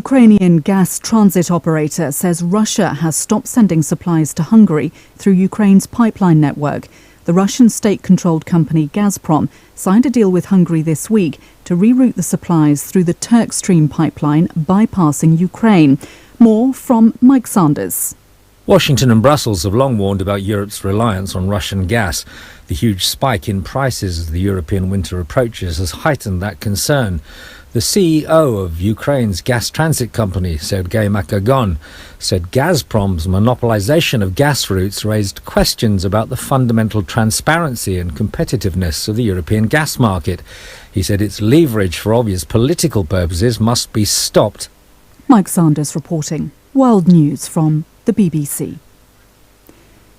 Ukrainian gas transit operator says Russia has stopped sending supplies to Hungary through Ukraine's pipeline network. The Russian state-controlled company Gazprom signed a deal with Hungary this week to reroute the supplies through the Turk Stream pipeline, bypassing Ukraine. More from Mike Sanders. Washington and Brussels have long warned about Europe's reliance on Russian gas. The huge spike in prices as the European winter approaches has heightened that concern. The CEO of Ukraine's gas transit company, Sergei Makagon, said Gazprom's monopolization of gas routes raised questions about the fundamental transparency and competitiveness of the European gas market. He said its leverage for obvious political purposes must be stopped. Mike Sanders reporting. World News from the BBC.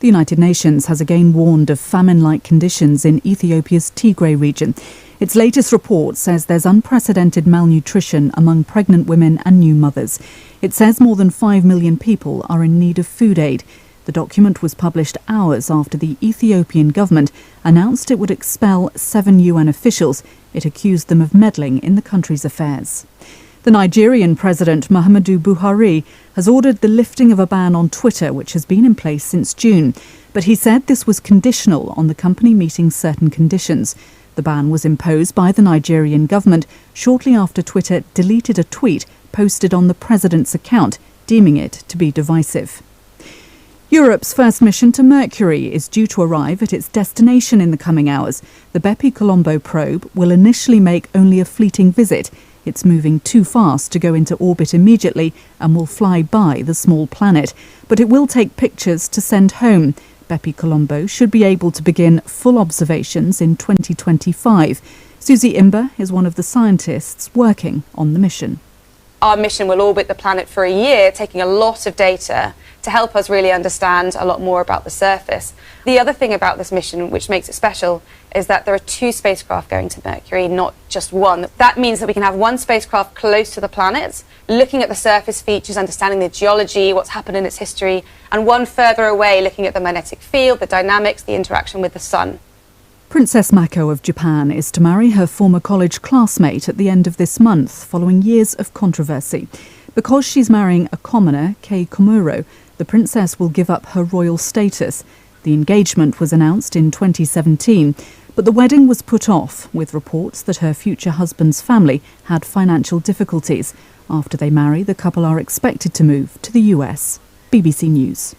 The United Nations has again warned of famine-like conditions in Ethiopia's Tigray region. Its latest report says there's unprecedented malnutrition among pregnant women and new mothers. It says more than 5 million people are in need of food aid. The document was published hours after the Ethiopian government announced it would expel 7 UN officials. It accused them of meddling in the country's affairs. The Nigerian President Muhammadu Buhari has ordered the lifting of a ban on Twitter, which has been in place since June. But he said this was conditional on the company meeting certain conditions. The ban was imposed by the Nigerian government shortly after Twitter deleted a tweet posted on the president's account, deeming it to be divisive. Europe's first mission to Mercury is due to arrive at its destination in the coming hours. The Bepi Colombo probe will initially make only a fleeting visit. It's moving too fast to go into orbit immediately and will fly by the small planet. But it will take pictures to send home. Bepi Colombo should be able to begin full observations in 2025. Susie Imber is one of the scientists working on the mission. Our mission will orbit the planet for a year, taking a lot of data to help us really understand a lot more about the surface. The other thing about this mission, which makes it special, is that there are 2 spacecraft going to Mercury, not just one. That means that we can have one spacecraft close to the planet, looking at the surface features, understanding the geology, what's happened in its history, and one further away looking at the magnetic field, the dynamics, the interaction with the sun. Princess Mako of Japan is to marry her former college classmate at the end of this month, following years of controversy. Because she's marrying a commoner, Kei Komuro, the princess will give up her royal status. The engagement was announced in 2017, but the wedding was put off with reports that her future husband's family had financial difficulties. After they marry, the couple are expected to move to the US. BBC News.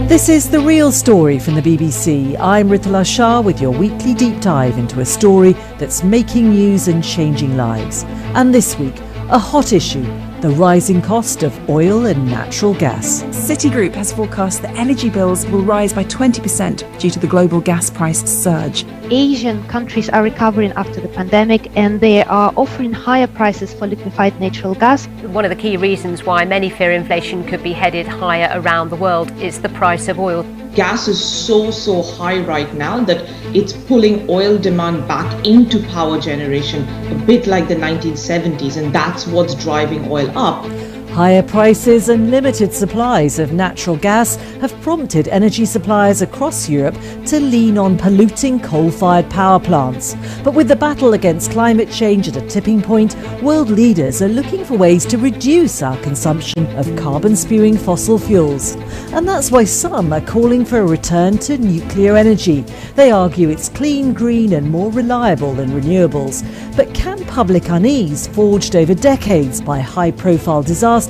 This is The Real Story from the BBC. I'm Rithala Shah with your weekly deep dive into a story that's making news and changing lives. And this week, a hot issue, the rising cost of oil and natural gas. Citigroup has forecast that energy bills will rise by 20% due to the global gas price surge. Asian countries are recovering after the pandemic and they are offering higher prices for liquefied natural gas. One of the key reasons why many fear inflation could be headed higher around the world is the price of oil. Gas is so high right now that it's pulling oil demand back into power generation, a bit like the 1970s, and that's what's driving oil up. Higher prices and limited supplies of natural gas have prompted energy suppliers across Europe to lean on polluting coal-fired power plants. But with the battle against climate change at a tipping point, world leaders are looking for ways to reduce our consumption of carbon-spewing fossil fuels. And that's why some are calling for a return to nuclear energy. They argue it's clean, green and more reliable than renewables. But can public unease, forged over decades by high-profile disasters,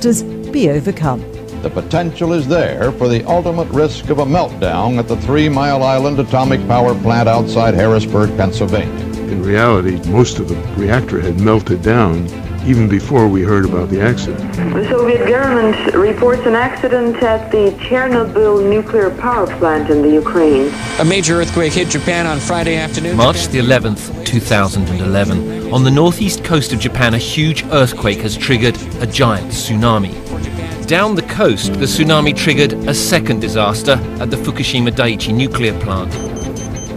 be overcome? The potential is there for the ultimate risk of a meltdown at the 3 Mile Island atomic power plant outside Harrisburg, Pennsylvania. In reality, most of the reactor had melted down even before we heard about the accident. The Soviet government reports an accident at the Chernobyl nuclear power plant in the Ukraine. A major earthquake hit Japan on Friday afternoon. March the 11th, 2011. On the northeast coast of Japan, a huge earthquake has triggered a giant tsunami. Down the coast, the tsunami triggered a second disaster at the Fukushima Daiichi nuclear plant.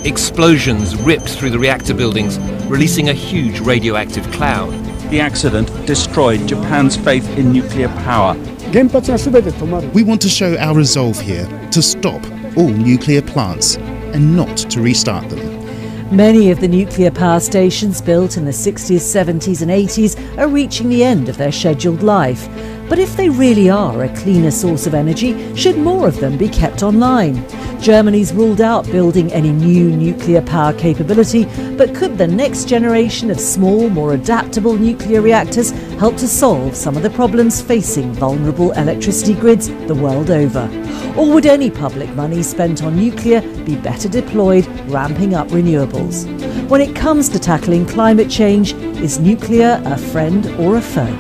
Explosions ripped through the reactor buildings, releasing a huge radioactive cloud. The accident destroyed Japan's faith in nuclear power. We want to show our resolve here to stop all nuclear plants and not to restart them. Many of the nuclear power stations built in the 60s, 70s and 80s are reaching the end of their scheduled life. But if they really are a cleaner source of energy, should more of them be kept online? Germany's ruled out building any new nuclear power capability, but could the next generation of small, more adaptable nuclear reactors help to solve some of the problems facing vulnerable electricity grids the world over? Or would any public money spent on nuclear be better deployed ramping up renewables? When it comes to tackling climate change, is nuclear a friend or a foe?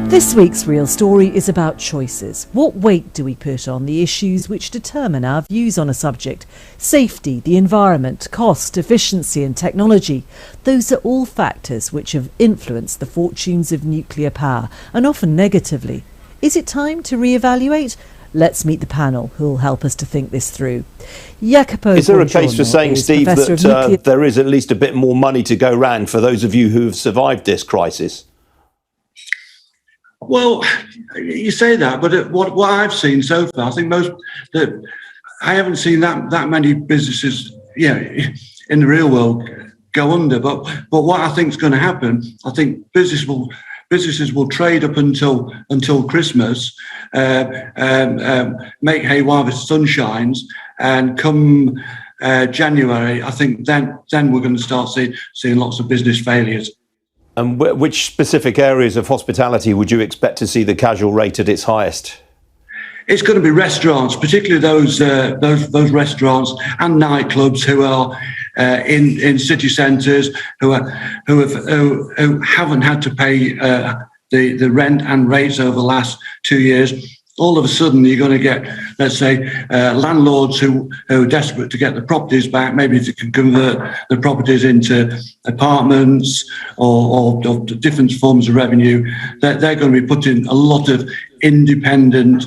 This week's Real Story is about choices. What weight do we put on the issues which determine our views on a subject? Safety, the environment, cost, efficiency and technology. Those are all factors which have influenced the fortunes of nuclear power, and often negatively. Is it time to re-evaluate? Let's meet the panel who will help us to think this through. Jacopo Is there a case for saying, is Steve, Professor that there is at least a bit more money to go round for those of you who have survived this crisis? Well, you say that, but what I've seen so far, I think I haven't seen that many businesses, in the real world go under. But what I think is going to happen, I think businesses will trade up until Christmas, make hay while the sun shines, and come January, I think then we're going to start seeing lots of business failures. And which specific areas of hospitality would you expect to see the casual rate at its highest? It's going to be restaurants, particularly those restaurants and nightclubs who are in city centres, who haven't had to pay the rent and rates over the last 2 years. All of a sudden, you're going to get, let's say, landlords who are desperate to get the properties back. Maybe if they can convert the properties into apartments or different forms of revenue, they're going to be putting a lot of independent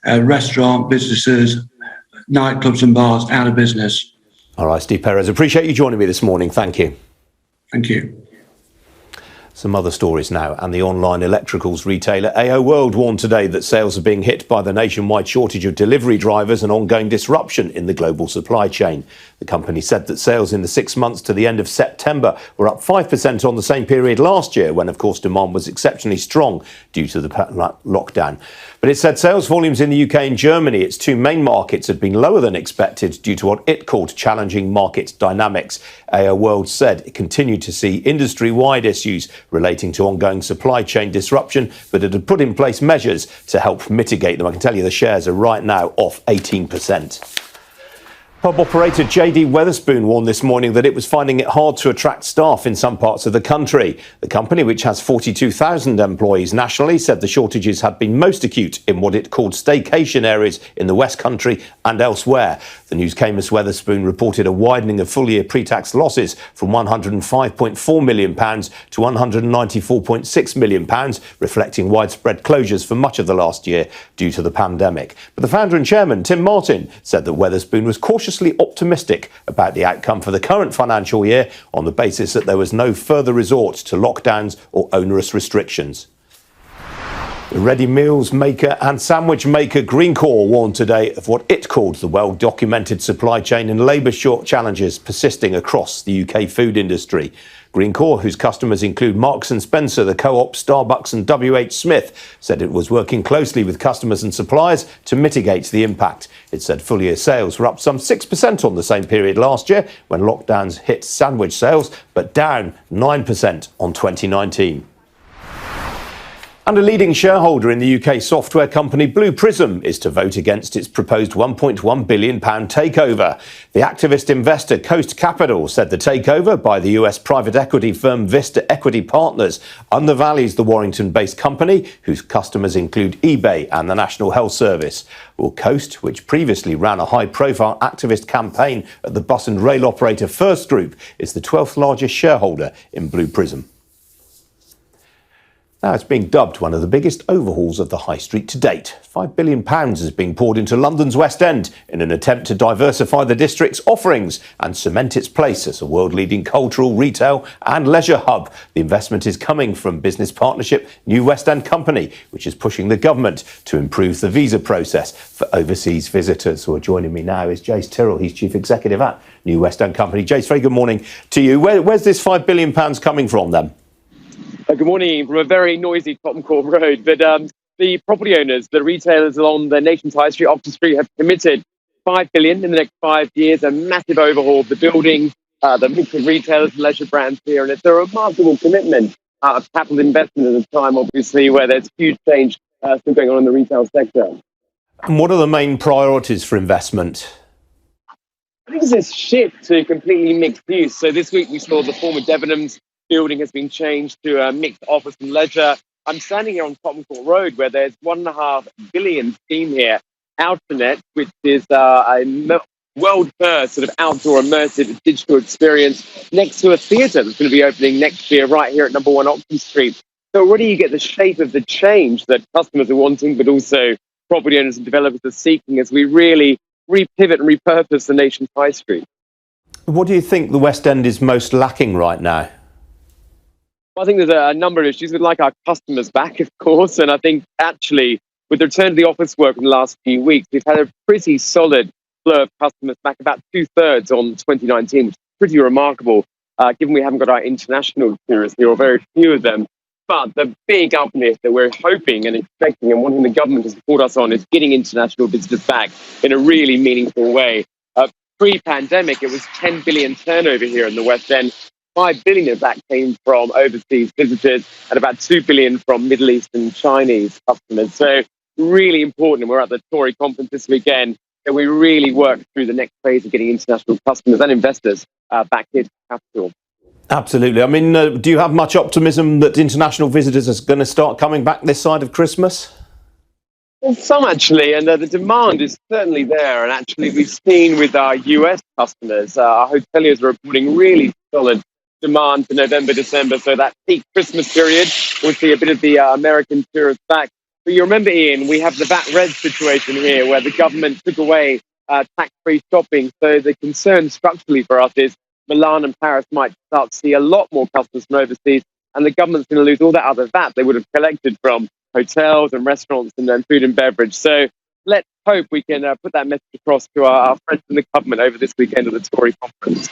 restaurant businesses, nightclubs and bars out of business. All right, Steve Perez, appreciate you joining me this morning. Thank you. Thank you. Some other stories now, and the online electricals retailer AO World warned today that sales are being hit by the nationwide shortage of delivery drivers and ongoing disruption in the global supply chain. The company said that sales in the 6 months to the end of September were up 5% on the same period last year, when of course demand was exceptionally strong due to the lockdown. But it said sales volumes in the UK and Germany, its two main markets, had been lower than expected due to what it called challenging market dynamics. AO World said it continued to see industry-wide issues relating to ongoing supply chain disruption, but it had put in place measures to help mitigate them. I can tell you the shares are right now off 18%. Pub operator JD Wetherspoon warned this morning that it was finding it hard to attract staff in some parts of the country. The company, which has 42,000 employees nationally, said the shortages had been most acute in what it called staycation areas in the West Country and elsewhere. The news came as Wetherspoon reported a widening of full-year pre-tax losses from £105.4 million to £194.6 million, reflecting widespread closures for much of the last year due to the pandemic. But the founder and chairman, Tim Martin, said that Wetherspoon was cautiously optimistic about the outcome for the current financial year on the basis that there was no further resort to lockdowns or onerous restrictions. The ready meals maker and sandwich maker Greencore warned today of what it called the well-documented supply chain and labour short challenges persisting across the UK food industry. Greencore, whose customers include Marks & Spencer, the Co-op, Starbucks and WH Smith, said it was working closely with customers and suppliers to mitigate the impact. It said full-year sales were up some 6% on the same period last year when lockdowns hit sandwich sales, but down 9% on 2019. And a leading shareholder in the UK software company Blue Prism is to vote against its proposed £1.1 billion takeover. The activist investor Coast Capital said the takeover by the US private equity firm Vista Equity Partners undervalues the Warrington-based company, whose customers include eBay and the National Health Service. Well, Coast, which previously ran a high-profile activist campaign at the bus and rail operator First Group, is the 12th largest shareholder in Blue Prism. Now, it's being dubbed one of the biggest overhauls of the high street to date. £5 billion is being poured into London's West End in an attempt to diversify the district's offerings and cement its place as a world-leading cultural, retail and leisure hub. The investment is coming from business partnership New West End Company, which is pushing the government to improve the visa process for overseas visitors. Who are joining me now is Jace Tyrrell. He's Chief Executive at New West End Company. Jace, very good morning to you. Where's this £5 billion coming from then? Good morning from a very noisy Tottenham Court Road. But the property owners, the retailers along the nation's high street, Oxford Street, have committed $5 billion in the next 5 years, a massive overhaul of the buildings, the mix of retailers and leisure brands here. And it's a remarkable commitment of capital investment at a time, obviously, where there's huge change still going on in the retail sector. And what are the main priorities for investment? I think it's this shift to completely mixed use. So this week we saw the former Debenhams building has been changed to mixed office and leisure. I'm standing here on Tottenham Court Road where there's $1.5 billion scheme here. Outernet, which is a world first sort of outdoor immersive digital experience next to a theatre that's going to be opening next year right here at number 1 Oxford Street. So already you get the shape of the change that customers are wanting, but also property owners and developers are seeking as we really repivot and repurpose the nation's high street. What do you think the West End is most lacking right now? I think there's a number of issues. We'd like our customers back, of course. And I think actually with the return to the office work in the last few weeks, we've had a pretty solid flow of customers back, about 2/3 on 2019, which is pretty remarkable, given we haven't got our international tourists here, or very few of them. But the big uplift that we're hoping and expecting and wanting the government to support us on is getting international visitors back in a really meaningful way. Pre-pandemic, it was 10 billion turnover here in the West End. 5 billion of that came from overseas visitors and about 2 billion from Middle East and Chinese customers. So really important. We're at the Tory conference this weekend that we really work through the next phase of getting international customers and investors back here to the capital. Absolutely. I mean, do you have much optimism that international visitors are going to start coming back this side of Christmas? Well, some actually, and the demand is certainly there. And actually, we've seen with our US customers, our hoteliers are reporting really solid demand for November, December. So that peak Christmas period, we'll see a bit of the American tourists back. But you remember, Ian, we have the VAT red situation here where the government took away tax-free shopping. So the concern structurally for us is Milan and Paris might start to see a lot more customers from overseas, and the government's going to lose all that other VAT they would have collected from hotels and restaurants and then food and beverage. So let's hope we can put that message across to our friends in the government over this weekend at the Tory conference.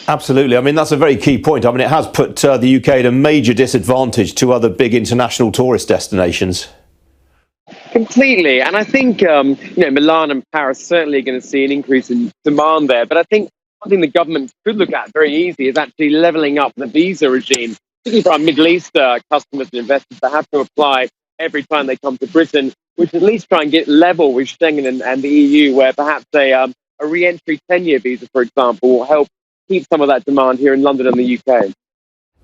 Absolutely. I mean, that's a very key point. I mean, it has put the UK at a major disadvantage to other big international tourist destinations. Completely. And I think, Milan and Paris certainly are going to see an increase in demand there. But I think one thing the government could look at very easy is actually levelling up the visa regime, particularly for our Middle East customers and investors that have to apply every time they come to Britain, which at least try and get level with Schengen and the EU, where perhaps a re-entry 10-year visa, for example, will help keep some of that demand here in London and the UK.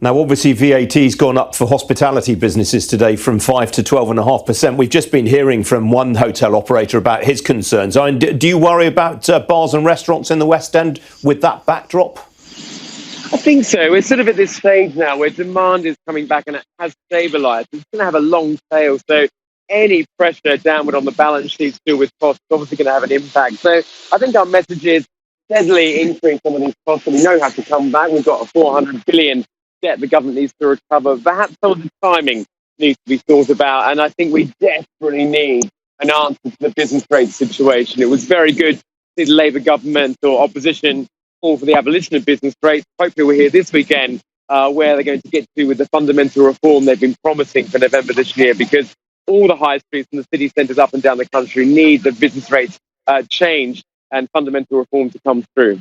Now, obviously, VAT's gone up for hospitality businesses today from 5 to 12.5%. We've just been hearing from one hotel operator about his concerns. I mean, do you worry about bars and restaurants in the West End with that backdrop? I think so. We're sort of at this stage now where demand is coming back and it has stabilised. It's going to have a long tail. So any pressure downward on the balance sheet still with costs is obviously going to have an impact. So I think our message is steadily increase some of these costs and we know how to come back. We've got a 400 billion debt the government needs to recover. Perhaps some of the timing needs to be thought about. And I think we desperately need an answer to the business rate situation. It was very good to see the Labour government or opposition call for the abolition of business rates. Hopefully we're here this weekend where they're going to get to with the fundamental reform they've been promising for November this year, because all the high streets and the city centres up and down the country need the business rates changed and fundamental reform to come through.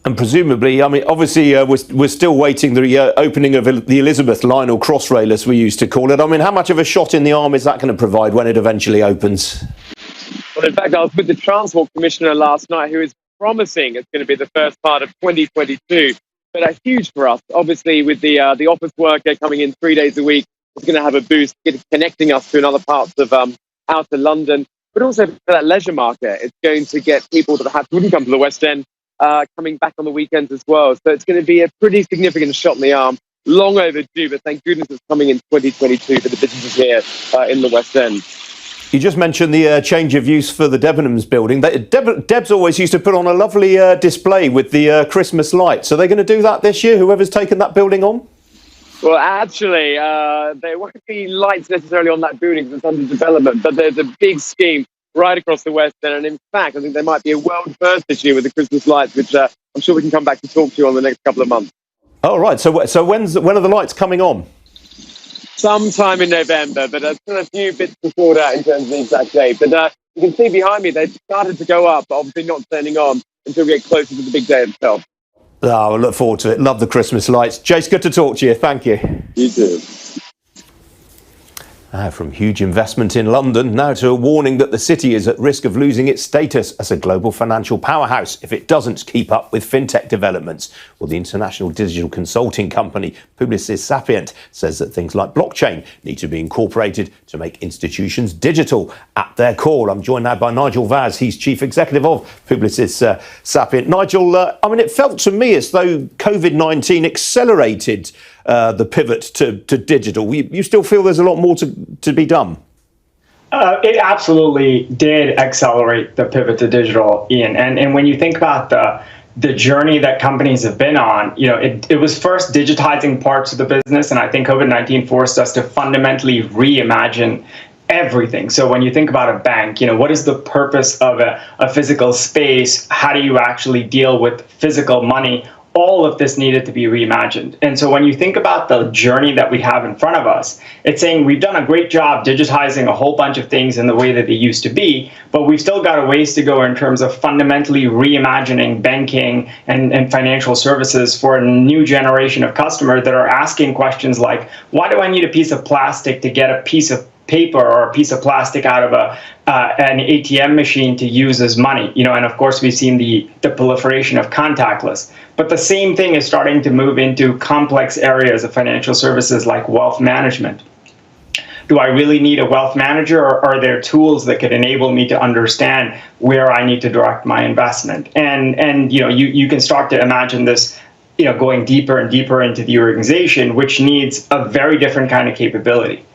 And presumably, I mean, obviously, we're still waiting the opening of the Elizabeth line, or Crossrail as we used to call it. I mean, how much of a shot in the arm is that going to provide when it eventually opens? Well, in fact, I was with the Transport Commissioner last night, who is promising it's going to be the first part of 2022, but huge for us. Obviously, with the office worker coming in 3 days a week, it's going to have a boost, connecting us to another parts of outer London, but also for that leisure market. It's going to get people that perhaps wouldn't come to the West End coming back on the weekends as well. So it's going to be a pretty significant shot in the arm long overdue, but thank goodness it's coming in 2022 for the businesses here in the West End. You just mentioned the change of use for the Debenhams building. Debs always used to put on a lovely display with the Christmas lights. Are they going to do that this year, whoever's taken that building on? Well, actually, there won't be lights necessarily on that building because it's under development, but there's a big scheme right across the West End. And in fact, I think there might be a world first this year with the Christmas lights, which I'm sure we can come back to talk to you on the next couple of months. Oh, right. So when are the lights coming on? Sometime in November, but there's still a few bits to sort out in terms of the exact date. But you can see behind me, they've started to go up, but obviously not turning on until we get closer to the big day itself. Oh, I look forward to it. Love the Christmas lights. Jace, good to talk to you. Thank you. You too. From huge investment in London, now to a warning that the city is at risk of losing its status as a global financial powerhouse if it doesn't keep up with fintech developments. Well, the international digital consulting company Publicis Sapient says that things like blockchain need to be incorporated to make institutions digital at their core. I'm joined now by Nigel Vaz. He's chief executive of Publicis Sapient. Nigel, it felt to me as though COVID-19 accelerated the pivot to digital. You still feel there's a lot more to be done? It absolutely did accelerate the pivot to digital, Ian. And when you think about the journey that companies have been on, it was first digitizing parts of the business, and I think COVID-19 forced us to fundamentally reimagine everything. So when you think about a bank, what is the purpose of a physical space? How do you actually deal with physical money? All of this needed to be reimagined. And so when you think about the journey that we have in front of us, it's saying we've done a great job digitizing a whole bunch of things in the way that they used to be, but we've still got a ways to go in terms of fundamentally reimagining banking and financial services for a new generation of customers that are asking questions like, why do I need a piece of plastic to get a piece of paper or a piece of plastic out of an ATM machine to use as money? And of course we've seen the proliferation of contactless. But the same thing is starting to move into complex areas of financial services like wealth management. Do I really need a wealth manager, or are there tools that could enable me to understand where I need to direct my investment? And you can start to imagine this going deeper and deeper into the organization, which needs a very different kind of capability.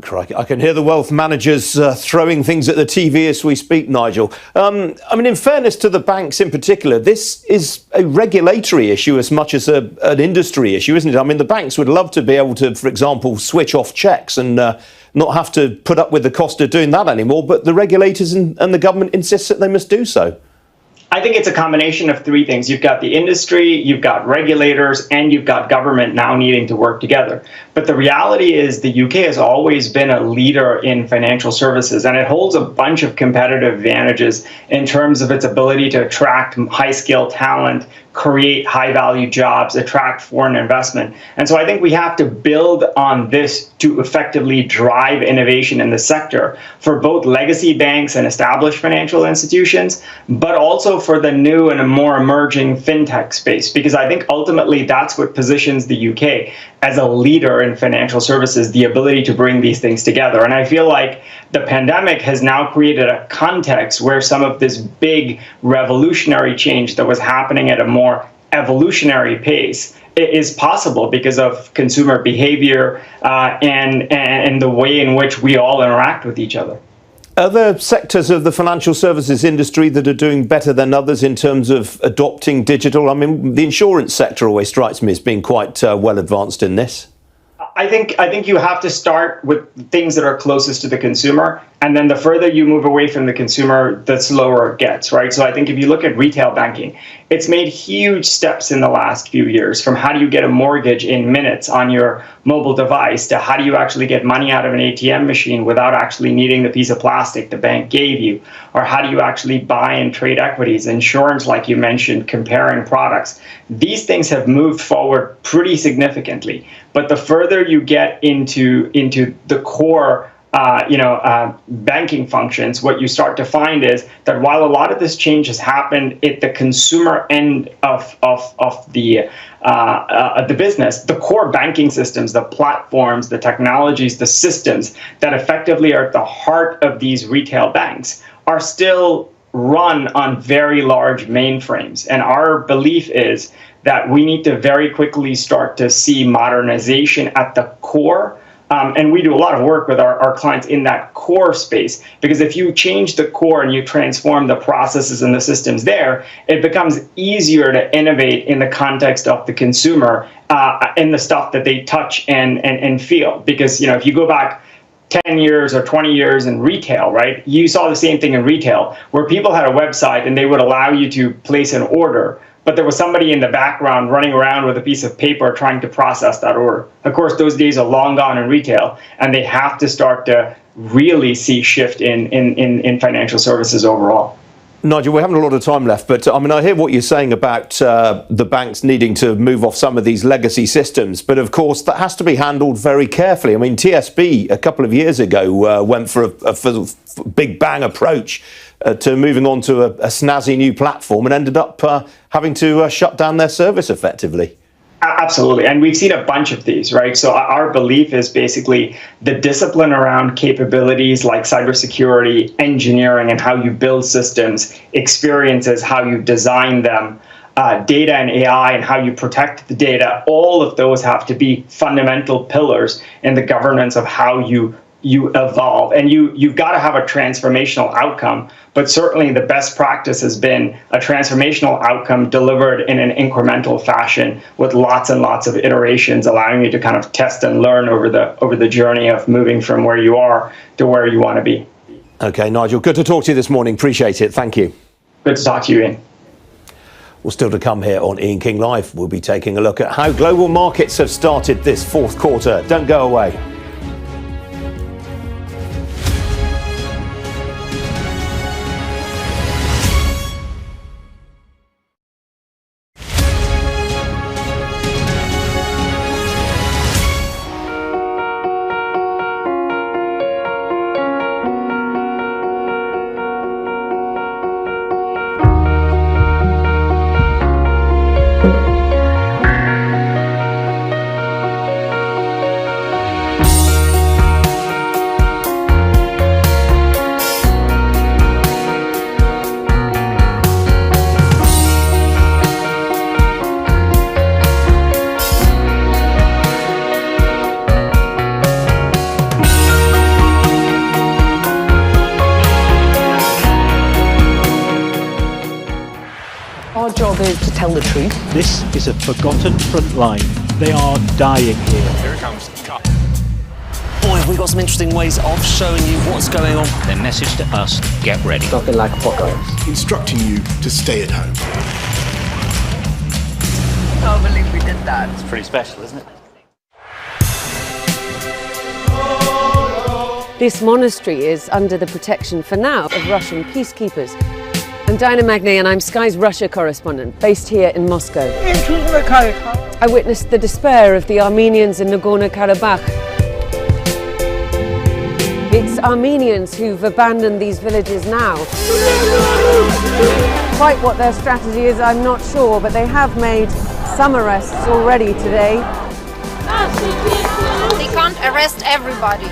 Crikey, I can hear the wealth managers throwing things at the TV as we speak, Nigel. In fairness to the banks in particular, this is a regulatory issue as much as an industry issue, isn't it? The banks would love to be able to, for example, switch off checks and not have to put up with the cost of doing that anymore, but the regulators and the government insist that they must do so. I think it's a combination of three things. You've got the industry, you've got regulators, and you've got government now needing to work together. But the reality is the UK has always been a leader in financial services, and it holds a bunch of competitive advantages in terms of its ability to attract high-skilled talent, create high-value jobs, attract foreign investment. And so I think we have to build on this to effectively drive innovation in the sector for both legacy banks and established financial institutions, but also for the new and a more emerging fintech space, because I think ultimately that's what positions the UK as a leader in financial services, the ability to bring these things together. And I feel like the pandemic has now created a context where some of this big revolutionary change that was happening at a more evolutionary pace is possible because of consumer behavior and the way in which we all interact with each other. Are there sectors of the financial services industry that are doing better than others in terms of adopting digital? The insurance sector always strikes me as being quite well advanced in this. I think you have to start with things that are closest to the consumer, and then the further you move away from the consumer, the slower it gets, right? So I think if you look at retail banking, it's made huge steps in the last few years, from how do you get a mortgage in minutes on your mobile device to how do you actually get money out of an ATM machine without actually needing the piece of plastic the bank gave you, or how do you actually buy and trade equities, insurance, like you mentioned, comparing products. These things have moved forward pretty significantly, but the further you get into the core banking functions, what you start to find is that while a lot of this change has happened at the consumer end of the business, the core banking systems, the platforms, the technologies, the systems that effectively are at the heart of these retail banks are still run on very large mainframes. And our belief is that we need to very quickly start to see modernization at the core. And we do a lot of work with our clients in that core space, because if you change the core and you transform the processes and the systems there, it becomes easier to innovate in the context of the consumer in the stuff that they touch and feel. Because, if you go back 10 years or 20 years in retail, right? You saw the same thing in retail, where people had a website and they would allow you to place an order, but there was somebody in the background running around with a piece of paper trying to process that order. Of course, those days are long gone in retail, and they have to start to really see shift in financial services overall. Nigel, we haven't a lot of time left, but I hear what you're saying about the banks needing to move off some of these legacy systems, but of course that has to be handled very carefully. TSB a couple of years ago went for a big bang approach to moving on to a snazzy new platform and ended up having to shut down their service effectively. Absolutely. And we've seen a bunch of these, right? So our belief is basically the discipline around capabilities like cybersecurity, engineering, and how you build systems, experiences, how you design them, data and AI, and how you protect the data. All of those have to be fundamental pillars in the governance of how you evolve. And you've got to have a transformational outcome, but certainly the best practice has been a transformational outcome delivered in an incremental fashion with lots and lots of iterations, allowing you to kind of test and learn over the journey of moving from where you are to where you want to be. Okay, Nigel, good to talk to you this morning. Appreciate it. Thank you. Good to talk to you, Ian. Well, still to come here on Ian King Live, we'll be taking a look at how global markets have started this fourth quarter. Don't go away. Our job is to tell the truth. This is a forgotten front line. They are dying here. Here it comes. Cut. Boy, have we got some interesting ways of showing you what's going on. Their message to us, get ready. Nothing like apocalypse. Instructing you to stay at home. I can't believe we did that. It's pretty special, isn't it? This monastery is under the protection, for now, of Russian peacekeepers. I'm Diana Magny and I'm Sky's Russia correspondent, based here in Moscow. I witnessed the despair of the Armenians in Nagorno-Karabakh. It's Armenians who've abandoned these villages now. Quite what their strategy is, I'm not sure, but they have made some arrests already today. They can't arrest everybody.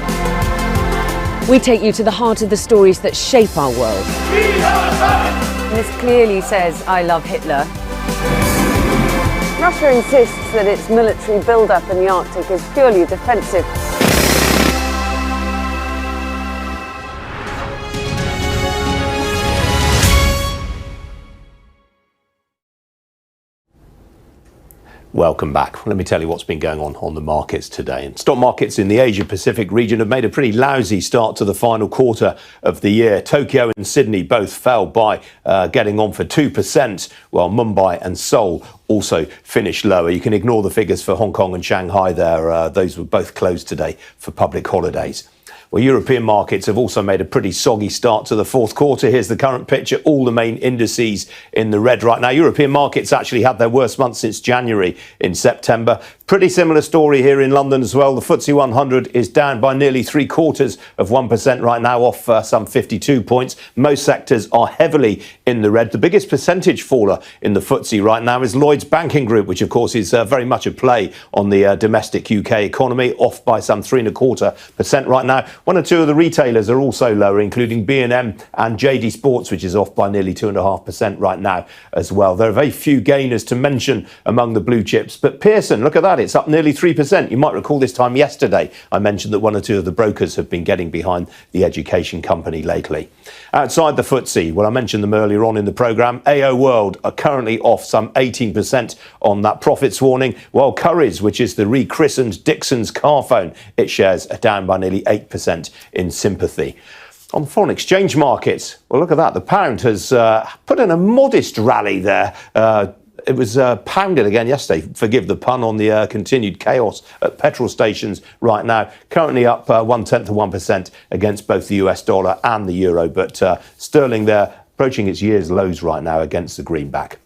We take you to the heart of the stories that shape our world. This clearly says, I love Hitler. Russia insists that its military build-up in the Arctic is purely defensive. Welcome back. Let me tell you what's been going on the markets today. And stock markets in the Asia-Pacific region have made a pretty lousy start to the final quarter of the year. Tokyo and Sydney both fell by getting on for 2%, while Mumbai and Seoul also finished lower. You can ignore the figures for Hong Kong and Shanghai there. Those were both closed today for public holidays. Well, European markets have also made a pretty soggy start to the fourth quarter. Here's the current picture. All the main indices in the red right now. European markets actually had their worst month since January in September. Pretty similar story here in London as well. The FTSE 100 is down by nearly 0.75% right now, off some 52 points. Most sectors are heavily in the red. The biggest percentage faller in the FTSE right now is Lloyds Banking Group, which of course is very much a play on the domestic UK economy, off by some 3.25% right now. One or two of the retailers are also lower, including B&M and JD Sports, which is off by nearly 2.5% right now as well. There are very few gainers to mention among the blue chips, but Pearson, look at that, it's up nearly 3%. You might recall this time yesterday I mentioned that one or two of the brokers have been getting behind the education company lately. Outside the FTSE, well, I mentioned them earlier on in the programme, AO World are currently off some 18% on that profits warning, while Currys, which is the rechristened Dixon's car phone, its shares are down by nearly 8% in sympathy. On foreign exchange markets, well, look at that. The pound has put in a modest rally there. It was pounded again yesterday, forgive the pun, on the continued chaos at petrol stations right now. Currently up 0.1% against both the US dollar and the euro, but sterling there approaching its year's lows right now against the greenback.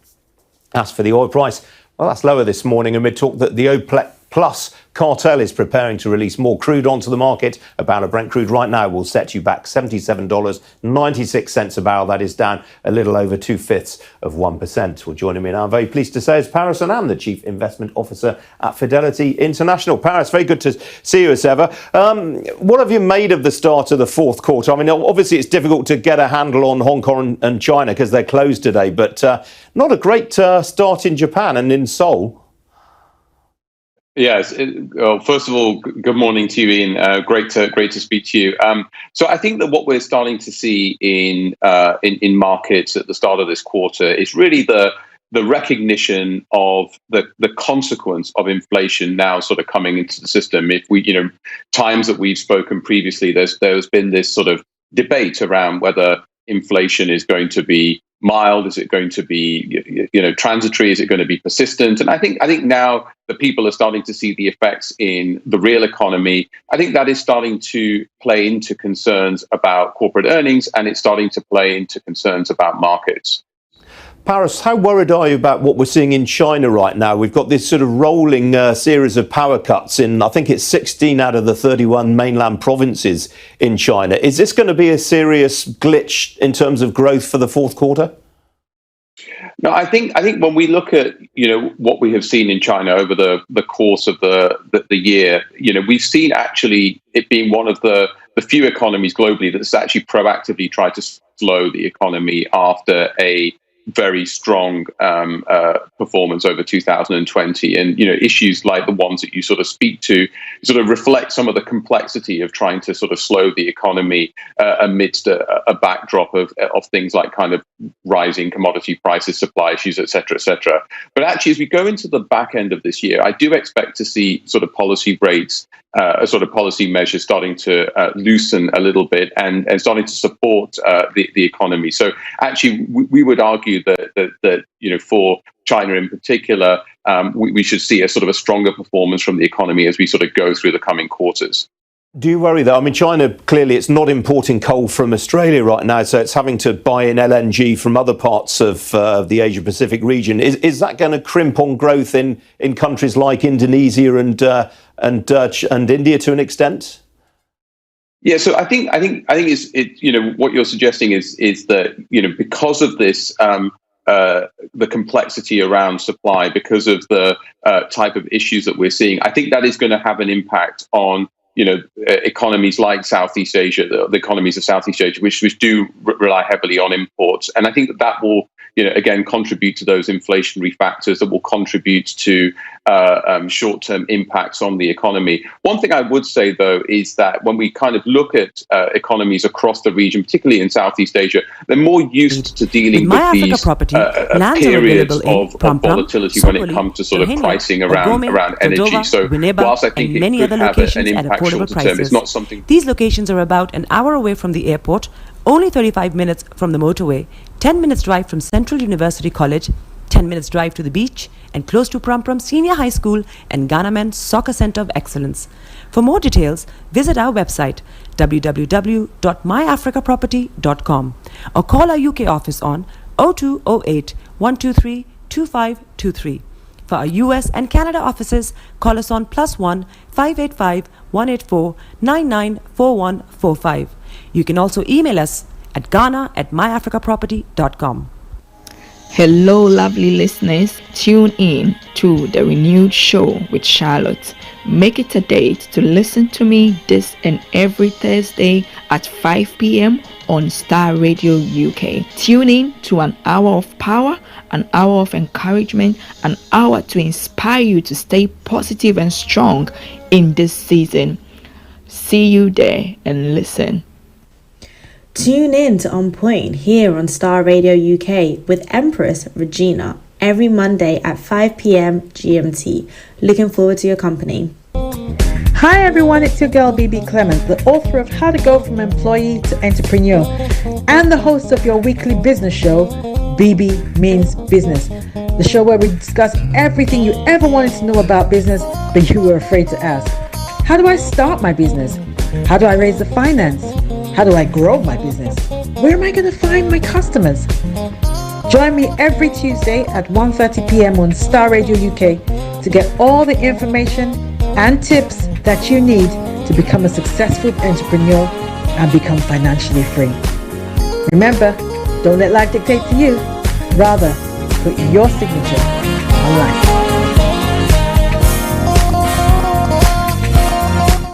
As for the oil price, well, that's lower this morning amid talk that the OPEC Plus cartel is preparing to release more crude onto the market. A barrel of Brent crude right now will set you back $77.96 a barrel. That is down a little over 2/5%. Well, joining me now, I'm very pleased to say, is Paris Anand, the Chief Investment Officer at Fidelity International. Paris, very good to see you as ever. What have you made of the start of the fourth quarter? I mean, obviously it's difficult to get a handle on Hong Kong and China because they're closed today, but not a great start in Japan and in Seoul. Yes. First of all, good morning to you, Ian. Great to speak to you. So I think that what we're starting to see in markets at the start of this quarter is really the recognition of the consequence of inflation now sort of coming into the system. If we, times that we've spoken previously, there's been this sort of debate around whether inflation is going to be mild, is it going to be transitory, is it going to be persistent? And I think now that people are starting to see the effects in the real economy, I think that is starting to play into concerns about corporate earnings, and it's starting to play into concerns about markets. Paris, how worried are you about what we're seeing in China right now? We've got this sort of rolling series of power cuts in, I think it's 16 out of the 31 mainland provinces in China. Is this going to be a serious glitch in terms of growth for the fourth quarter? No, I think when we look at what we have seen in China over the course of the year, we've seen actually it being one of the few economies globally that's actually proactively tried to slow the economy after a very strong performance over 2020, and issues like the ones that you sort of speak to sort of reflect some of the complexity of trying to sort of slow the economy amidst a backdrop of things like kind of rising commodity prices, supply issues, etc., etc. But actually, as we go into the back end of this year, I do expect to see sort of policy rates, sort of policy measures starting to loosen a little bit and starting to support the economy. So actually, we would argue that for China in particular, we should see a sort of a stronger performance from the economy as we sort of go through the coming quarters. Do you worry though? I mean, China, clearly it's not importing coal from Australia right now, so it's having to buy in LNG from other parts of the Asia Pacific region. Is that going to crimp on growth in countries like Indonesia and India to an extent? Yeah, so I think it's what you're suggesting is that because of this the complexity around supply, because of the type of issues that we're seeing, I think that is going to have an impact on economies like Southeast Asia, the economies of Southeast Asia, which do rely heavily on imports, and I think that will again contribute to those inflationary factors that will contribute to short-term impacts on the economy. One thing I would say, though, is that when we kind of look at economies across the region, particularly in Southeast Asia, they're more used to dealing with these periods of volatility when it comes to sort of pricing around energy. So whilst I think it could have an impact short term, it's not something. These locations are about an hour away from the airport, only 35 minutes from the motorway, 10 minutes drive from Central University College, 10 minutes drive to the beach, and close to Prum Prum Senior High School and Ghana Men's Soccer Centre of Excellence. For more details, visit our website www.myafricaproperty.com or call our UK office on 0208 123 2523. For our US and Canada offices, call us on +1 585 184 994145. You can also email us at ghana@myafricaproperty.com. Hello, lovely listeners. Tune in to the renewed show with Charlotte. Make it a date to listen to me this and every Thursday at 5 p.m. on Starr Radio UK. Tune in to an hour of power, an hour of encouragement, an hour to inspire you to stay positive and strong in this season. See you there and listen. Tune in to On Point here on Starr Radio UK with Empress Regina every Monday at 5 p.m. GMT. Looking forward to your company. Hi everyone, it's your girl BB Clemens, the author of How to Go From Employee to Entrepreneur and the host of your weekly business show, BB Means Business, the show where we discuss everything you ever wanted to know about business but you were afraid to ask. How do I start my business? How do I raise the finance? How do I grow my business? Where am I going to find my customers? Join me every Tuesday at 1:30 p.m. on Starr Radio UK to get all the information and tips that you need to become a successful entrepreneur and become financially free. Remember, don't let life dictate to you. Rather, put your signature on life.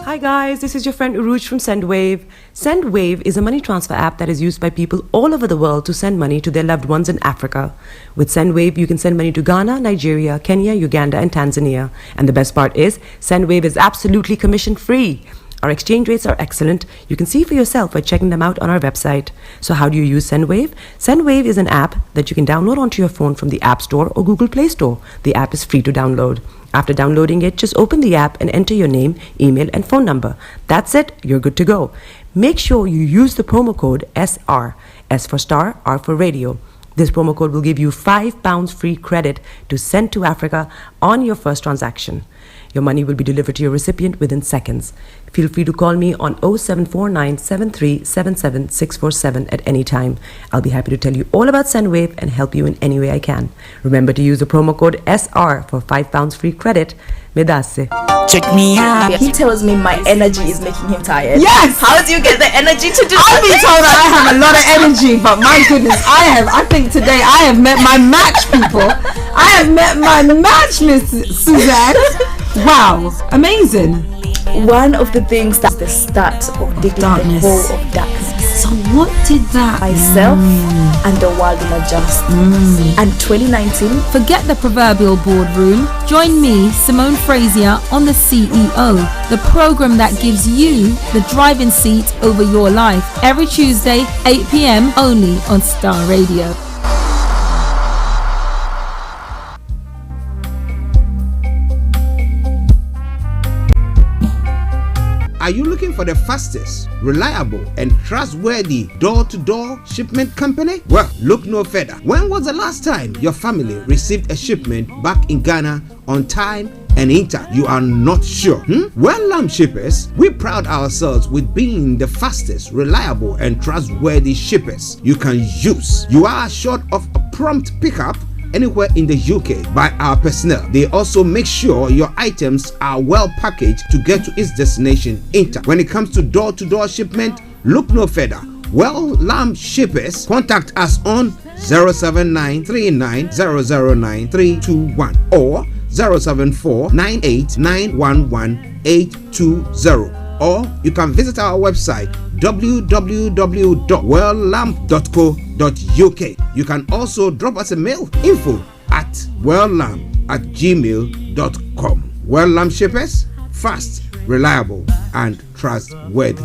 Hi guys, this is your friend Uruj from SendWave. SendWave is a money transfer app that is used by people all over the world to send money to their loved ones in Africa. With SendWave, you can send money to Ghana, Nigeria, Kenya, Uganda, and Tanzania. And the best part is, SendWave is absolutely commission-free. Our exchange rates are excellent. You can see for yourself by checking them out on our website. So how do you use SendWave? SendWave is an app that you can download onto your phone from the App Store or Google Play Store. The app is free to download. After downloading it, just open the app and enter your name, email, and phone number. That's it. You're good to go. Make sure you use the promo code SR. S for Star, R for Radio. This promo code will give you £5 free credit to send to Africa on your first transaction. Your money will be delivered to your recipient within seconds. Feel free to call me on 0749 7377 647 at any time. I'll be happy to tell you all about SendWave and help you in any way I can. Remember to use the promo code SR for £5 free credit. Medasse. Check me out. He tells me my energy is making him tired. Yes! How do you get the energy to do that? I've been told that I have a lot of energy, but my goodness, I think today I have met my match, people. I have met my match, Miss Suzanne. Wow, amazing. One of the things that's the start of the darkness. The whole of darkness. So what did that? Myself and the world will adjust. And 2019. Forget the proverbial boardroom. Join me, Simone Frazier, on The CEO, the program that gives you the driving seat over your life. Every Tuesday, 8 p.m. only on Starr Radio. Are you looking for the fastest, reliable, and trustworthy door-to-door shipment company? Well, look no further. When was the last time your family received a shipment back in Ghana on time and in time? You are not sure? Well, Lamb Shippers, we pride ourselves with being the fastest, reliable, and trustworthy shippers you can use. You are assured of a prompt pickup anywhere in the UK by our personnel. They also make sure your items are well packaged to get to its destination in time. When it comes to door-to-door shipment, look no further. Well, Lamb Shippers, contact us on 07939009321 or 07498911820. Or you can visit our website www.welllamp.co.uk. You can also drop us a mail, info@welllamp@gmail.com. Well Lamp Shippers, fast, reliable, and trustworthy.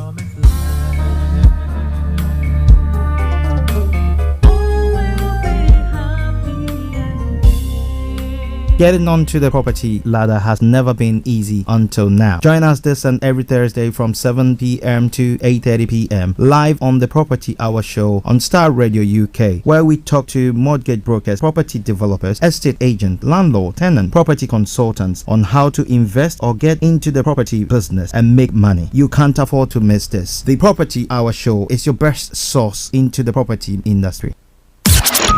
Getting onto the property ladder has never been easy until now. Join us this and every Thursday from 7 p.m. to 8:30 p.m. live on the Property Hour Show on Starr Radio UK, where we talk to mortgage brokers, property developers, estate agents, landlord, tenant, property consultants on how to invest or get into the property business and make money. You can't afford to miss this. The Property Hour Show is your best source into the property industry.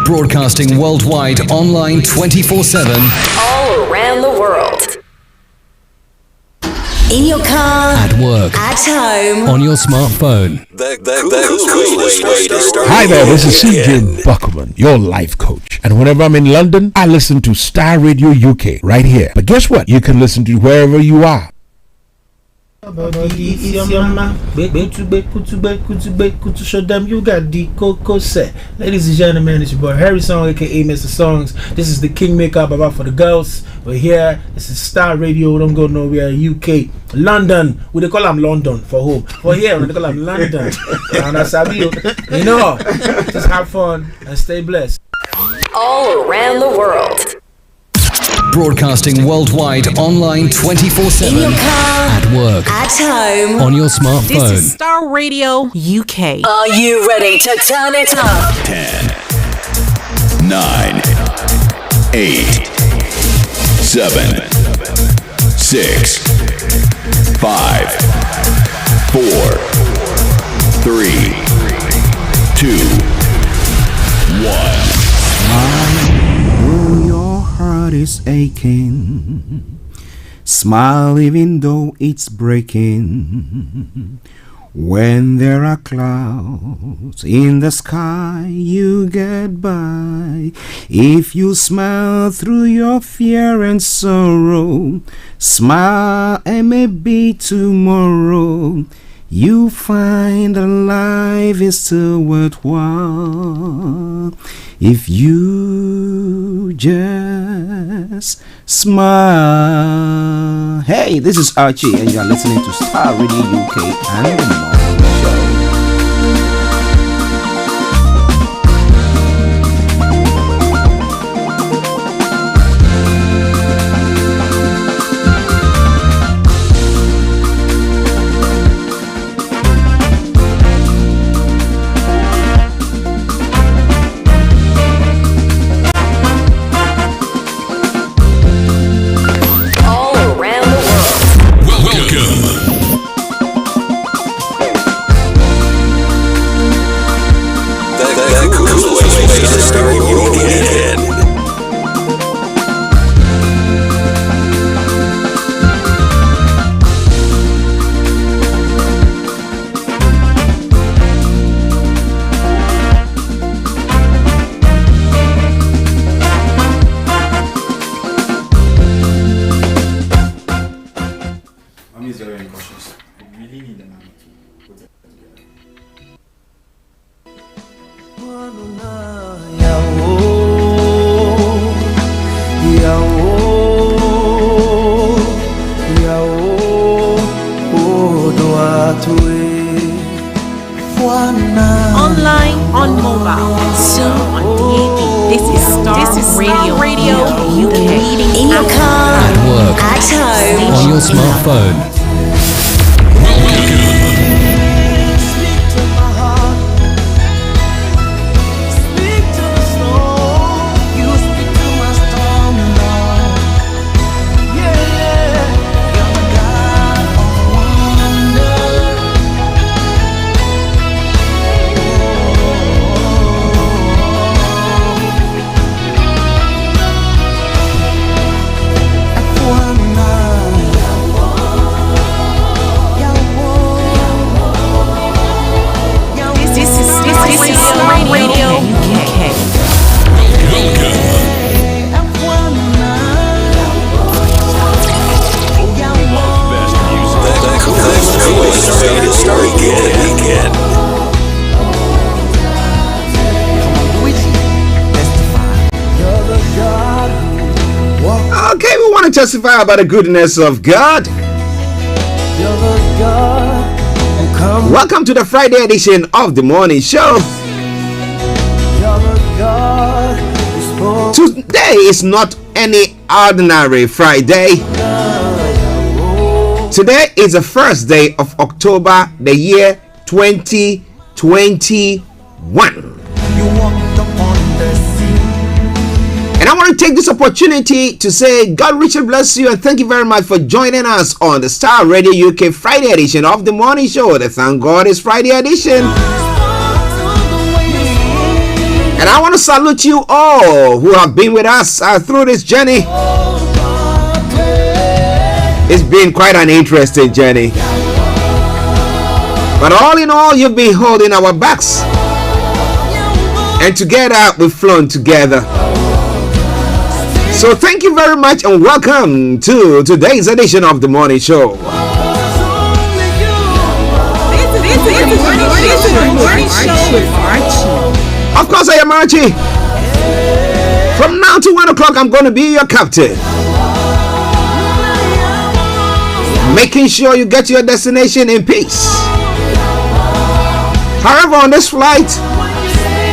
Broadcasting worldwide, online 24/7. All around the world. In your car, at work, at home, on your smartphone. Hi there, this is CJ Buckman, your life coach. And whenever I'm in London, I listen to Star Radio UK right here. But guess what? You can listen to wherever you are. Show them you got the cocoa set. Ladies and gentlemen, it's your boy Harry Song, aka Mr. Songs. This is the Kingmaker Baba for the girls. We're here. This is Star Radio. Don't go nowhere. UK, London. We they call them London for home. For here, we they call them London. And that's how you know. Just have fun and stay blessed. All around the world. Broadcasting worldwide, online 24/7. In your car, at work, at home, on your smartphone. This is Starr Radio UK. Are you ready to turn it up? 10, 9, 8, 7, 6, 5, 4, 3, 2, 1. Your heart is aching. Smile even though it's breaking. When there are clouds in the sky, you get by. If you smile through your fear and sorrow, smile and maybe tomorrow you find that life is still worthwhile if you just smile. Hey, this is Archie, and you're listening to Star Radio UK and the Morning Show. Online, on mobile, and soon on DAB. This is Starr Radio UK. In your car, at work, at home, on your smartphone. Okay, we want to testify about the goodness of God. Welcome to the Friday edition of the Morning Show. Today is not any ordinary Friday. Today is the first day of October, the year 2021. And I want to take this opportunity to say God richly bless you and thank you very much for joining us on the Star Radio UK Friday edition of the Morning Show. The Thank God It's Friday edition. And I want to salute you all who have been with us through this journey. It's been quite an interesting journey. But all in all, you've been holding our backs. And together, we've flown together. So thank you very much and welcome to today's edition of the morning show. This is the morning show with Archie. Of course, I am Archie. From now to 1 o'clock, I'm going to be your captain. Making sure you get to your destination in peace. However, on this flight,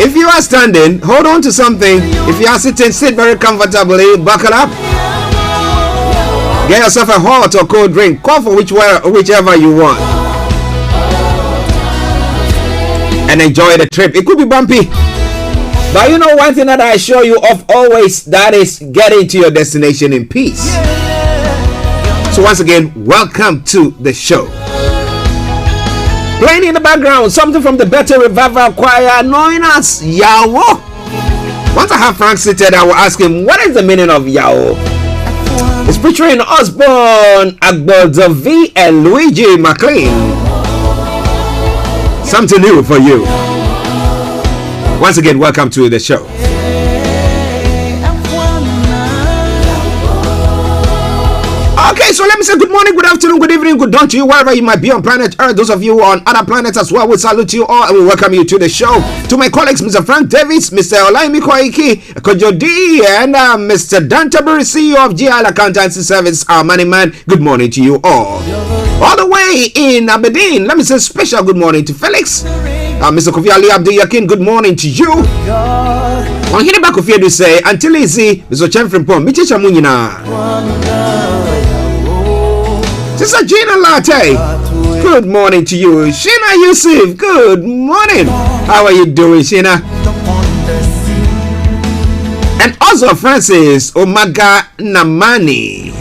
if you are standing, hold on to something. If you are sitting, sit very comfortably, buckle up. Get yourself a hot or cold drink. Call for whichever you want. And enjoy the trip. It could be bumpy. But you know one thing that I assure you of always, that is getting to your destination in peace. So once again, welcome to the show. Playing in the background, something from the Better Revival Choir known as Yawo. Once I have Frank seated, I will ask him, what is the meaning of Yawo? It's featuring Osborne, Agbodovi, and Luigi McLean. Something new for you. Once again, welcome to the show. Okay, so let me say good morning, good afternoon, good evening, good dawn to you wherever you might be on planet Earth. Those of you on other planets as well, we salute you all and we welcome you to the show. To my colleagues, Mr. Frank Davis, Mr. Olayomi, Kojo D, and Mr. Dan Tabiri, CEO of GL Accountancy Service, our money man. Good morning to you all. All the way in Aberdeen, let me say special good morning to Felix. Mr. Kofi Ali Abdul Yakin, good morning to you. On here back of here to say, until easy, Mr. Chenfrim Pom, Michi Chamunina. Sister Gina Latte, good morning to you. Sheena Yusuf, good morning. How are you doing, Sheena? And also Francis Omaga Namani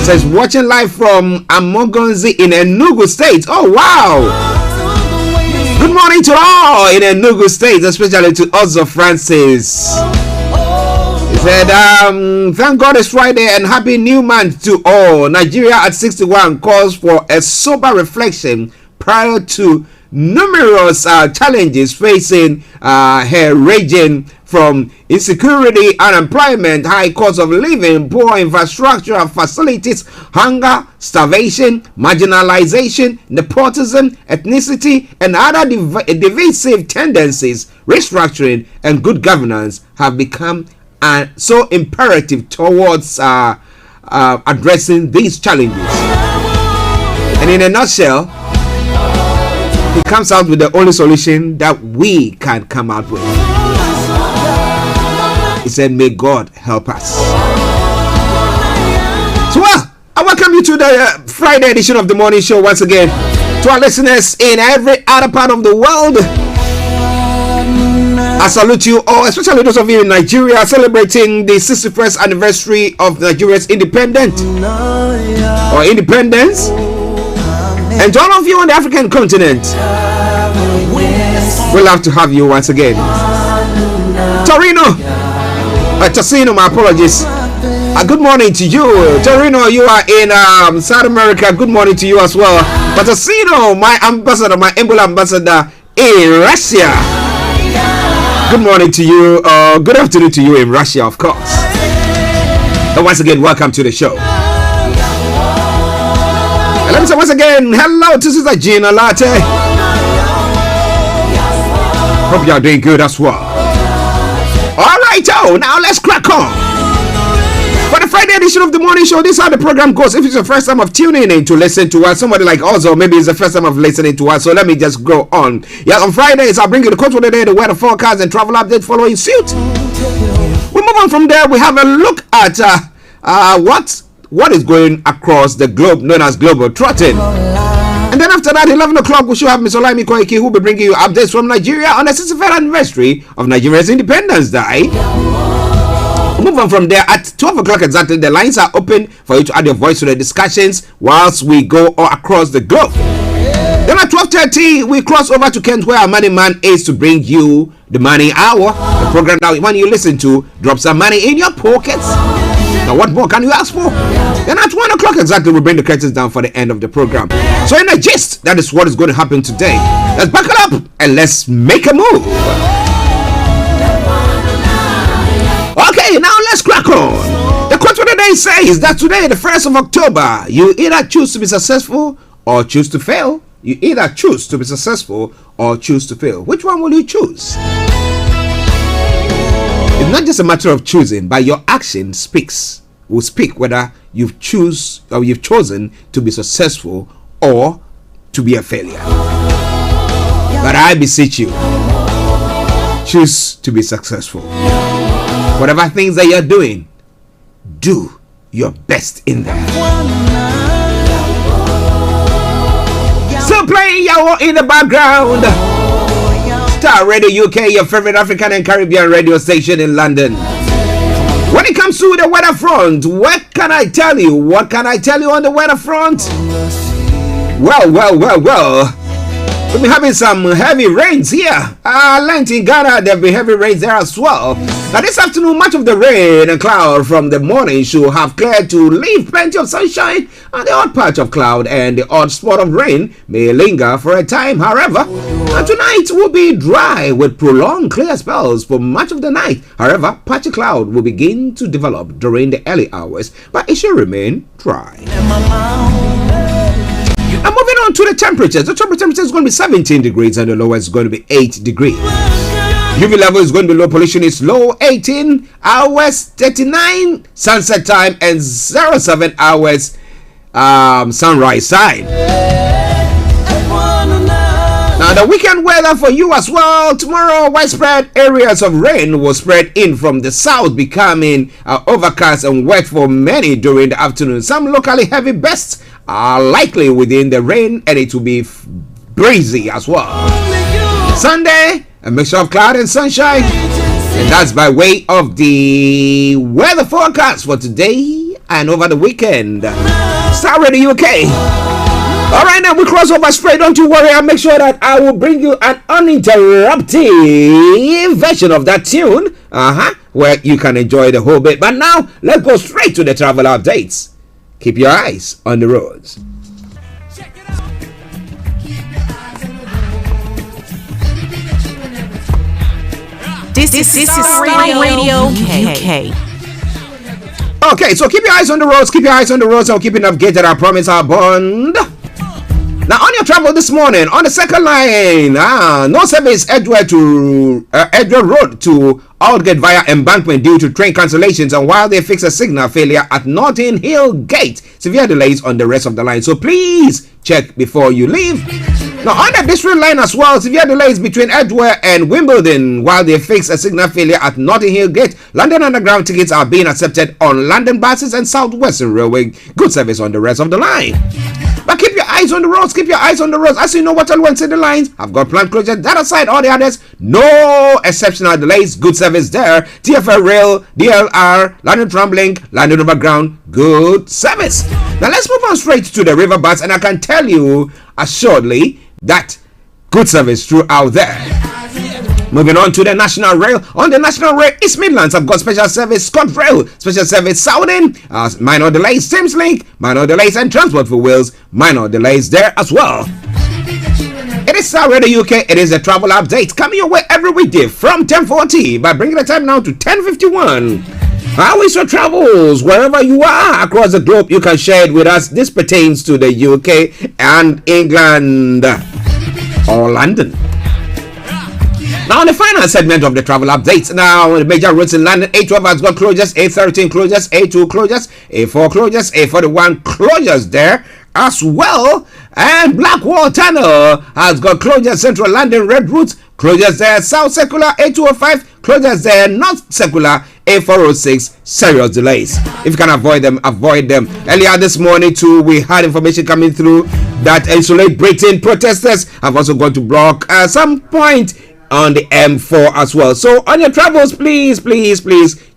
says watching live from Amogonzi in Enugu State. Oh wow! Good morning to all in Enugu State, especially to Ozo Francis. He said, thank God it's Friday and happy new month to all. Nigeria at 61 calls for a sober reflection prior to numerous challenges facing her region, from insecurity, unemployment, high cost of living, poor infrastructure facilities, hunger, starvation, marginalization, nepotism, ethnicity, and other divisive tendencies. Restructuring and good governance have become so imperative towards addressing these challenges. And in a nutshell, he comes out with the only solution that we can come out with. He said, may God help us. So I welcome you to the Friday edition of the morning show once again. To our listeners in every other part of the world, I salute you all, especially those of you in Nigeria celebrating the 61st anniversary of Nigeria's independence. And to all of you on the African continent, we'll love to have you once again. Tassino, my apologies. Good morning to you. Torino, you are in South America. Good morning to you as well. But Tassino, my ambassador, my Ebola ambassador in Russia. Good morning to you. Good afternoon to you in Russia, of course. And once again, welcome to the show. And let me say once again, hello to Sister Gina Latte. Hope you are doing good as well. Alright, now let's crack on. For the Friday edition of the morning show, this is how the program goes. If it's your first time of tuning in to listen to us, somebody like us, or maybe it's the first time of listening to us, so let me just go on. Yeah, on Fridays, I'll bring you the quote for the day, the weather forecast, and travel update following suit. We move on from there. We have a look at what is going across the globe, known as global trotting. And then after that, 11 o'clock, we should have Mr. Olayomi Koiki, who will be bringing you updates from Nigeria on the 65th anniversary of Nigeria's Independence Day. We'll move on from there. At 12 o'clock exactly, the lines are open for you to add your voice to the discussions whilst we go all across the globe. Then at 12:30, we cross over to Kent, where our money man is to bring you the money hour, the program that when you listen to drops some money in your pockets. Now, what more can you ask for? Then at 1 o'clock exactly, we bring the curtains down for the end of the program. So in a gist, that is what is going to happen today. Let's buckle up and let's make a move. Okay, now let's crack on. The quote for the day says that today, the 1st of October, you either choose to be successful or choose to fail. You either choose to be successful or choose to fail. Which one will you choose? It's not just a matter of choosing, but your action will speak whether you've chosen to be successful or to be a failure. But I beseech you, choose to be successful. Whatever things that you're doing, do your best in them. Still playing Yawo in the background. Starr Radio UK, your favorite African and Caribbean radio station in London. When it comes to the weather front, what can I tell you? What can I tell you on the weather front? Well. We've been having some heavy rains here. Land in Ghana, there have been heavy rains there as well. Now this afternoon, much of the rain and cloud from the morning should have cleared to leave plenty of sunshine, and the odd patch of cloud and the odd spot of rain may linger for a time. However, tonight will be dry with prolonged clear spells for much of the night. However, patchy cloud will begin to develop during the early hours, but it should remain dry. Now moving on to the temperatures. The temperature is going to be 17 degrees and the lowest is going to be 8 degrees. UV level is going to be low, pollution is low, 18 hours, 39 sunset time, and 07 hours sunrise time. Now the weekend weather for you as well. Tomorrow, widespread areas of rain will spread in from the south, becoming overcast and wet for many during the afternoon. Some locally heavy bursts are likely within the rain, and it will be breezy as well. Sunday, a mixture of cloud and sunshine, and that's by way of the weather forecast for today and over the weekend. Starr Radio UK. All right, now we cross over straight. Don't you worry. I'll make sure that I will bring you an uninterrupted version of that tune, where you can enjoy the whole bit. But now let's go straight to the travel updates. Keep your eyes on the roads. This is Radio UK. Okay, so keep your eyes on the roads. Keep your eyes on the roads. I'll keep enough gated. I promise our bond. Now, on your travel this morning, on the second line, no service Edgware Road to Aldgate via Embankment due to train cancellations, and while they fix a signal failure at Notting Hill Gate, severe delays on the rest of the line. So please check before you leave. Now, on the district line as well, severe delays between Edgware and Wimbledon while they fix a signal failure at Notting Hill Gate. London Underground tickets are being accepted on London buses and South Western Railway. Good service on the rest of the line. But keep your eyes on the roads. Keep your eyes on the roads. As you know what I'll say the lines. I've got plant closure. That aside, all the others, no exceptional delays. Good service there. TFL Rail, DLR, London Tramlink, London Underground. Good service. Now let's move on straight to the river bus, and I can tell you assuredly that good service throughout there. Moving on to the National Rail. On the National Rail, East Midlands, I've got special service ScotRail, special service Southern, minor delays, Thameslink, minor delays, and Transport for Wales, minor delays there as well. It is Starr Radio UK. It is a travel update coming your way every weekday from 10:40 by bringing the time now to 10:51. How is your travels? Wherever you are across the globe, you can share it with us. This pertains to the UK and England or London. Now, on the final segment of the travel updates, now the major routes in London, A12 has got closures, A13 closures, A2 closures, A4 closures, A41 closures there as well. And Blackwall Tunnel has got closures, Central London Red Route, closures there, South Circular, A205, closures there, North Circular, A406, serious delays. If you can avoid them, avoid them. Earlier this morning too, we had information coming through that Insulate Britain protesters have also gone to block some point on the M4 as well. So on your travels, please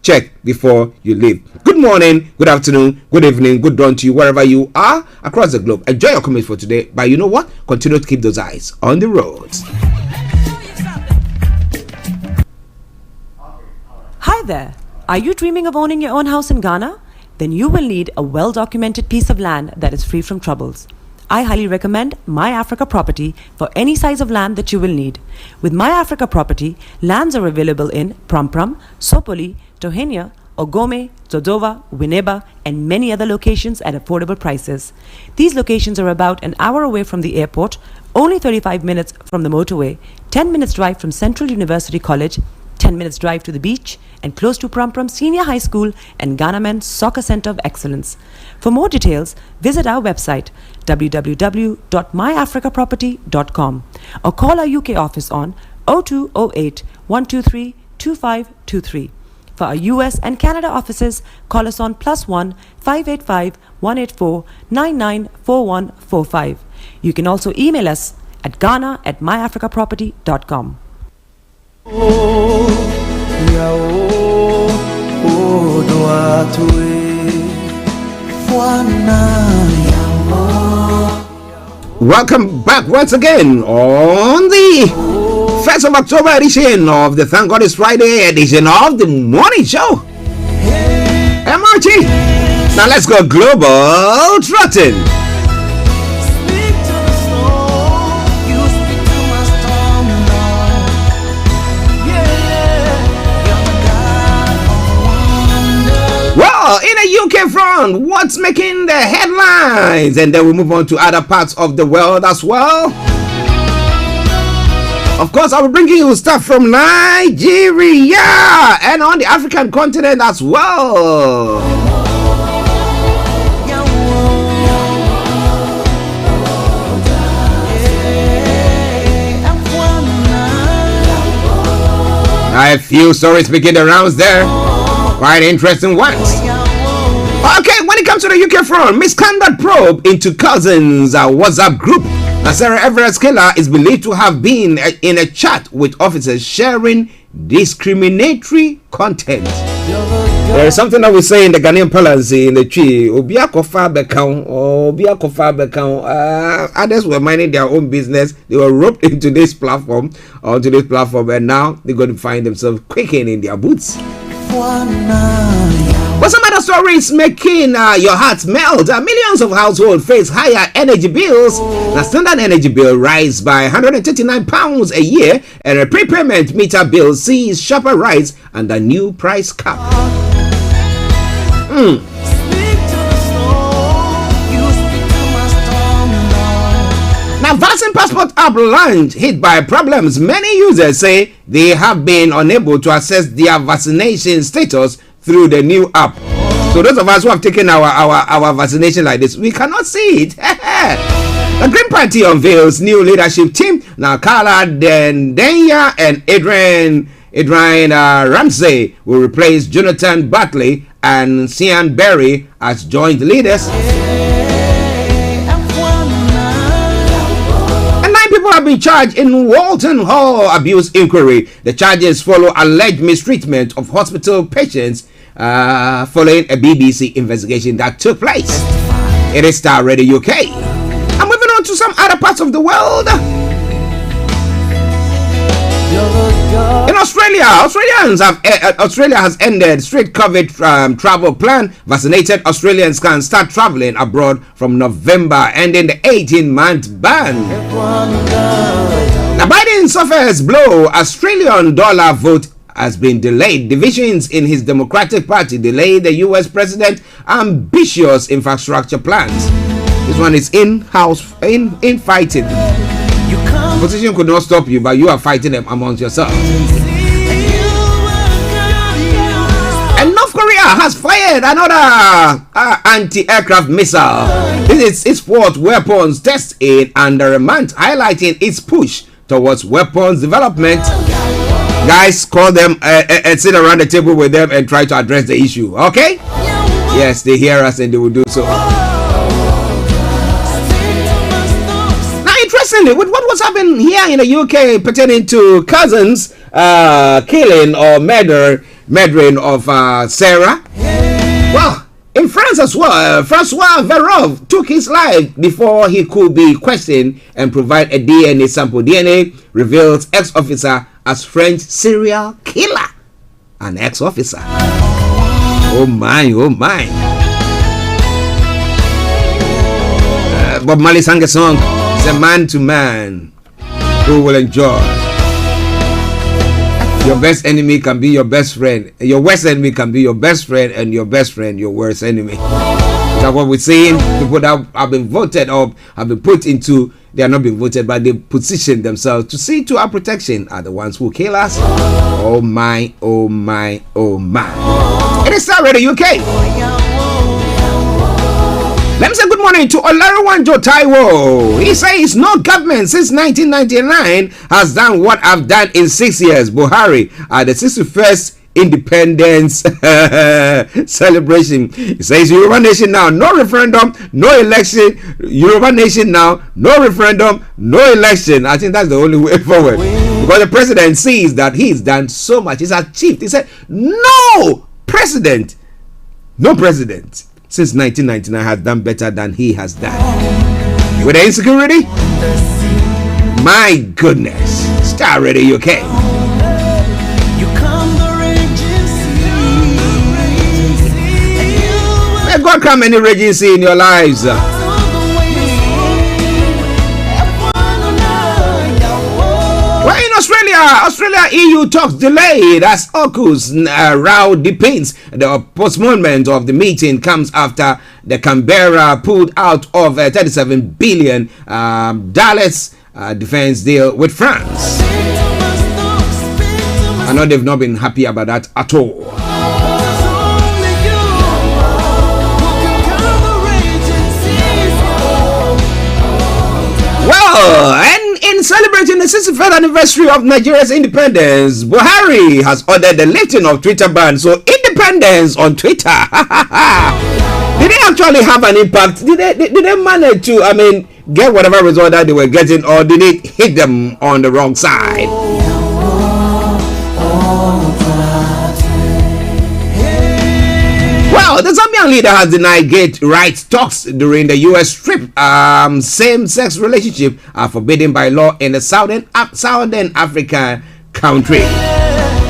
check before you leave. Good morning, good afternoon, good evening, good dawn to you wherever you are across the globe. Enjoy your commute for today, but you know what? Continue to keep those eyes on the roads. Hi there. Are you dreaming of owning your own house in Ghana? then you will need a well-documented piece of land that is free from troubles. I highly recommend My Africa Property for any size of land that you will need. With My Africa Property, lands are available in Pram, Sopoli, Tohenia, Ogome, Dodova, Winneba, and many other locations at affordable prices. These locations are about an hour away from the airport, only 35 minutes from the motorway, 10 minutes drive from Central University College, 10 minutes drive to the beach, and close to Pram Senior High School and Ghana Men's Soccer Center of Excellence. For more details, visit our website www.myafricaproperty.com or call our UK office on 0208 123 2523. For our US and Canada offices, call us on +1 585 184 994145. You can also email us at ghana@myafricaproperty.com. Welcome back once again on the 1st of October edition of the Thank God It's Friday edition of the morning show. I'm Archie. Now let's go global trotting. Well, in the UK front, what's making the headlines? And then we move on to other parts of the world as well. Of course, I will bring you stuff from Nigeria and on the African continent as well. A few stories making the rounds there. Quite interesting ones. Okay, when it comes to the UK front, misconduct probe into Cousins' WhatsApp group. Sarah Everett's killer is believed to have been in a chat with officers sharing discriminatory content. There is something that we say in the Ghanaian parlance in the tree. Others were minding their own business. They were roped into this platform, and now they're going to find themselves quaking in their boots. But some other stories making your heart melt. Millions of households face higher energy bills. The standard energy bill rise by £139 a year, and a prepayment meter bill sees sharper rise under new price cap. Now, vaccine passport app launch hit by problems. Many users say they have been unable to access their vaccination status through the new app. So those of us who have taken our vaccination like this, we cannot see it. The Green Party unveils new leadership team. Now, Carla Denya and Adrian Ramsey will replace Jonathan Bartley and Sian Berry as joint leaders. People have been charged in Walton Hall abuse inquiry. The charges follow alleged mistreatment of hospital patients following a BBC investigation that took place. It is Starr Radio UK. I'm moving on to some other parts of the world. In Australia, Australia has ended strict COVID travel plan. Vaccinated Australians can start traveling abroad from November, ending the 18-month ban. Now, Biden suffers blow. Australian dollar vote has been delayed. Divisions in his Democratic Party delay the U.S. president's ambitious infrastructure plans. This one is in-house, in fighting. Opposition could not stop you, but you are fighting them amongst yourselves. And North Korea has fired another anti-aircraft missile. This is its fourth weapons test in under a month, highlighting its push towards weapons development. Guys, call them and sit around the table with them and try to address the issue, okay? Yes, they hear us and they will do so. Interestingly, with what was happening here in the UK pertaining to Cousins' killing or murdering of Sarah, well, in France as well, Francois Verov took his life before he could be questioned and provide a DNA sample. DNA reveals ex-officer as French serial killer. An ex-officer. Oh my, oh my. Bob Marley sang a song. It's a man to man who will enjoy. Your best enemy can be your best friend. Your worst enemy can be your best friend, and your best friend your worst enemy. That's what we're saying. People that have been voted or have been put into, they are not being voted, but they position themselves to see to our protection are the ones who kill us. Oh my, oh my, oh my. It is Starr Radio UK. Let me say good morning to Olayomi Taiwo. He says no government since 1999 has done what I've done in 6 years. Buhari at the 61st independence celebration. He says Yoruba Nation now, no referendum, no election. Yoruba Nation now, no referendum, no election. I think that's the only way forward. Because the president sees that he's done so much. He's achieved. He said no president since 1999 has done better than he has done. With the insecurity? My goodness. Starr Radio UK. May God come any regency in your lives. Well, in Australia EU talks delayed as AUKUS row deepens. The postponement of the meeting comes after the Canberra pulled out of $37 billion defense deal with France. I know they've not been happy about that at all. Well, and in celebrating the 65th anniversary of Nigeria's independence, Buhari has ordered the lifting of Twitter ban. So independence on Twitter. Did they actually have an impact? Did they manage to, get whatever result that they were getting, or did it hit them on the wrong side? Well, the Zambian leader has denied gay rights talks during the U.S. trip. Same-sex relationships are forbidden by law in the Southern African country.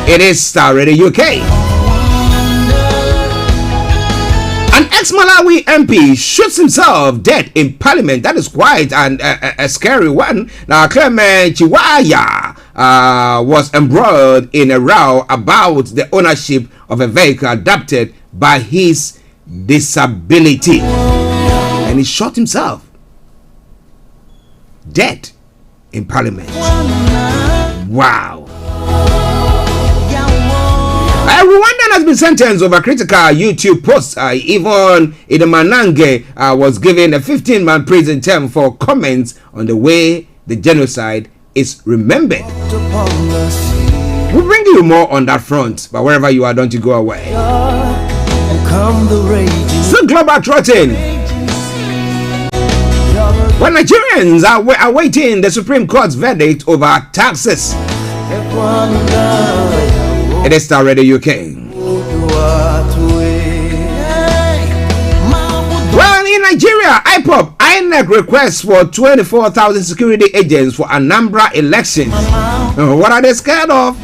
It is Starr Radio UK. An ex-Malawi MP shoots himself dead in Parliament. That is quite a scary one. Now, Clement Chiwaya was embroiled in a row about the ownership of a vehicle adapted by his disability, and he shot himself dead in Parliament. Wow. A Rwandan has been sentenced over critical YouTube posts. Even Idamanange was given a 15-month prison term for comments on the way the genocide is remembered. We'll bring you more on that front, but wherever you are, don't you go away. Still global trotting. When Nigerians are awaiting the Supreme Court's verdict over taxes. It is Starr Radio UK. Well, in Nigeria, INEC requests for 24,000 security agents for Anambra elections. What are they scared of?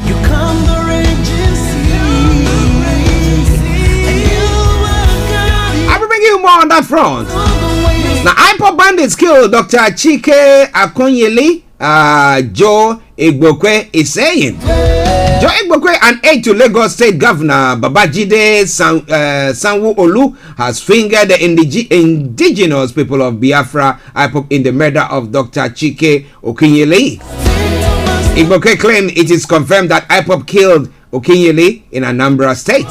You more on that front. Now, IPOB bandits killed Dr. Chike Akonyele. Joe Igbokwe is saying. Joe Igbokwe, an aide to Lagos State Governor Babajide Sanwo-Olu, has fingered the indigenous people of Biafra IPOB in the murder of Dr. Chike Akonyele. Igbokwe claimed it is confirmed that IPOB killed Akonyele in Anambra State.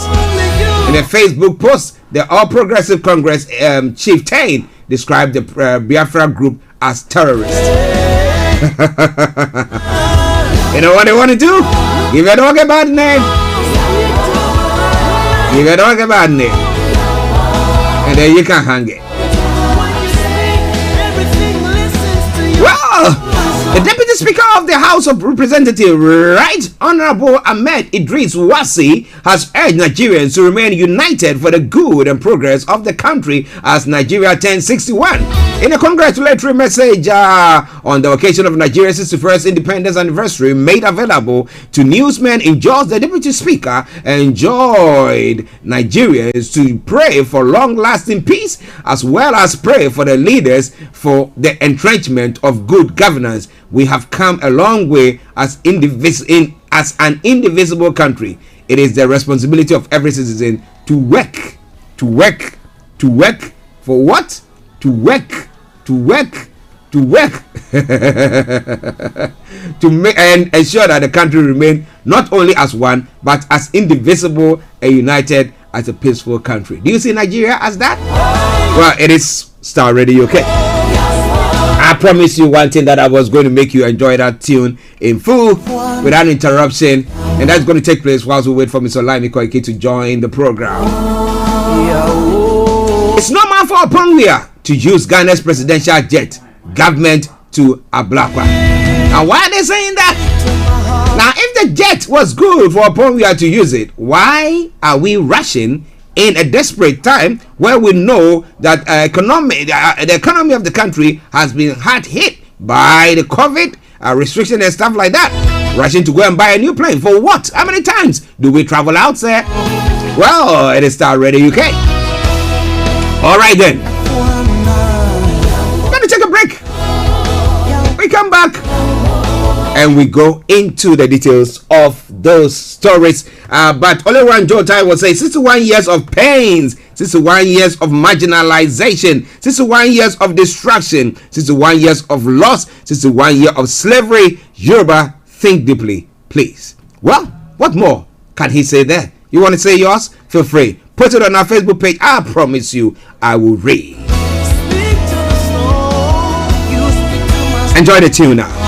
In a Facebook post, the All Progressive Congress chieftain described the Biafra group as terrorists. You know what they want to do? Give your dog a bad name. Give your dog a bad name. And then you can hang it. Well, the deputy the Speaker of the House of Representatives, Right Honorable Ahmed Idris Wasi, has urged Nigerians to remain united for the good and progress of the country as Nigeria turns 61. In a congratulatory message on the occasion of Nigeria's 61st independence anniversary made available to newsmen in Jos, the Deputy Speaker enjoined Nigerians to pray for long-lasting peace as well as pray for the leaders for the entrenchment of good governance. We have come a long way as an indivisible country. It is the responsibility of every citizen to work for what? To work to make and ensure that the country remain not only as one but as indivisible and united as a peaceful country. Do you see Nigeria as that? Well, it is Starr Radio UK. I promise you one thing, that I was going to make you enjoy that tune in full without interruption, and that's going to take place whilst we wait for Mr. Olayomi Koiki to join the program. It's normal for Opongwea to use Ghana's presidential jet, government to Ablakwa. Now, why are they saying that? Now, if the jet was good for Opongwea to use it, why are we rushing in a desperate time where we know that the economy of the country has been hard hit by the COVID restriction and stuff like that? Rushing to go and buy a new plane for what? How many times do we travel out there? Well, it is Starr Radio UK. All right then. We're going to take a break. We come back and we go into the details of those stories. But Olewan Jotai will say 61 years of pains, 61 years of marginalization, 61 years of destruction, 61 years of loss, 61 years of slavery. Yoruba, think deeply, please. Well, what more can he say there? You want to say yours? Feel free. Put it on our Facebook page. I promise you, I will read. Enjoy the tune now.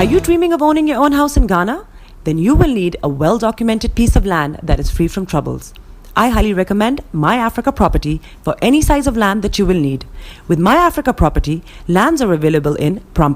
you dreaming of owning your own house in Ghana? Then you will need a well-documented piece of land that is free from troubles. I highly recommend My Africa Property for any size of land that you will need. With My Africa Property, lands are available in Pram,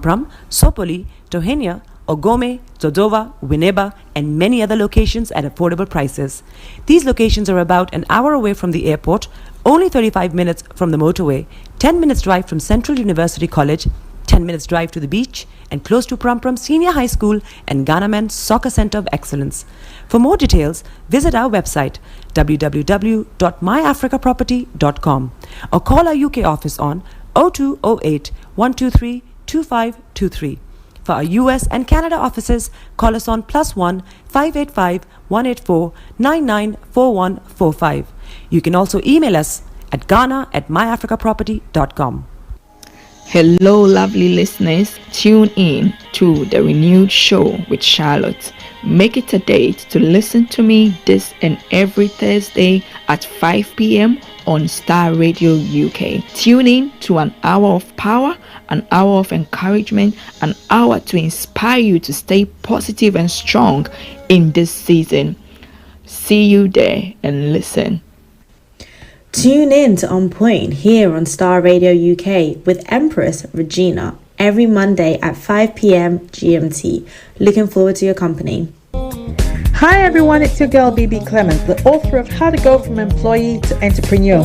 Sopoli, Tohenia, Ogome, Dodova, Winneba, and many other locations at affordable prices. These locations are about an hour away from the airport, only 35 minutes from the motorway, 10 minutes drive from Central University College, 10 minutes drive to the beach, and close to Pram Senior High School and Ghana Men's Soccer Center of Excellence. For more details, visit our website www.myafricaproperty.com or call our UK office on 0208 123 2523. For our US and Canada offices, call us on +1 585 184 994145. You can also email us at ghana@myafricaproperty.com. Hello, lovely listeners. Tune in to the renewed show with Charlotte. Make it a date to listen to me this and every Thursday at 5 p.m. on Starr Radio UK. Tune in to an hour of power, an hour of encouragement, an hour to inspire you to stay positive and strong in this season. See you there and listen. Tune in to On Point here on Starr Radio UK with Empress Regina every Monday at 5 p.m. GMT. Looking forward to your company. Hi everyone, it's your girl BB Clemens, the author of How to Go From Employee to Entrepreneur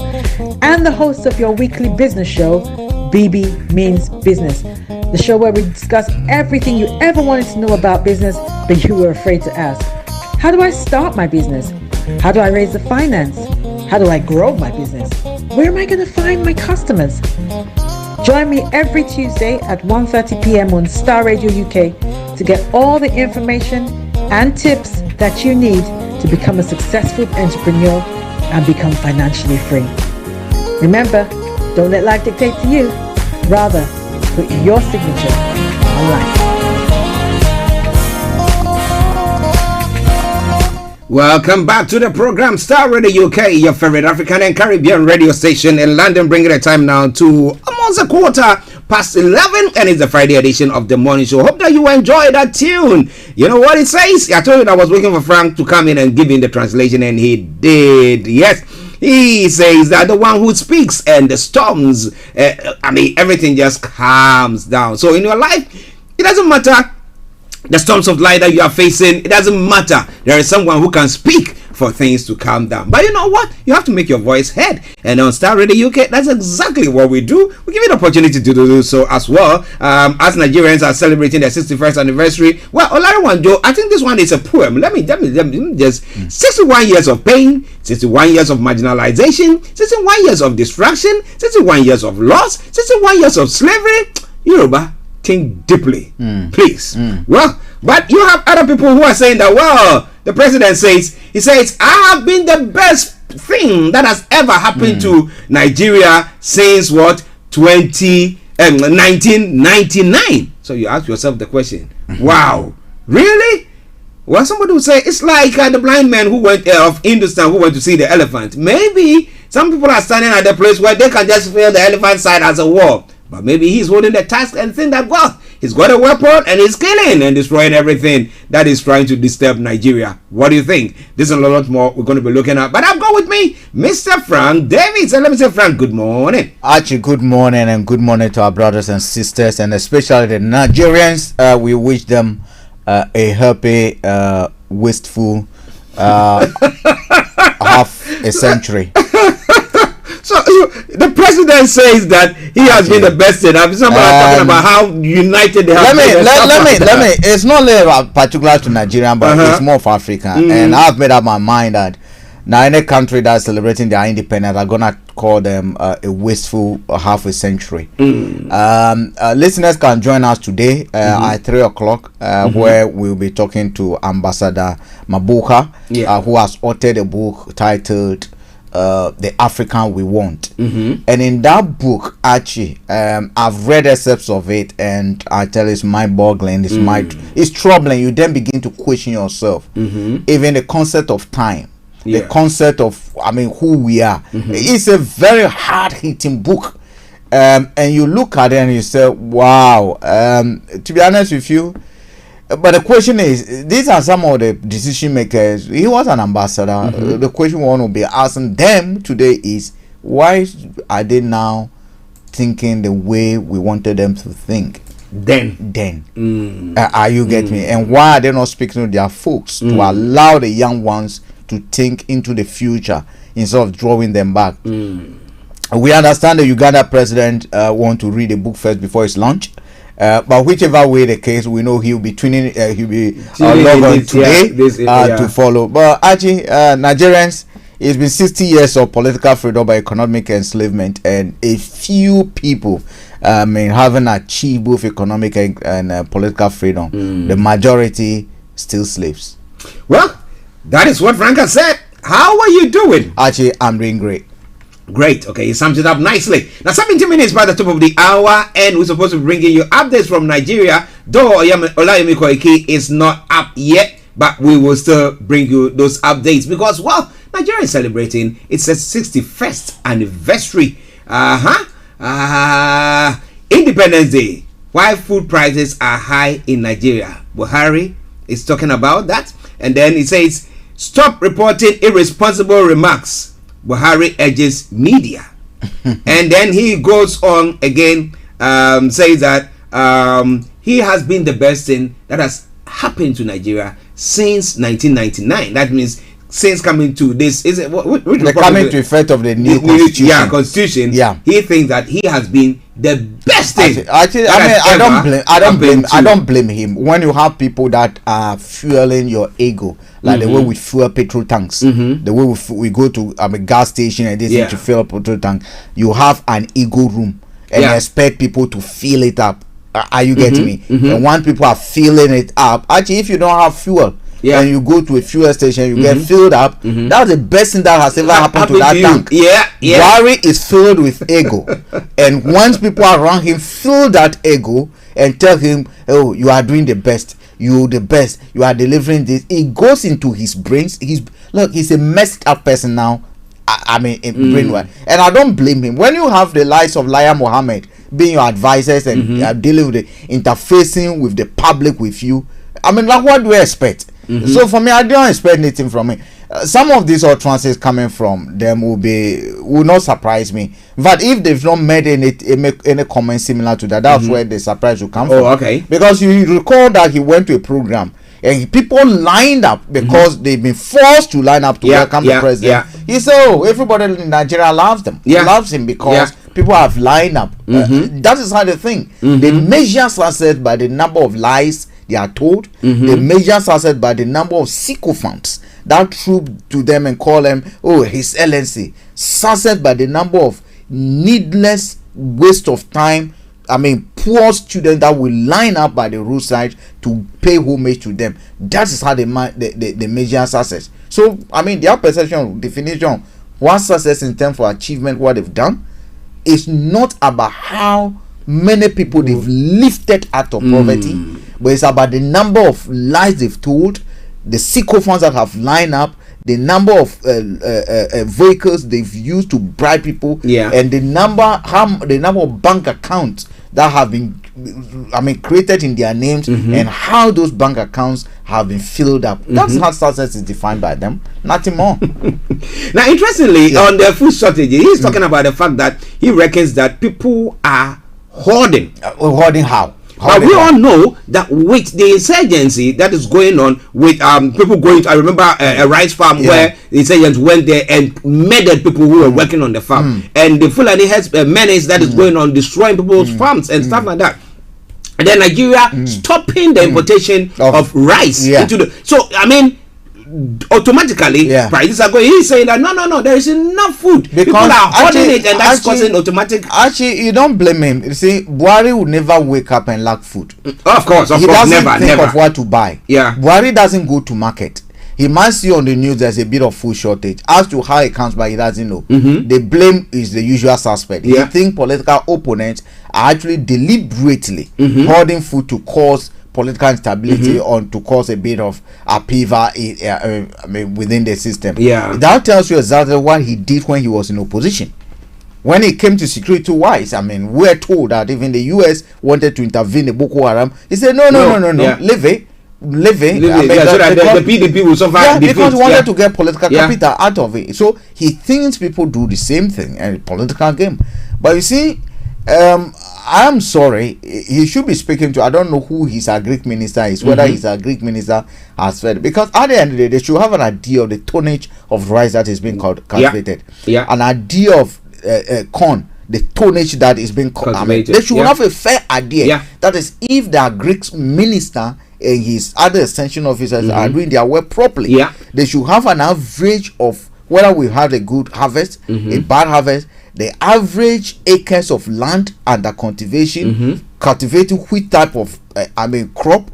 and the host of your weekly business show, BB Means Business. The show where we discuss everything you ever wanted to know about business but you were afraid to ask. How do I start my business? How do I raise the finance? How do I grow my business? Where am I going to find my customers? Join me every Tuesday at 1:30 p.m. on Starr Radio UK to get all the information and tips that you need to become a successful entrepreneur and become financially free. Remember, don't let life dictate to you. Rather, put your signature on life. Welcome back to the program Starr Radio UK, your favorite African and Caribbean radio station in London, bringing the time now to almost 11:15, and it's the Friday edition of the morning show. Hope that you enjoy that tune. You know what it says? I told you I was waiting for Frank to come in and give in the translation, and he did. Yes, he says that the one who speaks and the storms, everything just calms down. So in your life, it doesn't matter the storms of life that you are facing, it doesn't matter. There is someone who can speak for things to calm down. But you know what? You have to make your voice heard. And on Starr Radio UK, that's exactly what we do. We give you the opportunity to do so as well. As Nigerians are celebrating their 61st anniversary. Well, Olayomi, I think this one is a poem. Let me just 61 years of pain, 61 years of marginalization, 61 years of distraction, 61 years of loss, 61 years of slavery. Yoruba, think deeply, please. Well, but you have other people who are saying that, well, the president says, he says, I have been the best thing that has ever happened to Nigeria since 1999. So you ask yourself the question, wow, really? Well, somebody would say it's like the blind man who went of Hindustan who went to see the elephant. Maybe some people are standing at the place where they can just feel the elephant side as a wall. But maybe he's holding the task and think that, well, he's got a weapon and he's killing and destroying everything that is trying to disturb Nigeria. What do you think? This is a lot more we're going to be looking at. But I'll go with me, Mr. Frank David. So let me say, Frank, good morning. Archie, good morning, and good morning to our brothers and sisters, and especially the Nigerians. We wish them a happy, wasteful half a century. So the president says that he has been the best in. Somebody talking about how united they have been. Let me. It's not really particular to Nigerian, but it's more for Africa. And I've made up my mind that now any country that's celebrating their independence, I'm gonna call them a wasteful half a century. Listeners can join us today at 3 o'clock, where we'll be talking to Ambassador Mabuka, who has authored a book titled The African We Want. And in that book, Archie, I've read excerpts of it, and I tell you, it's mind-boggling. It's troubling. You then begin to question yourself. Even the concept of time, the concept of who we are. It's a very hard-hitting book, and you look at it and you say, wow. To be honest with you, But the question is, these are some of the decision makers. He was an ambassador. The question we want to be asking them today is, why are they now thinking the way we wanted them to think? Are you get me? And why are they not speaking to their folks to allow the young ones to think into the future instead of drawing them back? We understand the Uganda president want to read a book first before his lunch. But whichever way the case, we know he'll be tuning. He'll be logged on today to follow. But Archie, Nigerians, it's been 60 years of political freedom by economic enslavement, and a few people, having achieved both economic and political freedom. The majority still slaves. Well, that is what Frank has said. How are you doing, Archie? I'm doing great. Great. Okay, you summed it up nicely. Now, 17 minutes by the top of the hour, and we're supposed to be bringing you updates from Nigeria. Though Olayomi Koiki is not up yet, but we will still bring you those updates because, well, Nigeria is celebrating its 61st anniversary. Independence Day. Why food prices are high in Nigeria. Buhari is talking about that, and then he says, "Stop reporting irresponsible remarks." Buhari urges media. And then he goes on again, says that he has been the best thing that has happened to Nigeria since 1999. That means since coming to this, is it the coming to effect of the new constitution? Constitution. Yeah, he thinks that he has been the best thing. Actually, I don't blame him. When you have people that are fueling your ego, like the way we fuel petrol tanks, the way we go to a gas station and they to fill up petrol tank, you have an ego room and expect people to fill it up. Are you getting me? And when people are filling it up, actually, if you don't have fuel, and you go to a fuel station, you get filled up. That's the best thing that has ever happened to that tank. Buhari is filled with ego, and once people around him fill that ego and tell him, "Oh, you are doing the best. You the best. You are delivering this," it goes into his brains. He's a messed up person now. Brainwise, and I don't blame him. When you have the likes of Laya Mohammed being your advisors and dealing with the interfacing with the public with you, what do we expect? So for me, I don't expect anything from it. Some of these utterances coming from them will not surprise me. But if they've not made any comment similar to that, that's where the surprise will come from. Okay. Because you recall that he went to a program and people lined up because they've been forced to line up to welcome the president. He said, "Oh, everybody in Nigeria loves them. Loves him because people have lined up." That is how they think. They measure success by the number of lies they are told. They measure success by the number of sycophants that troop to them and call them, "Oh, His Excellency." Success by the number of needless waste of time. Poor students that will line up by the roadside to pay homage to them. That is how they measure success. So, their perception, definition, what success in terms of achievement, what they've done, is not about how many people they've lifted out of poverty, but it's about the number of lies they've told, the sycophants that have lined up, the number of vehicles they've used to bribe people, and the number of bank accounts that have been created in their names, and how those bank accounts have been filled up. That's how success is defined by them, nothing more. Now, interestingly, on the food strategy, he's talking about the fact that he reckons that people are hoarding. Hoarding how? But we all know that with the insurgency that is going on, with people going to, I remember a rice farm where the insurgents went there and murdered people who were working on the farm, and the Fulani heads menace that is going on, destroying people's farms and stuff like that. And then Nigeria stopping the importation of rice into the. So automatically prices are going. He's saying that no, there is enough food. Because people are hoarding it, and that's causing automatic. Actually, you don't blame him. You see, Buhari would never wake up and lack food. Of course, he doesn't think never of what to buy. Buhari doesn't go to market. He might see on the news there's a bit of food shortage. As to how it comes by, he doesn't know. The blame is the usual suspect. He thinks political opponents are actually deliberately hoarding food to cause political instability or to cause a bit of upheaval within the system. That tells you exactly what he did when he was in opposition. When it came to security wise, we're told that even the US wanted to intervene in Boko Haram. He said, no, leave it. living. So that the PDP will suffer. Yeah, because he wanted to get political capital out of it. So he thinks people do the same thing and political game. But you see, I'm sorry, he should be speaking to, I don't know who his Greek minister is, whether his Greek minister has fed, because at the end of the day, they should have an idea of the tonnage of rice that is being cultivated. An idea of corn, the tonnage that is being cultivated. They should have a fair idea. That is, if the Greek minister and his other extension officers are doing their work properly, they should have an average of whether we had a good harvest, a bad harvest, the average acres of land under cultivation, cultivating which type of crop,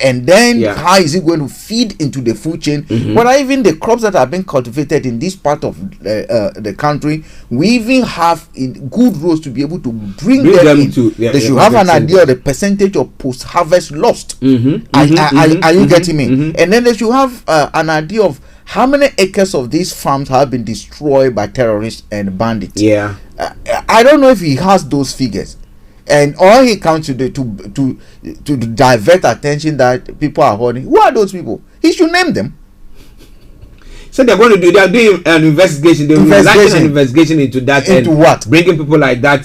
and then how is it going to feed into the food chain, whether even the crops that are being cultivated in this part of the country, we even have good roads to be able to bring them in. They should have an idea of the percentage of post-harvest lost. Are you getting me? And then they should have an idea of how many acres of these farms have been destroyed by terrorists and bandits. I don't know if he has those figures, and all he comes to do to divert attention that people are holding. Who are those people? He should name them. So they're going to do. They're doing an investigation. They're launching an investigation into that. Into what? Bringing people like that.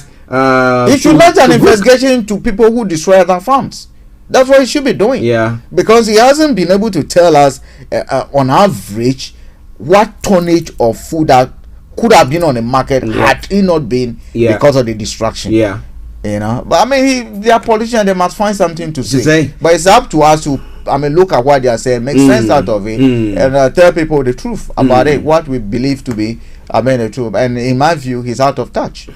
He should launch an investigation into people who destroy other farms. That's what he should be doing. Because he hasn't been able to tell us on average what tonnage of food that could have been on the market had it not been because of the destruction. You know, but I mean, they are politicians. They must find something to say. But it's up to us to, look at what they are saying, make sense out of it, and tell people the truth about it, what we believe to be, the truth. And in my view, he's out of touch.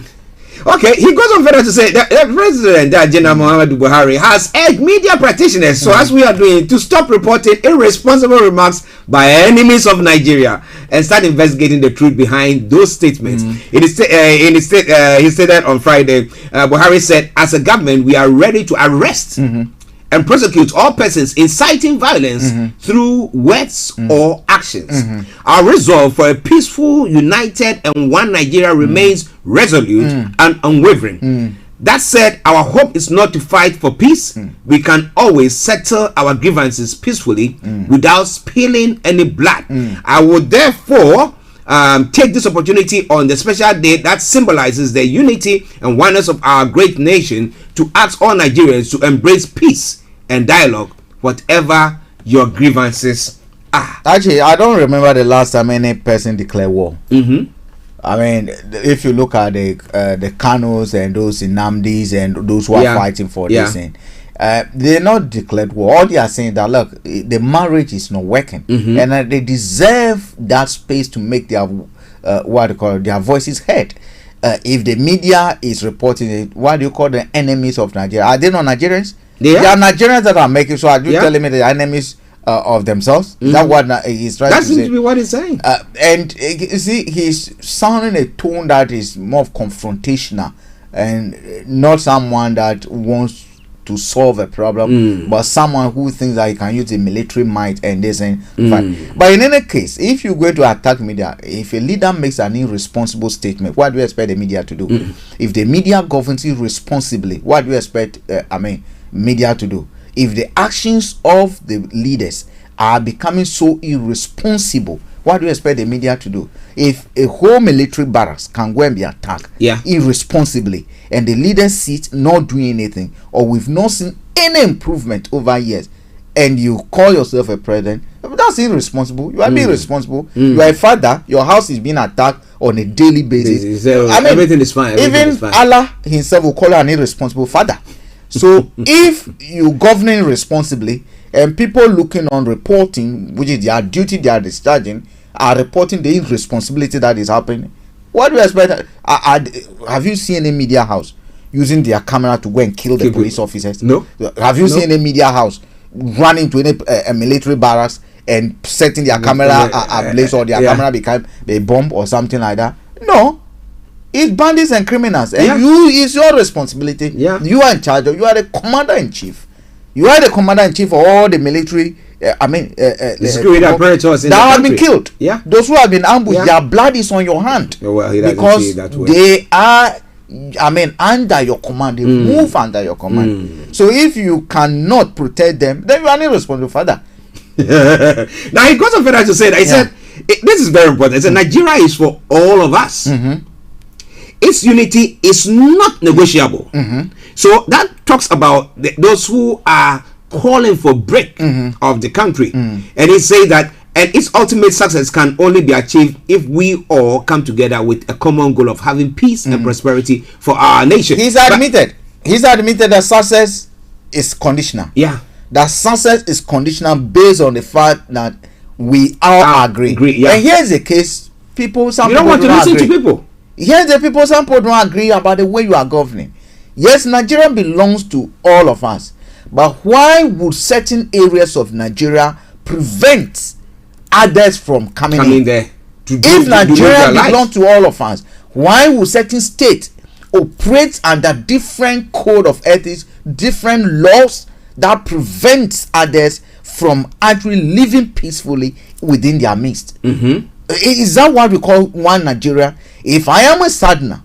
Okay, he goes on further to say that President General Muhammadu Buhari has urged media practitioners, so as we are doing, to stop reporting irresponsible remarks by enemies of Nigeria and start investigating the truth behind those statements. He said on Friday, Buhari said, as a government, we are ready to arrest and prosecute all persons inciting violence through words or actions. Our resolve for a peaceful, united, and one Nigeria remains resolute and unwavering. That said, our hope is not to fight for peace. We can always settle our grievances peacefully without spilling any blood. I would therefore take this opportunity on the special day that symbolizes the unity and oneness of our great nation to ask all Nigerians to embrace peace and dialogue, whatever your grievances are. Actually, I don't remember the last time any person declared war. I mean, if you look at the Kanos and those Nnamdis and those who are fighting for this thing, they're not declared war. All they are saying that, look, the marriage is not working, and they deserve that space to make their their voices heard. If the media is reporting it, what do you call the enemies of Nigeria? Are they not Nigerians? They are Nigerians that are making. So are you telling me they are enemies of themselves? Is that what he's trying to say? That seems to be what he's saying. And you see, he's sounding a tone that is more confrontational and not someone that wants to solve a problem, but someone who thinks that he can use the military might and this and that. But in any case, if you're going to attack media, if a leader makes an irresponsible statement, what do you expect the media to do? If the media governs irresponsibly, what do you expect media to do? If the actions of the leaders are becoming so irresponsible, what do you expect the media to do? If a whole military barracks can go and be attacked irresponsibly, and the leaders sit not doing anything, or we've not seen any improvement over years, and you call yourself a president, that's irresponsible. You are being responsible. You are a father. Your house is being attacked on a daily basis. Everything is fine. Even Allah himself will call you an irresponsible father. So if you governing responsibly and people looking on reporting, which is their duty, they are discharging, are reporting the irresponsibility that is happening, what do you expect? Have you seen any media house using their camera to go and kill the police officers? No. Have you seen any media house running to a military barracks and setting their camera ablaze, or their camera become a bomb or something like that? No. It's bandits and criminals, and it's your responsibility. You are in charge of. You are the commander-in-chief. You are the commander-in-chief for all the military. Security apparatus that have been killed. Those who have been ambushed, their blood is on your hand, because they are I mean, under your command, they move under your command. So if you cannot protect them, then you are not responsible for that. Now he goes on further to say that he said, this is very important. He said Nigeria is for all of us. Its unity is not negotiable. So that talks about those who are calling for break of the country, and he says that, and its ultimate success can only be achieved if we all come together with a common goal of having peace and prosperity for our nation. He's admitted that success is conditional. Yeah, that success is conditional based on the fact that we all agree. Yeah. And here's the case: people, some you don't want to listen to people. Here's the people: some people don't agree about the way you are governing. Yes, Nigeria belongs to all of us, but why would certain areas of Nigeria prevent others from coming in there? If Nigeria belongs to all of us, why would certain states operate under different code of ethics, different laws that prevents others from actually living peacefully within their midst? Is that what we call one Nigeria? If I am a Southerner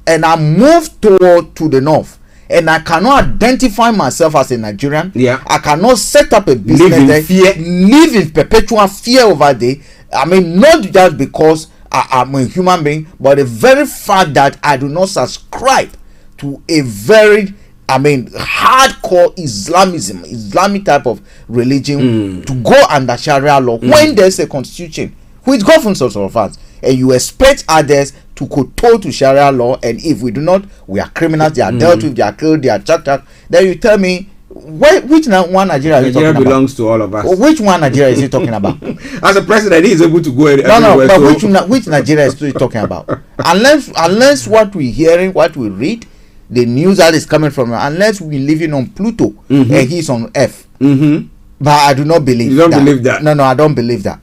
and I move to the north, and I cannot identify myself as a Nigerian, I cannot set up a business there, live in perpetual fear over there. I mean, not just because I'm a human being, but the very fact that I do not subscribe to a very, I mean, hardcore Islamic type of religion to go under Sharia law when there's a constitution which governs all of us, and you expect others to kowtow to Sharia law, and if we do not, we are criminals, they are dealt with, they are killed, they are chucked. Then you tell me, which one Nigeria is he talking about? Nigeria belongs to all of us. Which one Nigeria is he talking about? As a president, he is able to go everywhere. No, but which Nigeria is he talking about? Unless what we hearing, what we read, the news that is coming from, unless we living on Pluto and he's on Earth. But I do not believe. You don't believe that? No, I don't believe that.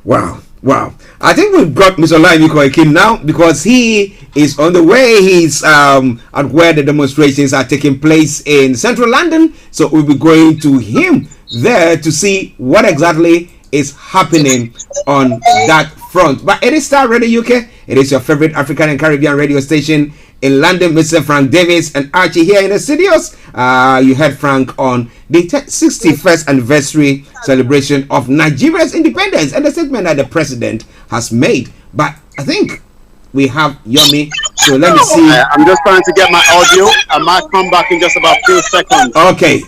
Wow. I think we've got Mr. Olayomi Koiki now because he is on the way. He's at where the demonstrations are taking place in central London. So we'll be going to him there to see what exactly is happening on that front. But it is Starr Radio UK. It is your favorite African and Caribbean radio station in London. Mr. Frank Davis and Archie here in the studios. You heard Frank on the 61st anniversary celebration of Nigeria's independence and the statement that the president has made. But I think we have Yomi, so let me see. I'm just trying to get my audio. I might come back in just about 2 seconds. Okay,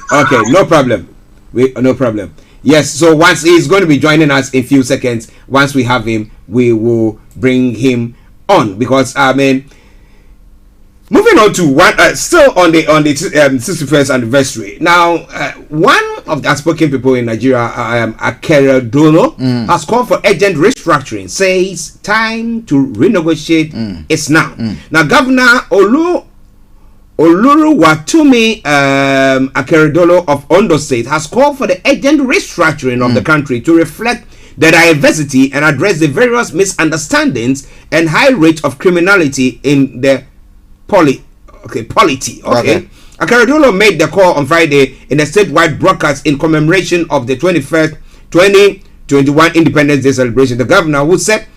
no problem. No problem. Yes, so once he's going to be joining us in a few seconds, once we have him, we will bring him on, because I mean, moving on to one, still on the 61st anniversary. Now, one of the outspoken people in Nigeria, Akeredolu, has called for urgent restructuring. Says time to renegotiate is now. Now, Governor Oluwatumi Akeredolu of Ondo State has called for the urgent restructuring of the country to reflect the diversity and address the various misunderstandings and high rate of criminality in the polity. Akeredolu made the call on Friday in a statewide broadcast in commemoration of the 21st 2021 Independence Day celebration. The governor, who said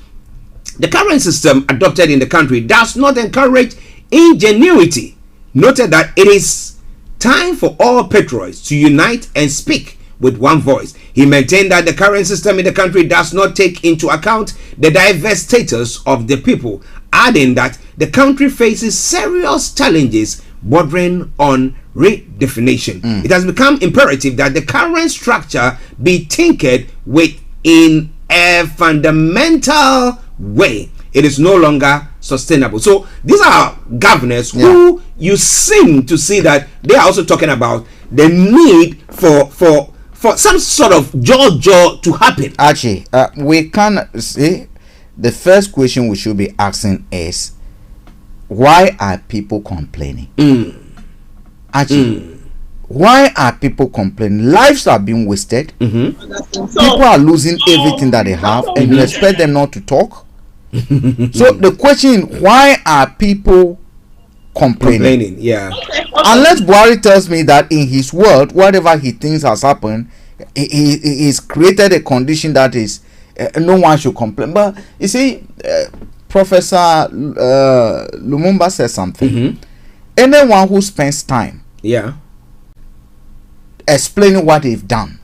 the current system adopted in the country does not encourage ingenuity, noted that it is time for all patriots to unite and speak with one voice. He maintained that the current system in the country does not take into account the diverse status of the people, adding that the country faces serious challenges bordering on redefinition. It has become imperative that the current structure be tinkered with in a fundamental way. It is no longer sustainable. So these are governors who you seem to see that they are also talking about the need for some sort of jaw to happen. Archie, we can see the first question we should be asking is, why are people complaining? Archie, why are people complaining? Lives are being wasted. People are losing everything that they have, and you expect them not to talk? So the question, why are people complaining? Unless Buhari tells me that in his world, whatever he thinks has happened, he's created a condition that is no one should complain. But you see, Professor Lumumba said something. Anyone who spends time explaining what they've done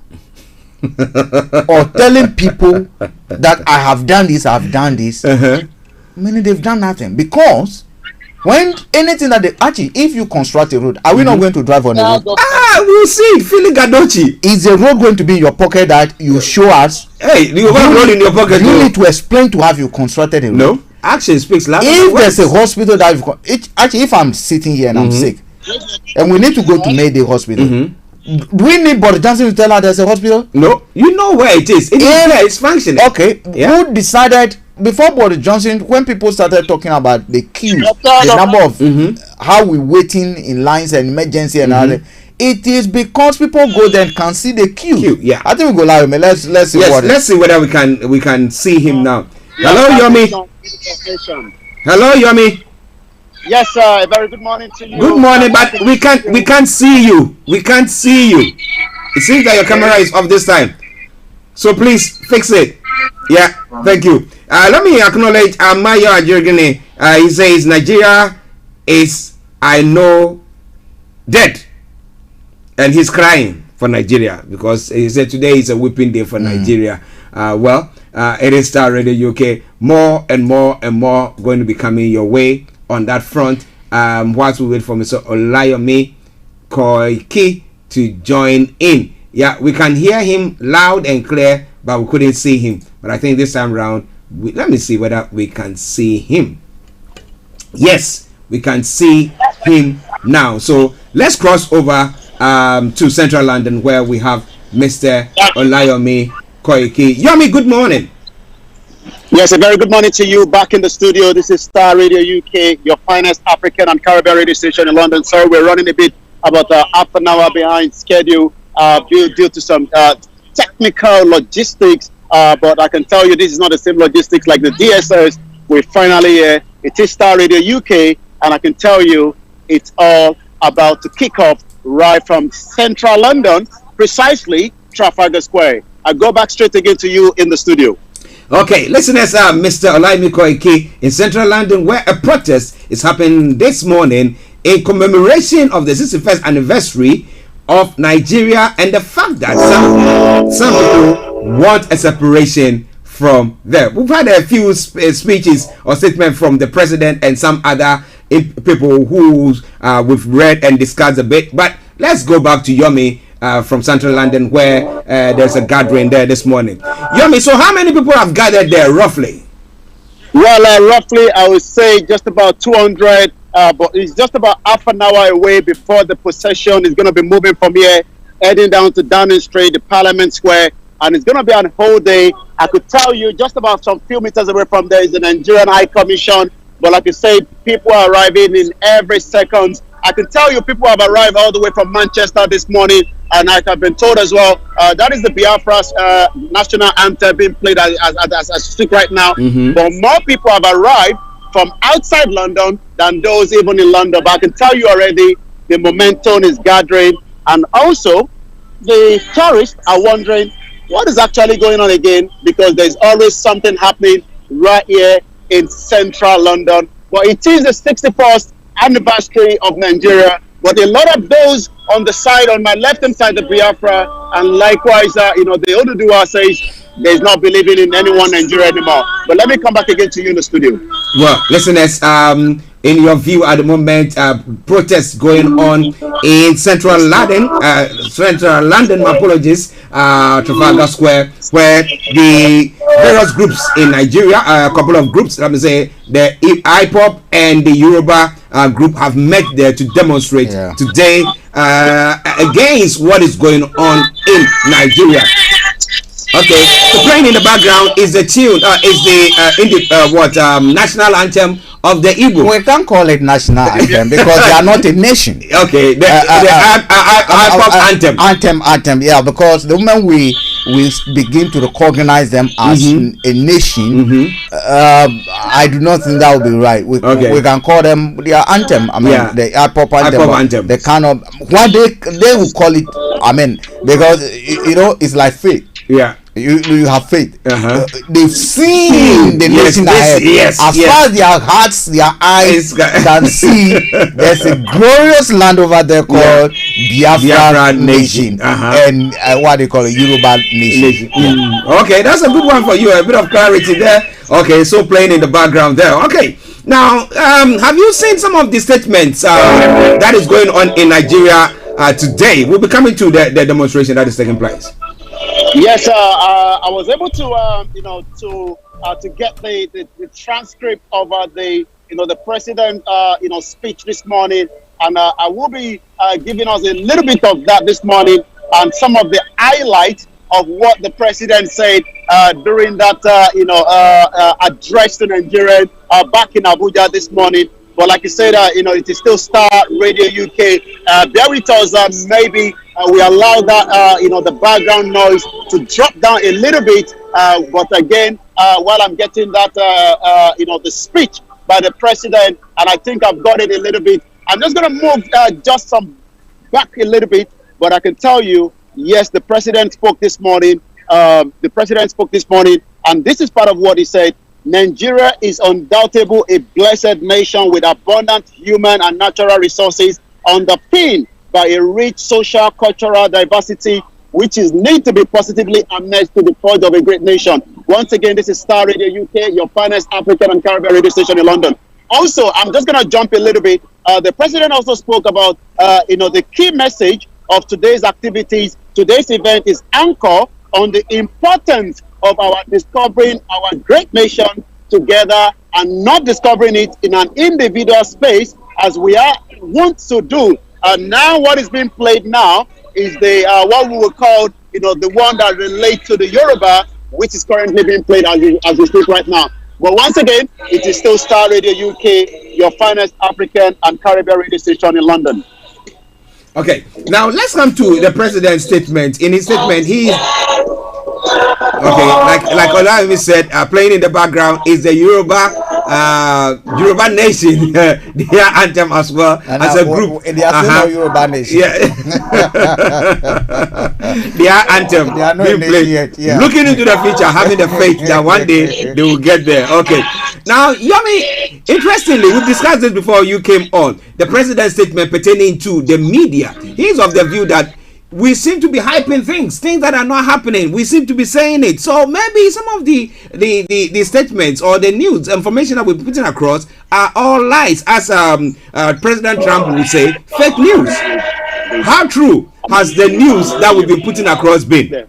or telling people that I have done this, meaning they've done nothing. Because when anything that they Archie, if you construct a road, are we not going to drive on the road? We'll see. Feeling Gadochi. Is the road going to be in your pocket that you show us? Hey, you have road in your pocket. You need to explain to have you constructed a road. No, action speaks louder. If there's a hospital that actually, if I'm sitting here and I'm sick, and we need to go to Mayday Hospital, do we need Boris Johnson to tell us there's a hospital? No, you know where it is. It is there. It's functioning. Okay, who decided? Before Boris Johnson, when people started talking about the queues, the number of how we waiting in lines and emergency and all that, it is because people go there and can see the queue. Yeah, I think we go live. Let's see. Let's see whether we can see him now. Hello, Yomi. Hello, Yomi. Yes, sir. A very good morning to you. Good morning, but we can't see you. We can't see you. It seems that your camera is off this time. So please fix it. Yeah, thank you. Let me acknowledge Mayo Ajurgene. He says Nigeria is, I know, dead. And he's crying for Nigeria because he said today is a whipping day for Nigeria. It is Starr Radio UK. More and more and more going to be coming your way on that front. Whilst we wait for Mr. Olayomi Koiki to join in. Yeah, we can hear him loud and clear, but we couldn't see him. But I think this time around, let me see whether we can see him. Yes, we can see him now. So let's cross over to Central London where we have Mr. Olayomi Koiki. Yomi, good morning. Yes, a very good morning to you back in the studio. This is Starr Radio UK, your finest African and Caribbean radio station in London. Sorry, we're running a bit about half an hour behind schedule due to some technical logistics. But I can tell you this is not the same logistics like the DSS. We're finally here. It is Starr Radio UK, and I can tell you it's all about to kick off right from Central London, precisely Trafalgar Square. I go back straight again to you in the studio. Okay, listeners, Mr. Olayomi Koiki in Central London, where a protest is happening this morning in commemoration of the 61st anniversary of Nigeria and the fact that some people want a separation from them. We've had a few speeches or statements from the president and some other people who we've read and discussed a bit. But let's go back to Yomi from Central London, where there's a gathering there this morning. Yomi, so how many people have gathered there roughly? Well, roughly, I would say just about 200. But it's just about half an hour away before the procession is going to be moving from here, heading down to Downing Street, the Parliament Square, and it's going to be a whole day. I could tell you just about some few meters away from there is the Nigerian High Commission, but like I said, people are arriving in every second. I can tell you people have arrived all the way from Manchester this morning, and like I've been told as well, that is the Biafra's national anthem being played as I speak right now. But more people have arrived from outside London than those even in London. But I can tell you already, the momentum is gathering, and also the tourists are wondering what is actually going on again, because there's always something happening right here in Central London. But it is the 61st anniversary of Nigeria. But a lot of those on the side, on my left-hand side, the Biafra, and likewise, the Oduduwa says there's not believing in anyone Nigeria anymore. But let me come back again to you in the studio. Well, listeners, in your view at the moment, protests going on in Central London, my apologies, Trafalgar Square, where the various groups in Nigeria, a couple of groups, let me say, the IPOP and the Yoruba group have met there to demonstrate today against what is going on in Nigeria. Okay, so playing in the background is the tune, national anthem of the Igbo. We can't call it national anthem because they are not a nation. Okay, the anthem, yeah, because the moment we begin to recognize them as a nation, I do not think that would be right. We can call them their anthem. I mean, the hip-hop anthem. They cannot. What they will call it. I mean, because it's like faith. Yeah. you have faith. They've seen the nation ahead. As far as their hearts, their eyes can see, there's a glorious land over there called Biafra Nation, and what they call a Yoruba Nation. Okay, that's a good one for you. A bit of clarity there. Okay, so playing in the background there. Okay, now have you seen some of the statements that is going on in Nigeria today? We'll be coming to the demonstration that is taking place. Yes, I was able to to get the transcript of the president speech this morning, and I will be giving us a little bit of that this morning and some of the highlights of what the president said during that address to Nigerians back in Abuja this morning. But like you said, it is still Star Radio UK. Bear with us, maybe we allow that, the background noise to drop down a little bit. But again, while I'm getting that, the speech by the president, and I think I've got it a little bit, I'm just going to move just some back a little bit. But I can tell you, yes, the president spoke this morning. And this is part of what he said. Nigeria is undoubtedly a blessed nation with abundant human and natural resources underpinned by a rich social cultural diversity, which is need to be positively harnessed to the forge of a great nation. Once again, this is Star Radio UK, your finest African and Caribbean radio station in London. Also, I'm just going to jump a little bit. The president also spoke about, the key message of today's activities. Today's event is anchored on the importance of our discovering our great nation together and not discovering it in an individual space as we are want to do. And now what is being played now is the what we will call the one that relates to the Yoruba, which is currently being played as we speak right now. But once again, it is still Star Radio UK, your finest African and Caribbean radio station in London. Okay, now let's come to the president's statement. In his statement, like Olayomi said, playing in the background is the Yoruba Nation, their anthem as well, and as a group. They are still Yoruba Nation. Yeah. Their anthem being played. Yet, yeah. Looking into the future, having the faith that one day they will get there. Okay. Now, Yomi, interestingly, we discussed this before you came on. The president's statement pertaining to the media. He's of the view that we seem to be hyping things that are not happening. We seem to be saying it. So maybe some of the statements or the news information that we're putting across are all lies, as President Trump would say, fake news. How true has the news that we've been putting across been?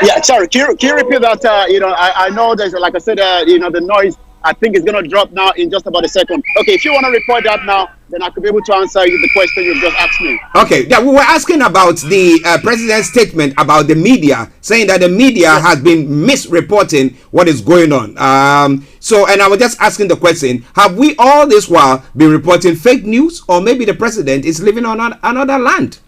Yeah, sorry. Can you repeat that? I know there's, like I said, the noise. I think it's going to drop now in just about a second. Okay, if you want to report that now, then I could be able to answer you the question you've just asked me. Okay, yeah, we were asking about the president's statement about the media, saying that the media has been misreporting what is going on. And I was just asking the question, have we all this while been reporting fake news, or maybe the president is living on another land?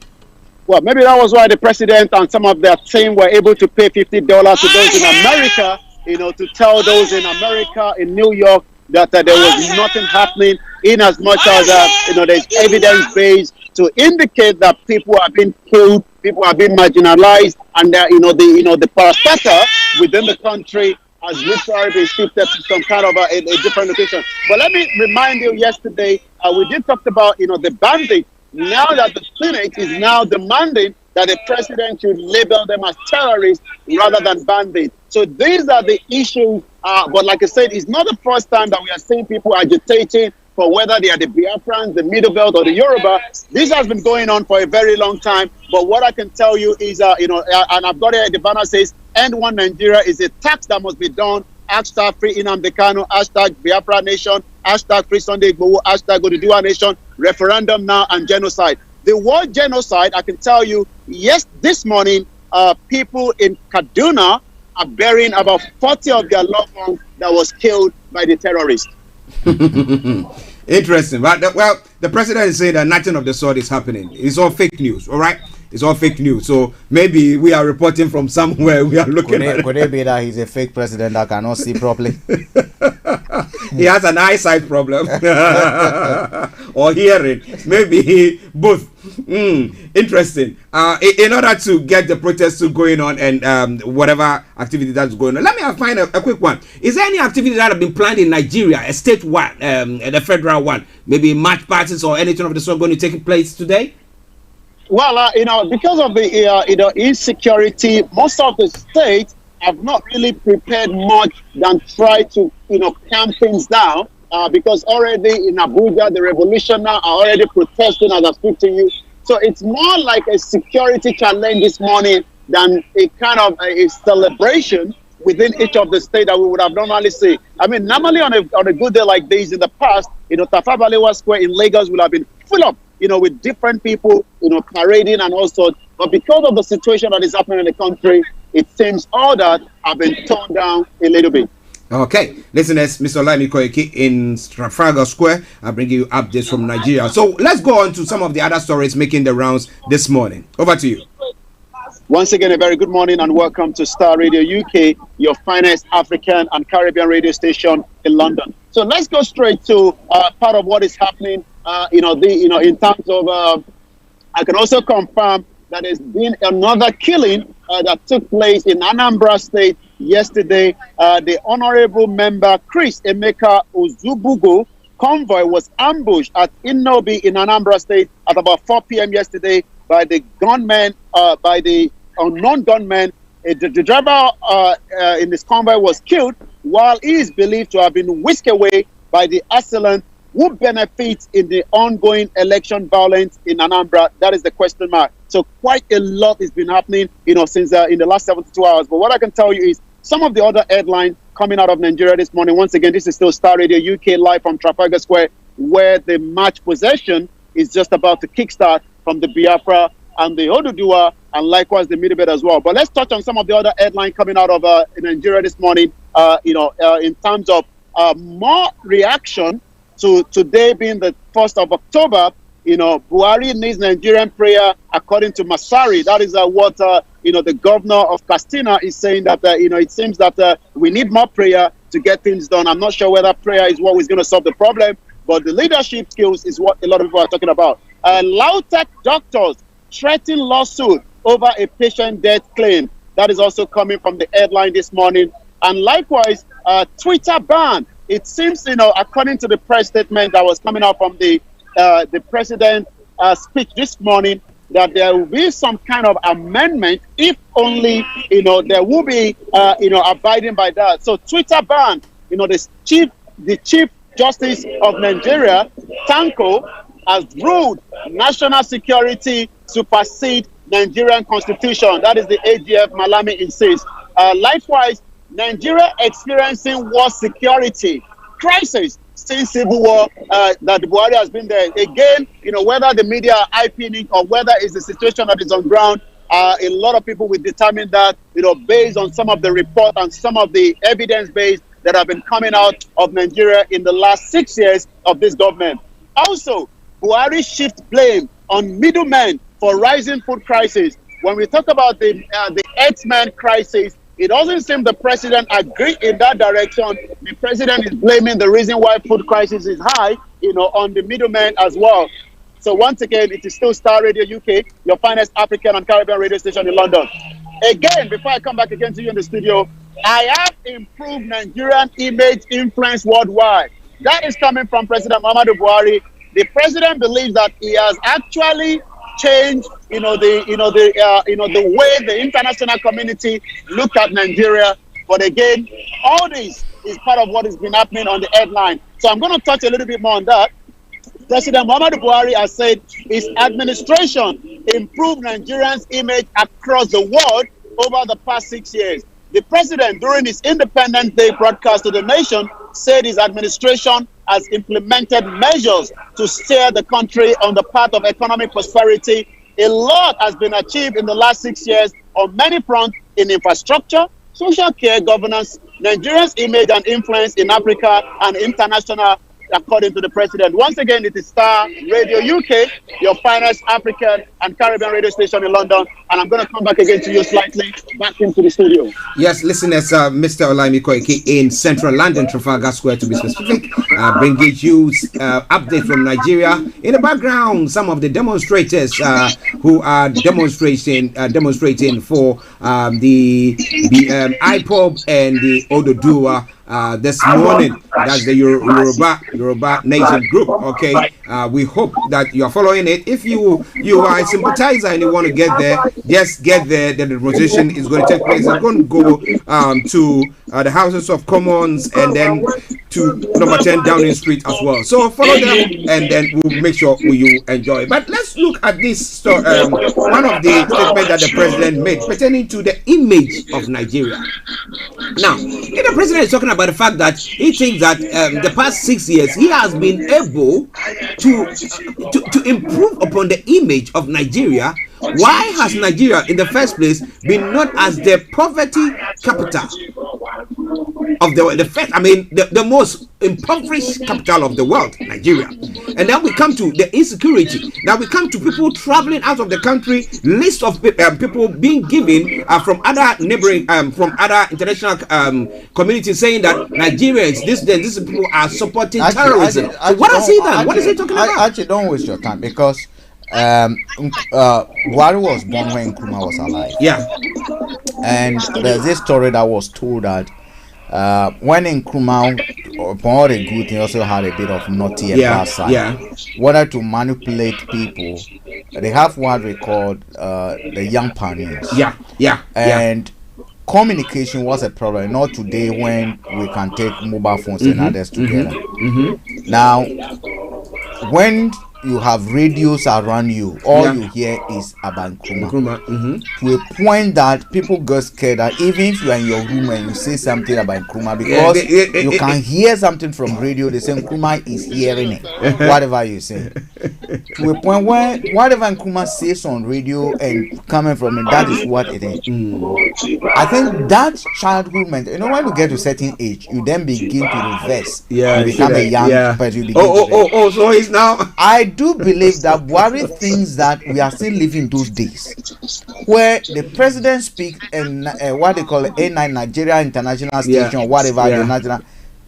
Well, maybe that was why the president and some of their team were able to pay $50 to those in America, to tell those in America, in New York, that there was nothing happening, in as much as there's evidence based to indicate that people are being killed, people are being marginalized, and that the parastatus within the country has literally been shifted to some kind of a different location. But let me remind you, yesterday we did talk about the bandits. Now that the Senate is now demanding that the president should label them as terrorists rather than bandits. So these are the issues. But like I said, it's not the first time that we are seeing people agitating for whether they are the Biafrans, the Middle Belt, or the Yoruba. This has been going on for a very long time. But what I can tell you is, and I've got it, the banner says, End One Nigeria is a tax that must be done. Hashtag Free Nnamdi Kanu, hashtag Biafra Nation, hashtag Free Sunday Igboho, hashtag Oduduwa Nation, referendum now, and genocide. The word genocide, I can tell you, yes, this morning, people in Kaduna are burying about 40 of their loved ones that was killed by the terrorists. Interesting. But the president is saying that nothing of the sort is happening. It's all fake news, all right? It's all fake news. So maybe we are reporting from somewhere. We are looking at it. Could it be that he's a fake president that cannot see properly? He has an eyesight problem. or hearing. Maybe both. Interesting. In order to get the protests going on and whatever activity that's going on, let me find a quick one. Is there any activity that have been planned in Nigeria, a state one, the federal one, maybe march parties or anything of the sort going to take place today? Well, because of the insecurity, most of the states have not really prepared much than try to calm things down. Because already in Abuja, the revolutionaries are already protesting as I speak to you. So it's more like a security challenge this morning than a kind of a celebration within each of the states that we would have normally seen. I mean, normally on a good day like this in the past, Tafawa Balewa Square in Lagos would have been full up, with different people, parading and all sorts. But because of the situation that is happening in the country, it seems all that have been toned down a little bit. Okay, listeners, Mr. Olayomi Koiki in Trafalgar Square. I'll bring you updates from Nigeria. So let's go on to some of the other stories making the rounds this morning. Over to you. Once again, a very good morning and welcome to Starr Radio UK, your finest African and Caribbean radio station in London. So let's go straight to part of what is happening. In terms of, I can also confirm that there's been another killing that took place in Anambra State yesterday. The honorable member Chris Emeka Ozubugo convoy was ambushed at Innobi in Anambra State at about 4 p.m. yesterday by the gunmen, by the unknown gunmen. The driver in this convoy was killed, while he is believed to have been whisked away by the assailant who benefits in the ongoing election violence in Anambra. That is the question mark. So quite a lot has been happening, since in the last 72 hours. But what I can tell you is some of the other headlines coming out of Nigeria this morning. Once again, this is still Starr Radio UK live from Trafalgar Square, where the match possession is just about to kickstart from the Biafra and the Oduduwa, and likewise the Midibet as well. But let's touch on some of the other headlines coming out of Nigeria this morning. In terms of more reaction to today being the 1st of October. Buhari needs Nigerian prayer, according to Masari. That is what the governor of Katsina is saying, that it seems that we need more prayer to get things done. I'm not sure whether prayer is what is going to solve the problem, but the leadership skills is what a lot of people are talking about. Lautech doctors threaten lawsuit over a patient death claim. That is also coming from the headline this morning. And likewise, Twitter ban. It seems, according to the press statement that was coming out from the president's speech this morning, that there will be some kind of amendment if only, there will be, abiding by that. So Twitter ban, the Chief Justice of Nigeria, Tanko, has ruled national security supersede Nigerian constitution. That is the AGF Malami insists. Likewise, Nigeria experiencing war security crisis since civil war that Buhari has been there. Again, whether the media are hyping it or whether it's the situation that is on ground, a lot of people will determine that, based on some of the report and some of the evidence base that have been coming out of Nigeria in the last 6 years of this government. Also, Buhari shift blame on middlemen for rising food crisis. When we talk about the Herdsman crisis, it doesn't seem the president agreed in that direction. The president is blaming the reason why food crisis is high, on the middlemen as well. So once again, it is still Starr Radio UK, your finest African and Caribbean radio station in London. Again, before I come back again to you in the studio, I have improved Nigerian image influence worldwide. That is coming from President Muhammadu Buhari. The president believes that he has actually changed, the way the international community look at Nigeria. But again, all this is part of what has been happening on the headline. So I'm going to touch a little bit more on that. President Muhammadu Buhari has said his administration improved Nigerians' image across the world over the past 6 years. The president, during his Independence Day broadcast to the nation, said his administration has implemented measures to steer the country on the path of economic prosperity. A lot has been achieved in the last 6 years on many fronts in infrastructure, social care, governance, Nigeria's image and influence in Africa and international, according to the president. Once again, it is Starr Radio UK, your finest African and Caribbean radio station in London. And I'm going to come back again to you slightly, back into the studio. Yes, listeners, Mr. Olayomi Koiki in central London, Trafalgar Square to be specific. bringing you updates from Nigeria. In the background, some of the demonstrators who are demonstrating for the IPOB and the Ododuwa this morning. That's the Yoruba Nation group. Okay, we hope that you are following it. If you are a sympathizer and you want to get there, just get there. The demonstration is going to take place. It's going to go to the Houses of Commons and then to number 10 Downing Street as well. So follow them and then we'll make sure you enjoy it. But let's look at this one of the statements that the president made pertaining to the image of Nigeria. Now, the president is talking about the fact that he thinks that the past 6 years he has been able to improve upon the image of Nigeria. Why has Nigeria in the first place been known as the poverty capital of the most impoverished capital of the world, Nigeria? And then we come to the insecurity. Now we come to people traveling out of the country, list of people being given from other neighboring, from other international communities saying that Nigerians, these people are supporting terrorism. What has he done? What is he talking about? Actually, don't waste your time because Buhari was born when Nkrumah was alive. Yeah. And there's this story that was told that when Nkrumah, upon all the good, he also had a bit of naughty and bad side. Yeah. Whether to manipulate people, they have what we call the young pioneers. Yeah. And communication was a problem. Not today when we can take mobile phones and others together. Now, when you have radios around you, all you hear is about Nkrumah. To a point that people get scared that even if you are in your room and you say something about Nkrumah, because you can hear something from radio, they say Nkrumah is hearing it, whatever you say. To a point where whatever Nkrumah says on radio and coming from it, that is what it is. I think that childhood mentality, you know, when you get to a certain age, you then begin to reverse. You become a young person. You begin so he's now. I do believe that Buhari thinks that we are still living those days where the president speaks and what they call it, A9 Nigeria International Station or whatever the national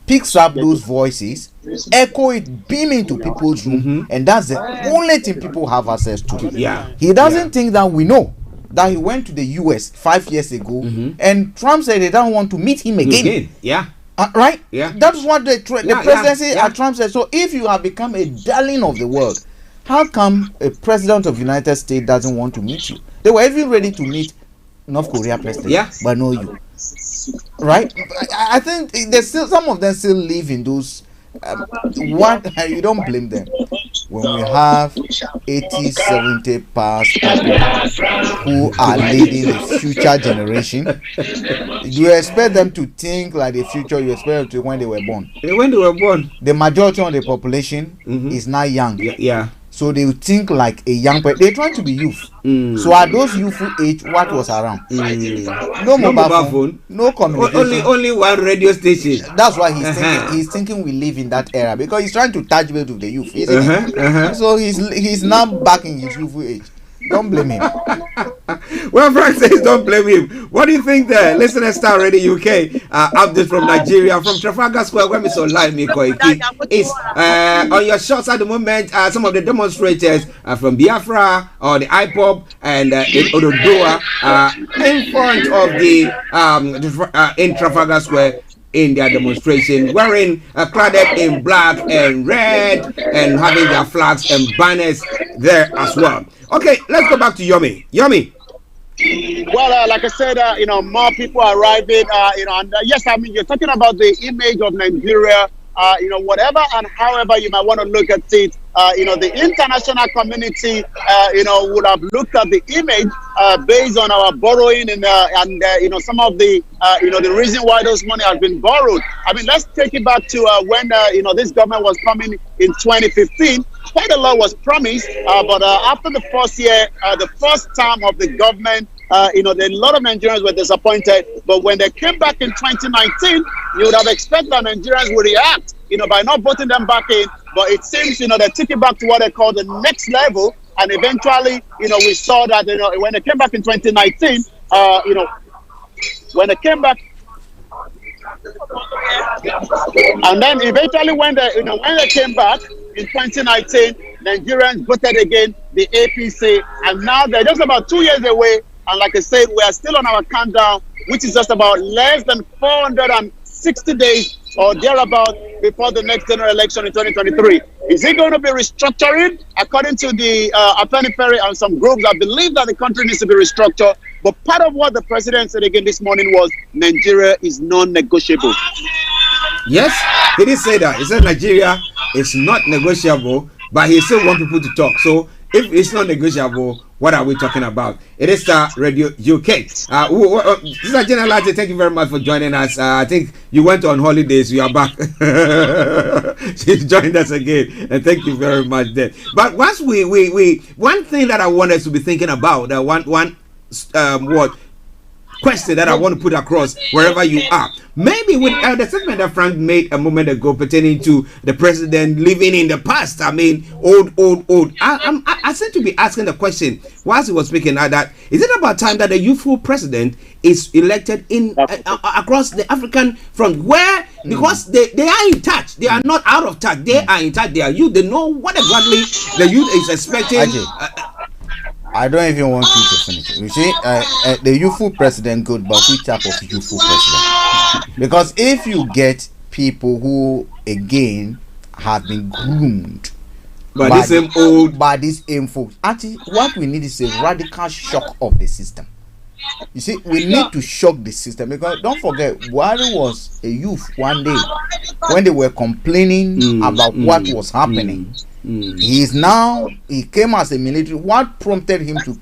picks up those voices, echo it, beam into people's room, and that's the only thing people have access to. He doesn't think that we know that he went to the US 5 years ago and Trump said they don't want to meet him again. Right? That's what the presidency at Trump said. So if you have become a darling of the world, how come a president of the United States doesn't want to meet you? They were even ready to meet North Korea president, but no you. Right? I think there's still some of them still live in those. You don't blame them. When we have 80, 70 past people who are leading the future generation, you expect them to think like the future. You expect them to when they were born. The majority of the population is now young. So they would think like a young person. They're trying to be youth. So at those youthful age, what was around? No mobile phone, no communication. Only one radio station. That's why he's thinking. He's thinking we live in that era because he's trying to touch base with the youth, isn't it? So he's now back in his youthful age. Don't blame him. Well, Frank says don't blame him. What do you think there? Listen to Starr Radio UK. Update from Nigeria, from Trafalgar Square, where Mr. Olayomi is on your shots at the moment. Some of the demonstrators from Biafra or the IPOB and Ododuwa in front of the in Trafalgar Square in their demonstration, wearing cladded in black and red and having their flags and banners there as well. Okay, let's go back to Yomi. Well, like I said, more people are arriving. And yes, I mean, you're talking about the image of Nigeria. Whatever and however you might want to look at it, the international community, would have looked at the image based on our borrowing and some of the, the reason why those money has been borrowed. I mean, let's take it back to when, this government was coming in 2015. Quite a lot was promised, but after the first year, the first term of the government, a lot of Nigerians were disappointed. But when they came back in 2019, you would have expected that Nigerians would react, by not voting them back in. But it seems, they took it back to what they call the next level. And eventually, we saw that, when they came back in 2019, when they came back. And then eventually when they came back in 2019, Nigerians voted again the APC, and now they're just about 2 years away. And like I said, we are still on our countdown, which is just about less than 460 days or thereabout before the next general election in 2023. Is it going to be restructuring? According to the Attorney Perry and some groups, I believe that the country needs to be restructured. But part of what the president said again this morning was Nigeria is non-negotiable. Yes, he did say that. He said Nigeria is not negotiable, but he still wants people to talk. So if it's not negotiable, what are we talking about? It is Starr Radio UK. Mr. General Archie, thank you very much for joining us. I think you went on holidays. You are back. She's joined us again, and thank you very much. There. But once we one thing that I want us to be thinking about, question that I want to put across wherever you are. Maybe with the statement that Frank made a moment ago pertaining to the president living in the past. I mean, old. I seem to be asking the question whilst he was speaking that is it about time that a youthful president is elected in across the African front, where because they are in touch, they are not out of touch, they are in touch, they are youth, they know what exactly the youth is expecting. I don't even want you to finish it. You see, the youthful president good, but which type of youthful president? Because if you get people who again have been groomed by these same folks, actually, what we need is a radical shock of the system. You see, we need to shock the system, because don't forget, Buhari was a youth one day when they were complaining about what was happening. He came as a military. What prompted him to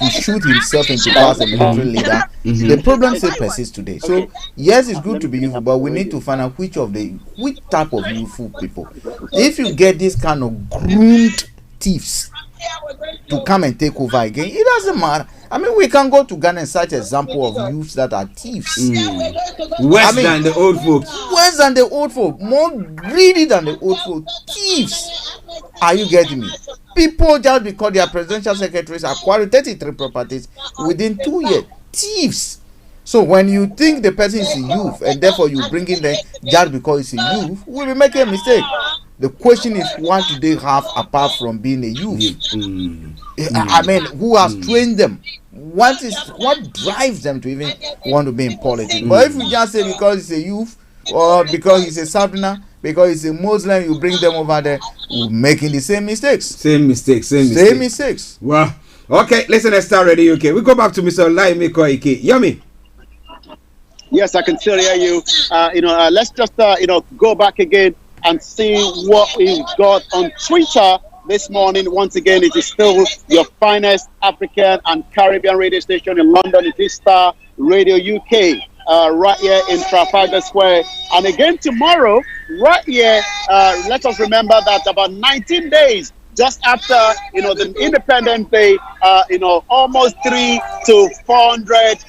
shoot himself into power as a military leader? The problem still persists today. So yes, it's good to be youthful, but we need to find out which type of youthful people. If you get this kind of groomed thieves to come and take over again, it doesn't matter. I mean, we can go to Ghana and such example of youths that are thieves. Than the old folks. Worse than the old folk. More greedy than the old folk. Thieves. Are you getting me? People just because their presidential secretaries acquired 33 properties within 2 years. Thieves. So when you think the person is a youth and therefore you bring in them just because he's a youth, we'll be making a mistake. The question is, what do they have apart from being a youth? I mean, who has trained them? What drives them to even want to be in politics? But if you just say because he's a youth, or because he's a Southerner, because he's a Muslim, you bring them over there, we're making the same mistakes. Same mistakes. Well, okay, listen to Starr Radio UK. We go back to Mr. Olayomi Koiki. Yummy. Yes, I can still hear you. Let's just go back again and see what we got on Twitter this morning. Once again, it is still your finest African and Caribbean radio station in London. It is Starr Radio UK, right here in Trafalgar Square. And again tomorrow, right here, let us remember that about 19 days just after the Independence Day, almost 300 to 400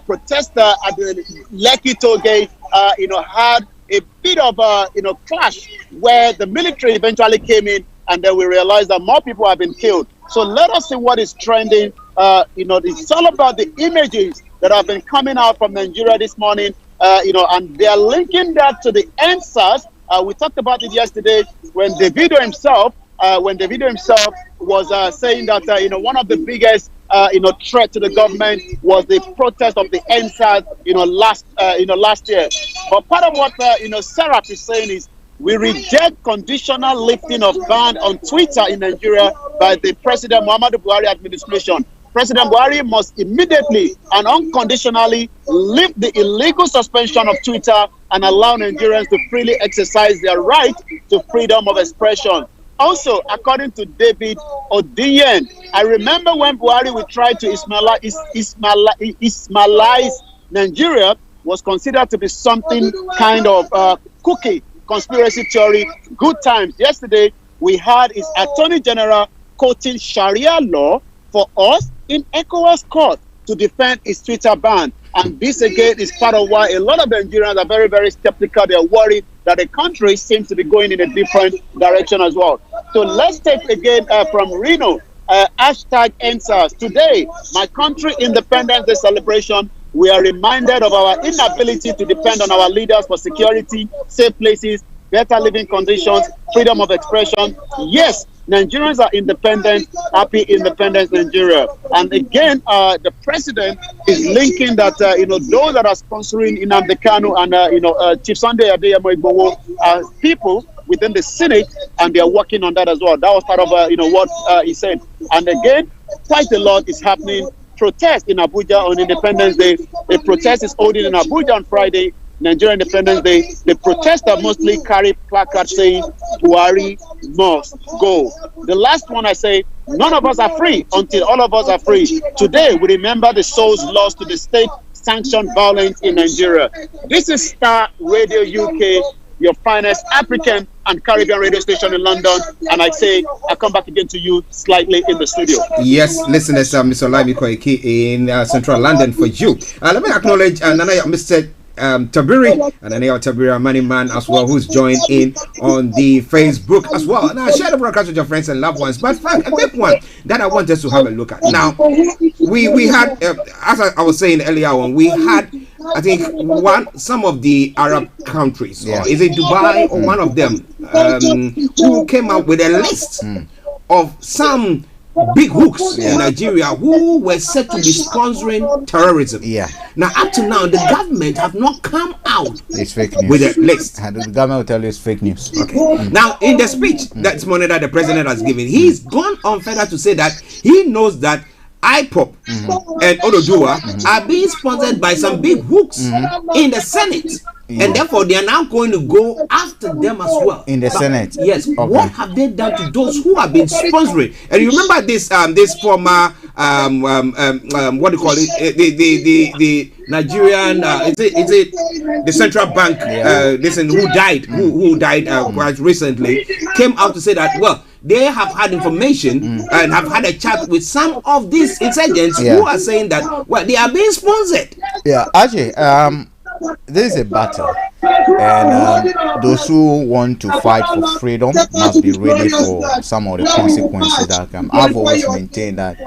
protesters at the Lekki toll gate had a bit of a clash where the military eventually came in, and then we realized that more people have been killed. So let us see what is trending. It's all about the images that have been coming out from Nigeria this morning, and they are linking that to the answers. We talked about it yesterday when Davido himself was saying that one of the biggest threat to the government was the protest of the NSAS last year. But part of what Sarah is saying is we reject conditional lifting of ban on Twitter in Nigeria by the President Muhammadu Buhari administration. President Buhari must immediately and unconditionally lift the illegal suspension of Twitter and allow Nigerians to freely exercise their right to freedom of expression. Also, according to David Odiyen, I remember when Buhari would try to Ismailize Nigeria was considered to be something kind of cookie conspiracy theory. Good times. Yesterday, we had his Attorney General quoting Sharia law for us in ECOWAS court to defend his Twitter ban. And this again is part of why a lot of Nigerians are very, very skeptical. They're worried that the country seems to be going in a different direction as well. So let's take again from Reno, hashtag answers. Today, my country Independence Day celebration We are reminded of our inability to depend on our leaders for security, safe places, better living conditions, freedom of expression. Yes, Nigerians are independent, happy independence Nigeria. And again, the president is linking that, those that are sponsoring Nnamdi Kanu and, Chief Sunday Adeyemo Igboho are people within the Senate, and they are working on that as well. That was part of, what he said. And again, quite a lot is happening. Protest in Abuja on Independence Day. A protest is holding in Abuja on Friday, Nigerian Independence Day. The protesters mostly carry placards saying Buhari must go. The last one I say, none of us are free until all of us are free. Today we remember the souls lost to the state-sanctioned violence in Nigeria. This is Star Radio UK, your finest African and Caribbean radio station in London, and I say I come back again to you slightly in the studio. Yes, listeners, Mr. Olayomi Koiki in central London for you. Let me acknowledge Mr. Tabiri and Tabiri, money man as well, who's joined in on the Facebook as well. Now share the broadcast with your friends and loved ones. But Frank, a quick one that I want us to have a look at. Now we had, as I was saying earlier on, we had, I think, some of the Arab countries, or is it Dubai or one of them, who came out with a list of some big hooks in Nigeria who were said to be sponsoring terrorism. Now, up to now, the government have not come out with a list. The government will tell you it's fake news. Now, in the speech that's morning that the president has given, he's gone on further to say that he knows that IPOP and Orodua are being sponsored by some big hooks in the Senate. And therefore, they are now going to go after them as well. In the Senate? Yes. What have they done to those who have been sponsoring? And you remember this former, what do you call it? The Nigerian, is it the central bank, who died quite recently, came out to say that, well, they have had information and have had a chat with some of these insurgents who are saying that, well, they are being sponsored. Yeah, Archie, this is a battle, and those who want to fight for freedom must be ready for some of the consequences that come. I've always maintained that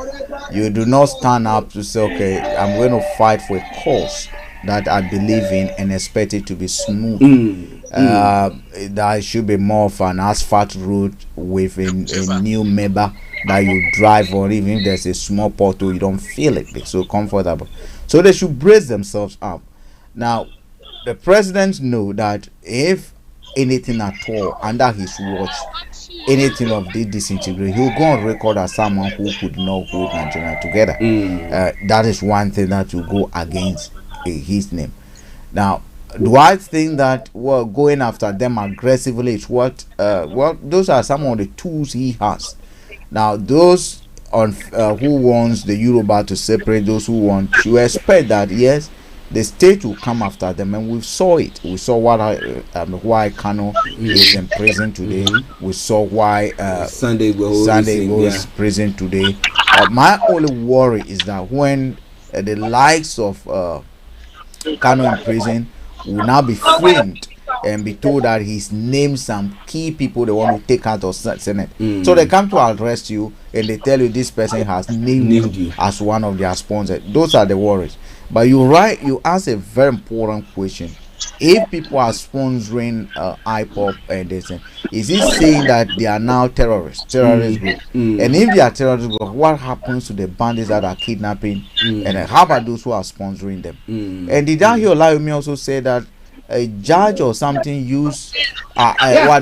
you do not stand up to say, okay, I'm going to fight for a cause that I believe in and expect it to be smooth. That should be more of an asphalt route with a new member that you drive on. Even if there's a small portal, you don't feel it. It's so comfortable. So they should brace themselves up. Now, the president know that if anything at all under his watch, anything of this disintegrate, he'll go on record as someone who could not hold Nigeria together. That is one thing that will go against his name. Now, do I think that going after them aggressively is what? Those are some of the tools he has. Now, those who wants the Yoruba to separate, those who want to expect that, yes, the state will come after them, and we saw it. We saw why Kano is in prison today. We saw why Sunday goes in prison today. My only worry is that when the likes of Kano in prison will now be framed and be told that he's named some key people they want to take out of Senate. So they come to arrest you and they tell you this person has named you as one of their sponsors. Those are the worries. But you're right, you asked a very important question. If people are sponsoring IPOP and this, is it saying that they are now terrorist group? And if they are terrorist group, what happens to the bandits that are kidnapping? And how about those who are sponsoring them? And did I hear Olayomi also say that a judge or something use Sharia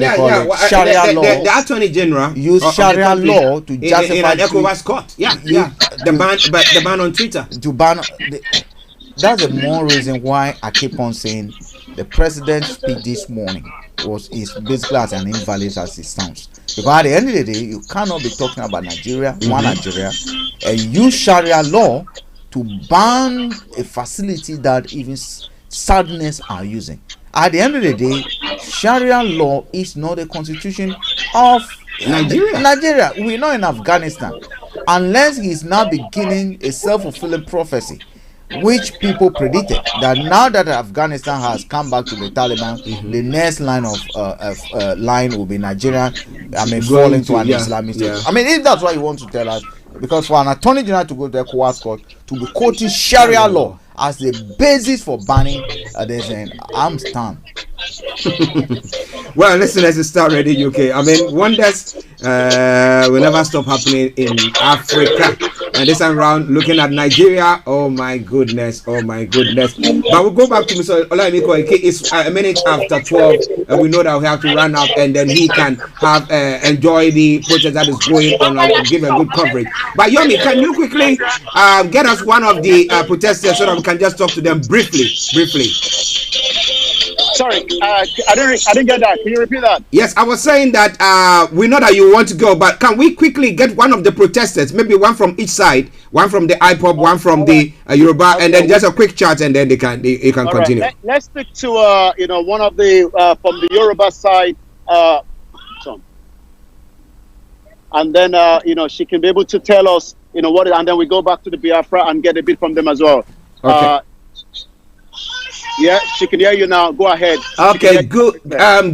law? The Attorney General use Sharia law to justify in an ECOWAS court. The ban on Twitter. To ban. That's the more reason why I keep on saying the president's speech this morning is basically as an invalid as it sounds. Because at the end of the day, you cannot be talking about Nigeria, one Nigeria, and use Sharia law to ban a facility that even Southerners are using. At the end of the day, Sharia law is not the constitution of Nigeria. We're not in Afghanistan. Unless he's now beginning a self-fulfilling prophecy, which people predicted that now that Afghanistan has come back to the Taliban, the next line of line will be Nigeria. Fall into an Islamic state. If that's what you want to tell us, because for an attorney general to go to the ECOWAS court to be quoting Sharia law as the basis for banning this, and I'm stunned. Well, listen, as a Star Radio UK, I mean, wonders will never stop happening in Africa. And this time around, looking at Nigeria, oh my goodness. But we'll go back to Mr. Olayomi. It's a minute after 12, and we know that we have to run up, and then he can have enjoy the protest that is going on and give a good coverage. But Yomi, can you quickly get us one of the protesters so that we can just talk to them briefly? Sorry, I didn't get that. Can you repeat that? Yes, I was saying that we know that you want to go, but can we quickly get one of the protesters, maybe one from each side, one from the IPOP, one from the Yoruba, and then just a quick chat, and then you can continue. Right. Let's stick to one of the from the Yoruba side, and then she can be able to tell us what, and then we go back to the Biafra and get a bit from them as well. Okay. Yeah, she can hear you now. Go ahead. Okay, good.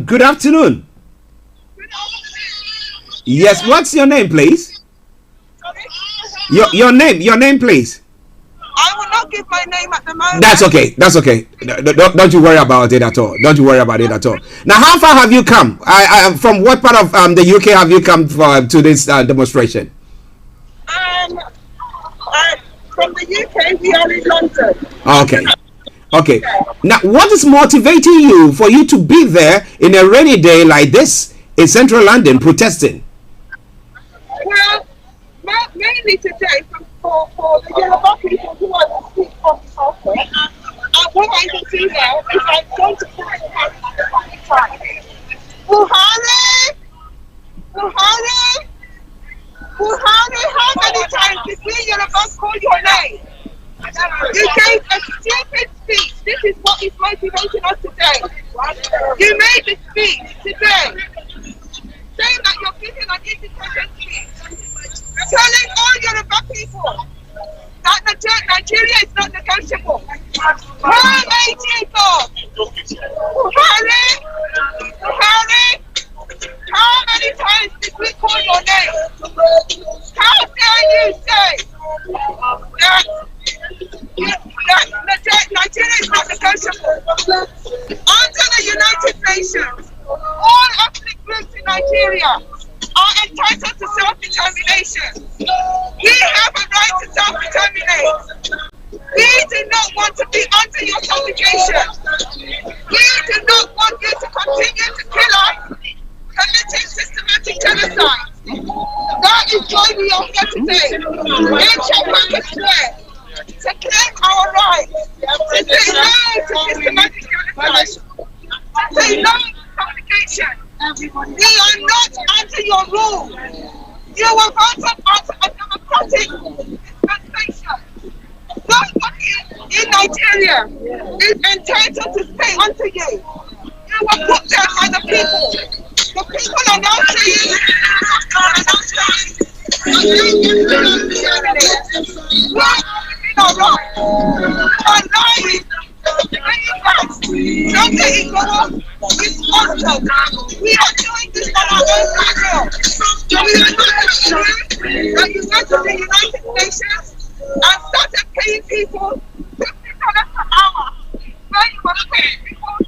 Good afternoon. Yes, what's your name, please? Your name, please. I will not give my name at the moment. That's okay. Don't you worry about it at all. Now, how far have you come? From what part of the UK have you come to this demonstration? From the UK, we are in London. Okay. Now, what is motivating you for you to be there in a rainy day like this in central London protesting? Well, mainly today for the Yoruba people who are the speak from the southwest. And what I will do now is I'm going to put my hand on the time. Buhari, how many times did we Yorubas call your name? You gave a stupid speech. This is what is motivating us today. You made the speech today saying that you're giving an independent speech, telling all Yoruba people that Nigeria is not negotiable. Who made you God? Buhari, how many times did we call your name? How dare you say that Nigeria is not negotiable? Under the United Nations, all ethnic groups in Nigeria are entitled to self-determination. We have a right to self-determinate. We do not want to be under your subjugation. We do not want you to continue to kill us, committing systematic genocide. That is why we are here today in Chapaka Square to claim our rights, to say no to systematic genocide, to say no to subjugation. We are not under your rule. You were voted under a democratic dispensation. Nobody in Nigeria is entitled to stay under you. You were put there by the people. The people are now saying, why are we in our rights? You are lying. We are doing this on our own will. We are not you that you went to the United Nations and started paying people $50 per hour. Where you were paying people to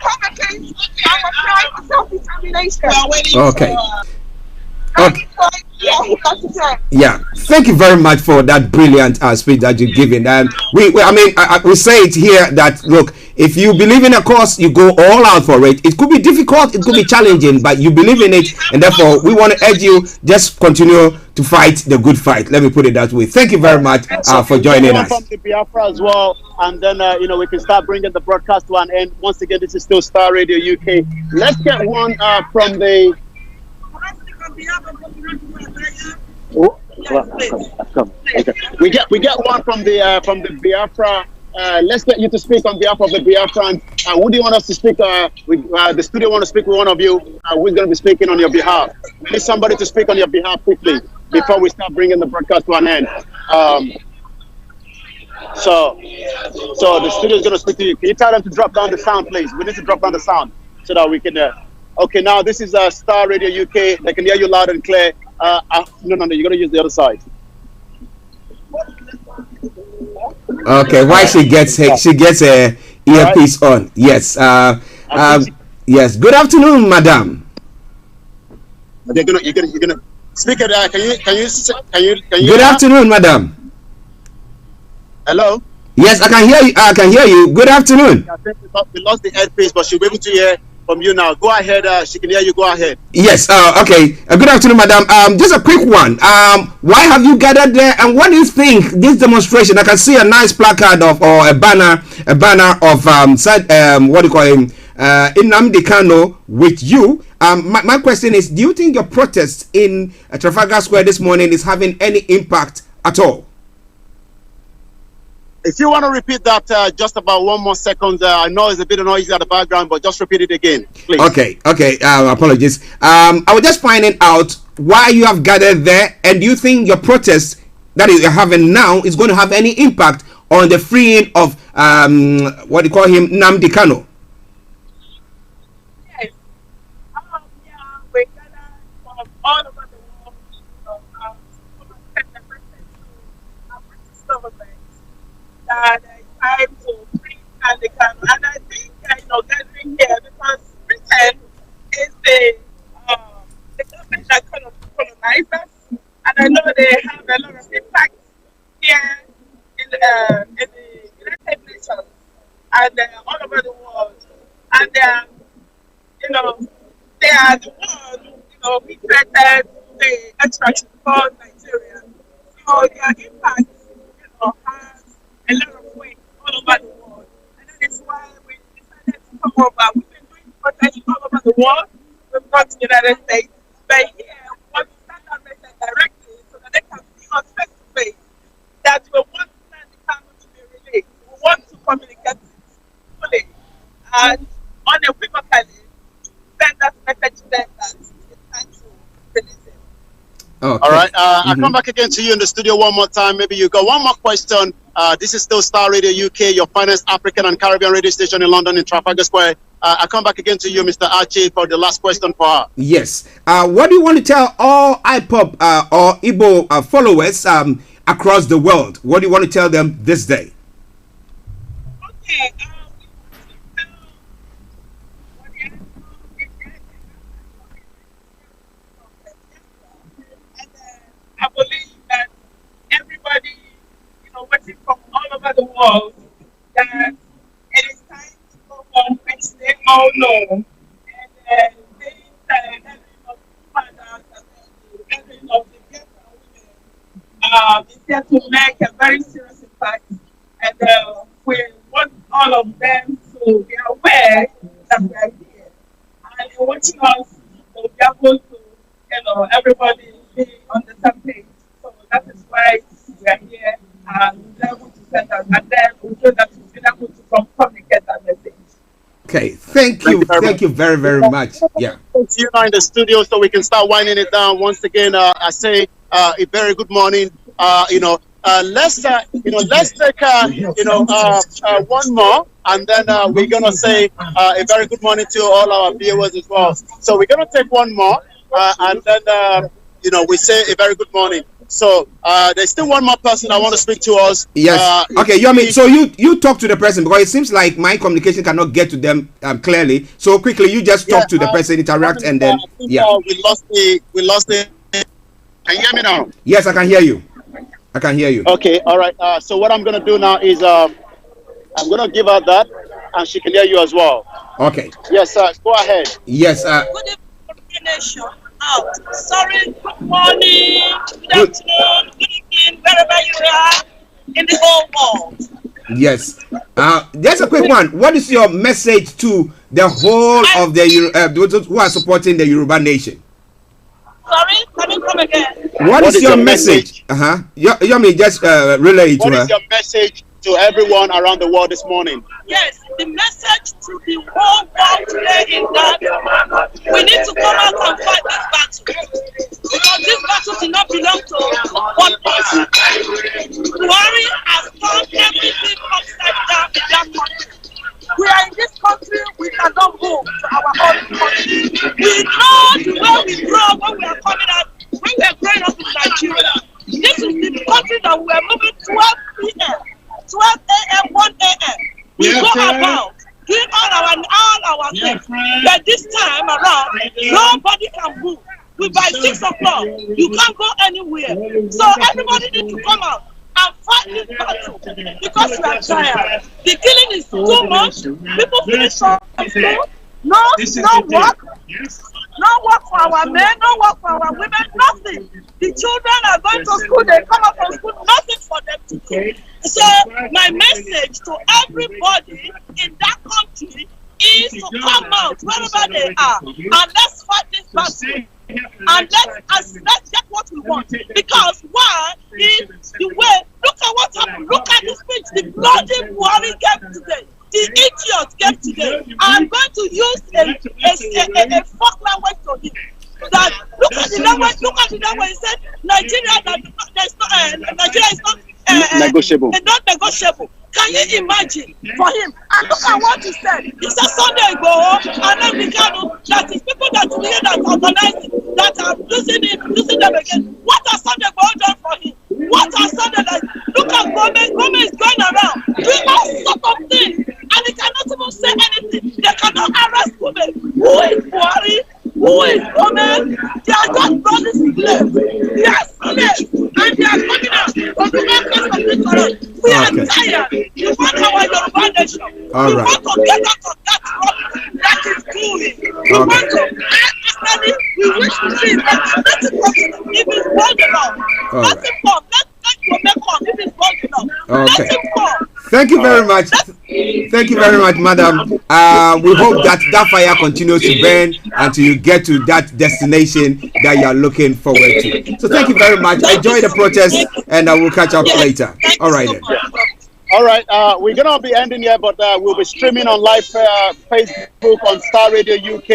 come against and apply for self-determination. Okay. Yeah, thank you very much for that brilliant speech that you've given. We say it here that look, if you believe in a cause, you go all out for it. It could be difficult, it could be challenging, but you believe in it, and therefore we want to urge you just continue to fight the good fight. Let me put it that way. Thank you very much for joining us. From the Biafra as well, and then we can start bringing the broadcast to an end. Once again, this is still Star Radio UK. Let's get one from the. Come. Okay. We get one from the Biafra. Let's get you to speak on behalf of the Biafrans. Who do you want us to speak? The studio want to speak with one of you. Who's going to be speaking on your behalf? We need somebody to speak on your behalf quickly before we start bringing the broadcast to an end. So the studio is going to speak to you. Can you tell them to drop down the sound, please? We need to drop down the sound so that we can. Okay, now this is Star Radio UK. They can hear you loud and clear. No, you're going to use the other side. Okay, why she gets a earpiece on? Yes. Yes. Good afternoon, madam. You're gonna speak it. Can you? Good afternoon, madam. Hello. Yes, I can hear you. I can hear you. Good afternoon. I think we lost the earpiece, but she'll be able to hear from you now. Go ahead. She can hear you. Go ahead. Yes. Okay. Good afternoon, madam. Just a quick one. Why have you gathered there, and what do you think this demonstration? I can see a nice placard or a banner of what do you call him? Nnamdi Kanu with you. My question is, do you think your protest in Trafalgar Square this morning is having any impact at all? If you want to repeat that just about 1 more second, I know it's a bit noisy at the background, but just repeat it again, please. Okay. Apologies. I was just finding out why you have gathered there, and do you think your protest that you're having now is going to have any impact on the freeing of what do you call him, Nnamdi Kanu? Yes. We gather from all over the world, send the message to our British government that it's time to free Nnamdi Kanu. And I think, gathering here, because Britain is the government that kind of colonized us, and I know they have a lot of impact here in the United Nations and all over the world. And they are the ones, we created the extraction called Nigeria. So their impact, has a lot of weight all over the world. And that is why we decided to come over. We've been doing protests all over the world. We've got to the United States. But here, we want to send that message directly so that they can see us face to face. That we want the Kanu to be released. We want to communicate fully and unequivocally send that message to them that it's time to release it. Okay. All right. I'll come back again to you in the studio one more time. Maybe you got one more question. This is still Star Radio UK, your finest African and Caribbean radio station in London in Trafalgar Square. I'll come back again to you, Mr. Archie, for the last question for her. Yes. What do you want to tell all IPOP or Igbo followers across the world? What do you want to tell them this day? Okay. I believe that everybody, watching from all over the world, that it is time to go on, which they all know. And things that every of the fathers and every of the girls and women is there to make a very serious impact. And we want all of them to be aware that we are here. And in watching us, they'll be able to, everybody be on the same page. So that is why we are here and we're able to send us, and then we feel that we've been able to communicate that message. Okay, thank you very, very much. Yeah. See you now in the studio so we can start winding it down. Once again, I say a very good morning. Let's take one more, and then we're gonna say a very good morning to all our viewers as well. So we're gonna take one more, and then we say a very good morning. So there's still one more person I want to speak to us. Yes. Okay, Yomi. So you talk to the person, because it seems like my communication cannot get to them clearly. So quickly, you just talk to the person, interact, and then we lost the. Can you hear me now? Yes, I can hear you. Okay. All right. So what I'm gonna do now is I'm gonna give her that, and she can hear you as well. Okay. Yes, sir. Go ahead. Yes. Good evening, out. Sorry, good morning, good afternoon, good evening, wherever you are in the whole world. Yes. Just a quick one. What is your message to the whole of the those who are supporting the Yoruba nation? Sorry, can you come again? What is your message? Yomi, just relay it to her. What is your message to everyone around the world this morning? Yes, the message to the whole world today is that we need to come out and fight this battle. Because this battle did not belong to one person. Buhari has turned everything upside down in that country. We are in this country, we cannot move to our own country. We know the way we grow when we are coming out, when we are growing up in Nigeria. This is the country that we are moving 12 p.m. to 12 a.m., 1 a.m. We go about doing all our things. But this time around, nobody can move. We by 6 o'clock, you can't go anywhere. So everybody needs to come out and fight this battle because we are tired. The killing is too much. People finish from school. No work. No work for our men, no work for our women, nothing. The children are going to school, they come up from school, nothing for them to do. So my message to everybody in that country is to come out wherever they are and let's fight this battle. And let's get what we want. Because why is the way, look at what happened, look at the speech, the bloody Buhari gave today. The idiot gave today. I'm going to use a fuck language to him. That look at the language, he said Nigeria is not negotiable. It's not negotiable. Can you imagine for him? And look at what he said. He said Sunday go and then we can that is people that we that organize it, that are using them again. What has Sunday go done for him? What has Sunday like? Look at Gomez is going around doing all sorts of things and he cannot even say anything. They cannot arrest Gomez. Who is Buhari? Who is Gomez? They are just running slaves. Yes, slaves. And they are coming out from the markets of this world. We are tired. We want our Yoruba nation. We want to get out of that problem that is doing. We want to actually, we wish to see that let it come if it's bold enough. Let it come. Let Gomez come if it's bold enough. Let him come. Thank you very much. Thank you very much, madam. We hope that fire continues to burn until you get to that destination that you are looking forward to. So thank you very much. Enjoy the protest and I will catch up later. All right then. All right, we're going to be ending here, but we'll be streaming on live Facebook on Star Radio UK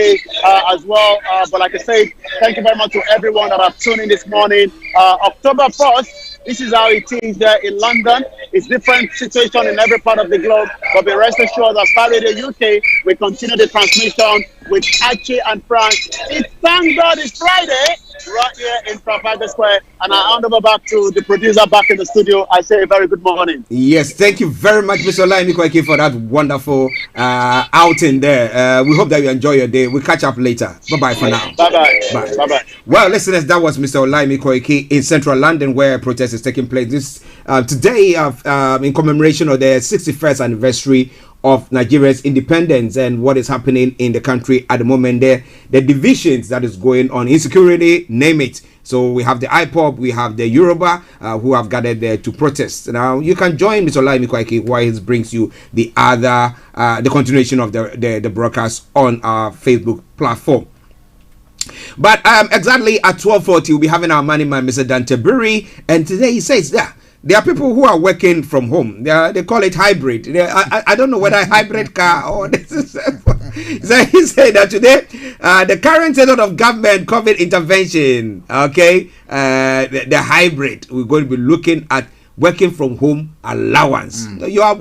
as well. But like I said, thank you very much to everyone that have tuned in this morning. October 1st, this is how it is in London. It's different situation in every part of the globe. But be rest assured that Star Radio UK, we continue the transmission with Archie and Frank. It's thank God it's Friday right here in Trafalgar Square. And I hand over back to the producer back in the studio. I say a very good morning. Yes, thank you very much, Mr. Olayomi, for that wonderful outing there. We hope that you enjoy your day. We'll catch up later. Bye-bye for now. Bye-bye. Bye-bye. Well, listeners, that was Mr. Olayomi in central London where a protest is taking place this today in commemoration of the 61st anniversary of Nigeria's independence and what is happening in the country at the moment. The divisions that is going on, insecurity, name it. So we have the IPOB, we have the Yoruba who have gathered there to protest. Now you can join Mr. Olayomi while he brings you the other the continuation of the broadcast on our Facebook platform. But exactly at 12:40 we'll be having our money man, Mr. Tabiri, and today he says that there are people who are working from home. They call it hybrid. I don't know whether hybrid car or this is. So he said that today, the current state of government COVID intervention, okay, the hybrid, we're going to be looking at working from home allowance. You are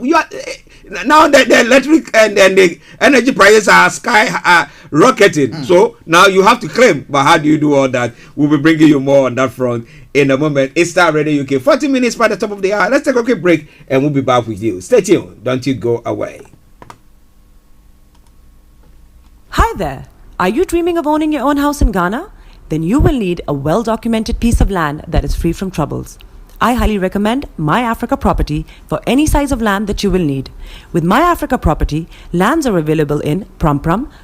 now the electric and the energy prices are rocketing. So now you have to claim. But how do you do all that? We'll be bringing you more on that front in a moment. It's Star Radio UK. 40 minutes by the top of the hour. Let's take a quick break and we'll be back with you. Stay tuned. Don't you go away. Hi there. Are you dreaming of owning your own house in Ghana? Then you will need a well-documented piece of land that is free from troubles. I highly recommend My Africa Property for any size of land that you will need. With My Africa Property, lands are available in Pram,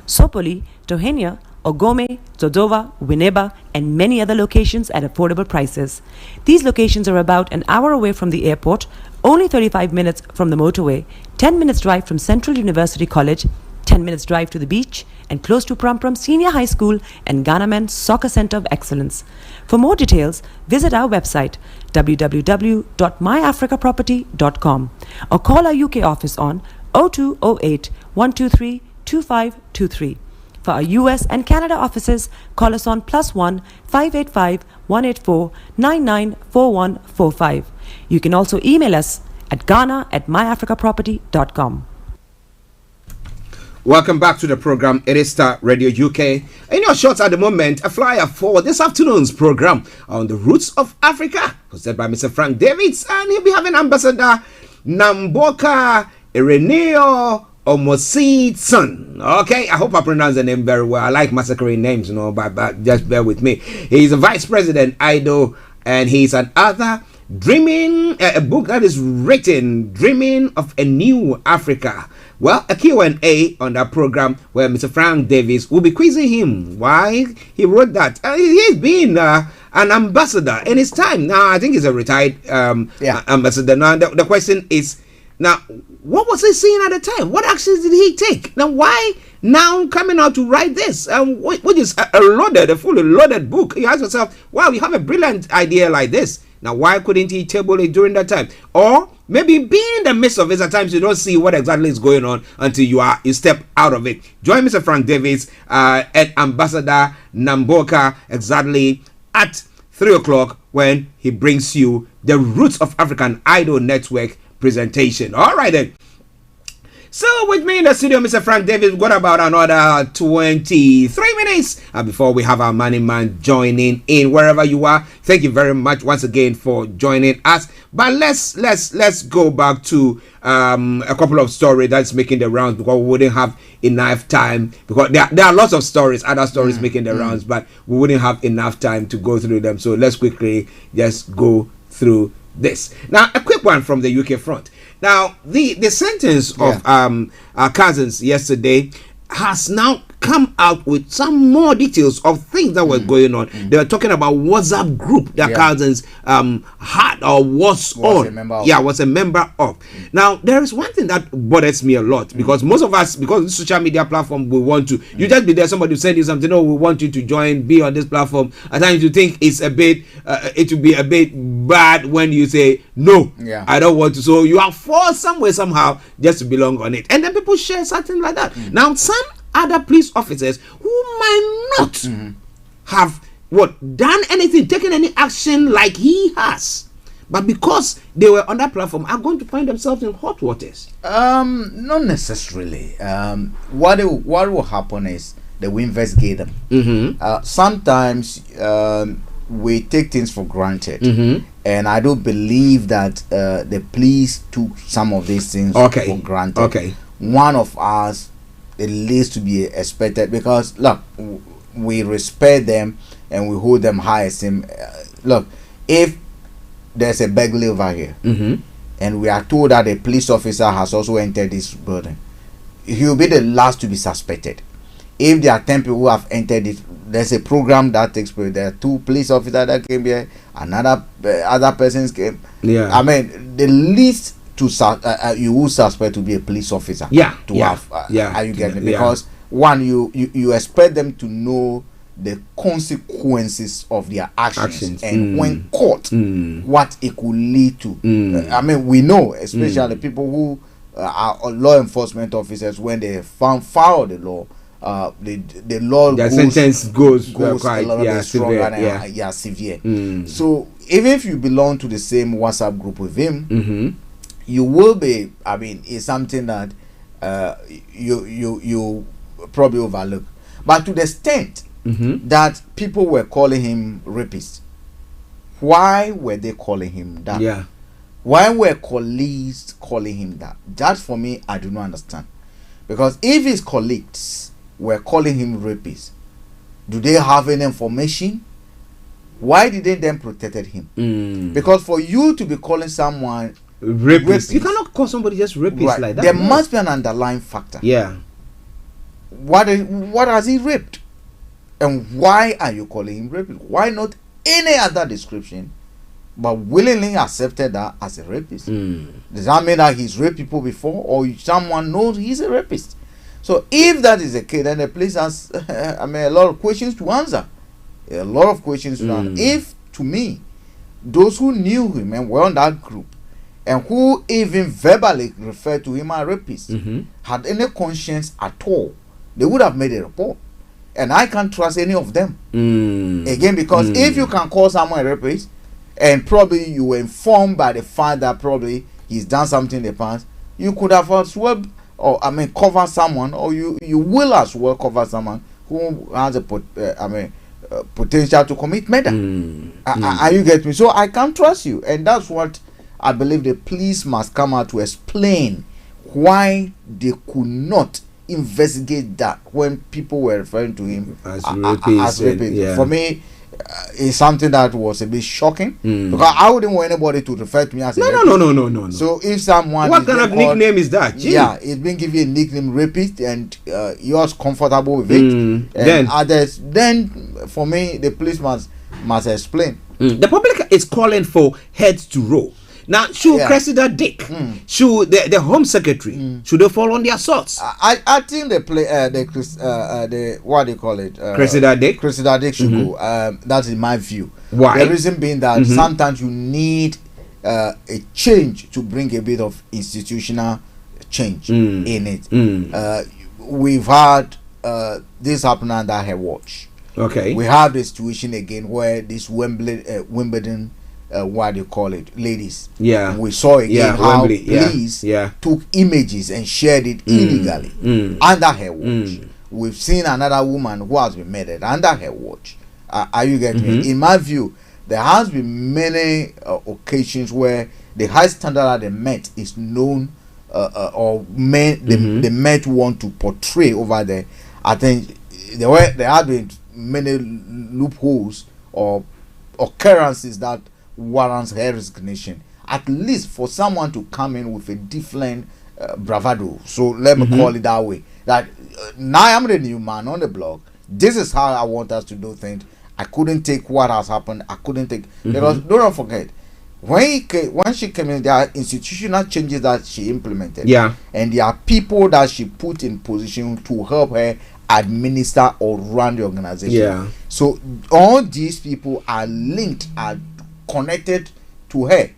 Sopoli, Tohenia, Ogome, Dodova, Winneba, and many other locations at affordable prices. These locations are about an hour away from the airport, only 35 minutes from the motorway, 10 minutes drive from Central University College, 10 minutes drive to the beach, and close to Pram Senior High School and Ghana Men's Soccer Center of Excellence. For more details, visit our website www.myafricaproperty.com or call our UK office on 0208 123 2523. For our US and Canada offices, call us on +1 585 184 994145. You can also email us at ghana@myafricaproperty.com. Welcome back to the program. It is Star Radio UK. In your shorts at the moment, a flyer for this afternoon's program on the roots of Africa, hosted by Mr. Frank Davids, and he'll be having Ambassador Namboka Ireneo Omosid-son. Okay, I hope I pronounced the name very well. I like massacring names, but just bear with me. He's a vice president, idol, and he's an author. Dreaming, a book that is written, Dreaming of a New Africa. Well, a Q&A on that program where Mr. Frank Davis will be quizzing him why he wrote that. He's been an ambassador in his time. Now, I think he's a retired ambassador. Now, the question is, now, what was he seeing at the time? What actions did he take? Now, why now coming out to write this? Which is a fully loaded book. You ask yourself, wow, you have a brilliant idea like this. Now, why couldn't he table it during that time? Or maybe being in the midst of it, at times you don't see what exactly is going on until you step out of it. Join Mr. Frank Davis at Ambassador Namboka exactly at 3 o'clock when he brings you the Roots of African Idol Network presentation. All right then. So with me in the studio, Mr. Frank Davis, we've got about another 23 minutes before we have our money man joining in wherever you are. Thank you very much once again for joining us. But let's go back to a couple of stories that's making the rounds, because we wouldn't have enough time, because there are lots of stories, other stories making the rounds, but we wouldn't have enough time to go through them. So let's quickly just go through this. Now, a quick one from the UK front. Now, the sentence of our cousins yesterday has now come out with some more details of things that were going on. They were talking about WhatsApp group that cousins had or was on. Was a member of. Now, there is one thing that bothers me a lot, because most of us, because this social media platform, we want to, you just be there, somebody will send you something, we want you to join, be on this platform. At times you think it's a bit, it will be a bit bad when you say, no, I don't want to. So you are forced somewhere, somehow, just to belong on it. And then people share something like that. Now, some other police officers who might not have done anything, taken any action like he has, but because they were on that platform, are going to find themselves in hot waters. Not necessarily. What will happen is they will investigate them. Sometimes we take things for granted, and I don't believe that the police took some of these things for granted. One of us, it least to be expected, because look, we respect them and we hold them high esteem. Look, if there's a burglary over here and we are told that a police officer has also entered this building, he will be the last to be suspected. If there are 10 people who have entered it, there's a program that takes place. There are 2 police officers that came here, another other persons came. I mean, the least to you will suspect to be a police officer. Are you getting it? Because one, you expect them to know the consequences of their actions. And when caught, what it could lead to. I mean, we know, especially people who are law enforcement officers, when they foul the law, the law, their sentence goes quite severe. So even if you belong to the same WhatsApp group with him, you will be, I mean, it's something that you probably overlook. But to the extent that people were calling him rapist, why were they calling him that? Why were colleagues calling him that? That, for me, I do not understand. Because if his colleagues were calling him rapist, do they have any information? Why did they then protect him? Because for you to be calling someone rapist, you cannot call somebody just rapist like that. There must be an underlying factor. What has he raped? And why are you calling him rapist? Why not any other description, but willingly accepted that as a rapist? Does that mean that he's raped people before, or someone knows he's a rapist? So if that is the case, then the police has I mean, a lot of questions to answer. A lot of questions to answer. If, to me, those who knew him and were on that group, and who even verbally referred to him as a rapist, had any conscience at all, they would have made a report. And I can't trust any of them. Again, because if you can call someone a rapist, and probably you were informed by the fact that probably he's done something in the past, you could have as well, or I mean, cover someone, or you will as well cover someone who has a potential to commit murder. Are you getting me? So I can't trust you, and that's what I believe the police must come out to explain why they could not investigate that when people were referring to him as rapist. Yeah. For me, it's something that was a bit shocking because I wouldn't want anybody to refer to me as a rapist. No. So if someone, what kind of nickname is that? Gee. Yeah, it's been given a nickname rapist, and you're comfortable with it. And Then others, then for me, the police must explain. The public is calling for heads to roll. Now, should Cressida Dick, should the Home Secretary, should they fall on their swords? I think the what do you call it? Cressida Dick should go. That's in my view. Why? The reason being that sometimes you need a change to bring a bit of institutional change in it. We've had this happen under her watch. Okay. We have the situation again where this Wimbledon. What do you call it, ladies? Yeah, we saw again how Wembley. police took images and shared it illegally under her watch. We've seen another woman who has been murdered under her watch. Are you getting me? In my view, there has been many occasions where the high standard that they met is known or the Met want to portray over there. I think there have been many loopholes or occurrences that warrants her resignation, at least for someone to come in with a different bravado. So let me call it that way, that now I'm the new man on the block, this is how I want us to do things. I couldn't take what has happened. I couldn't take because don't forget, when she came in, there are institutional changes that she implemented, and there are people that she put in position to help her administer or run the organization. So all these people are linked, are connected to her.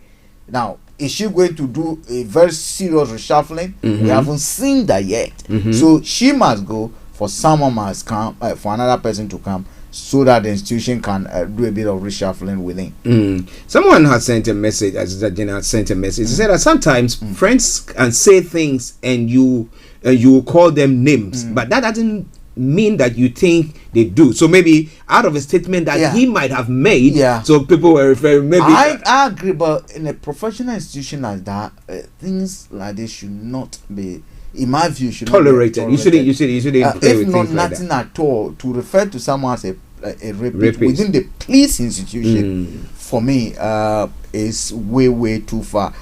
Now, is she going to do a very serious reshuffling? We haven't seen that yet. So she must go, for someone must come, for another person to come, so that the institution can do a bit of reshuffling within. Someone has sent a message, as the general sent a message. He said that sometimes friends can say things and you call them names, but that doesn't mean that you think they do. So maybe out of a statement that he might have made, so people were referring, maybe I agree, but in a professional institution like that, things like this should not be, in my view, should tolerated. Not be tolerated. You shouldn't play if with not things like nothing that. at all, to refer to someone as a rapist within the police institution, for me, is way too far.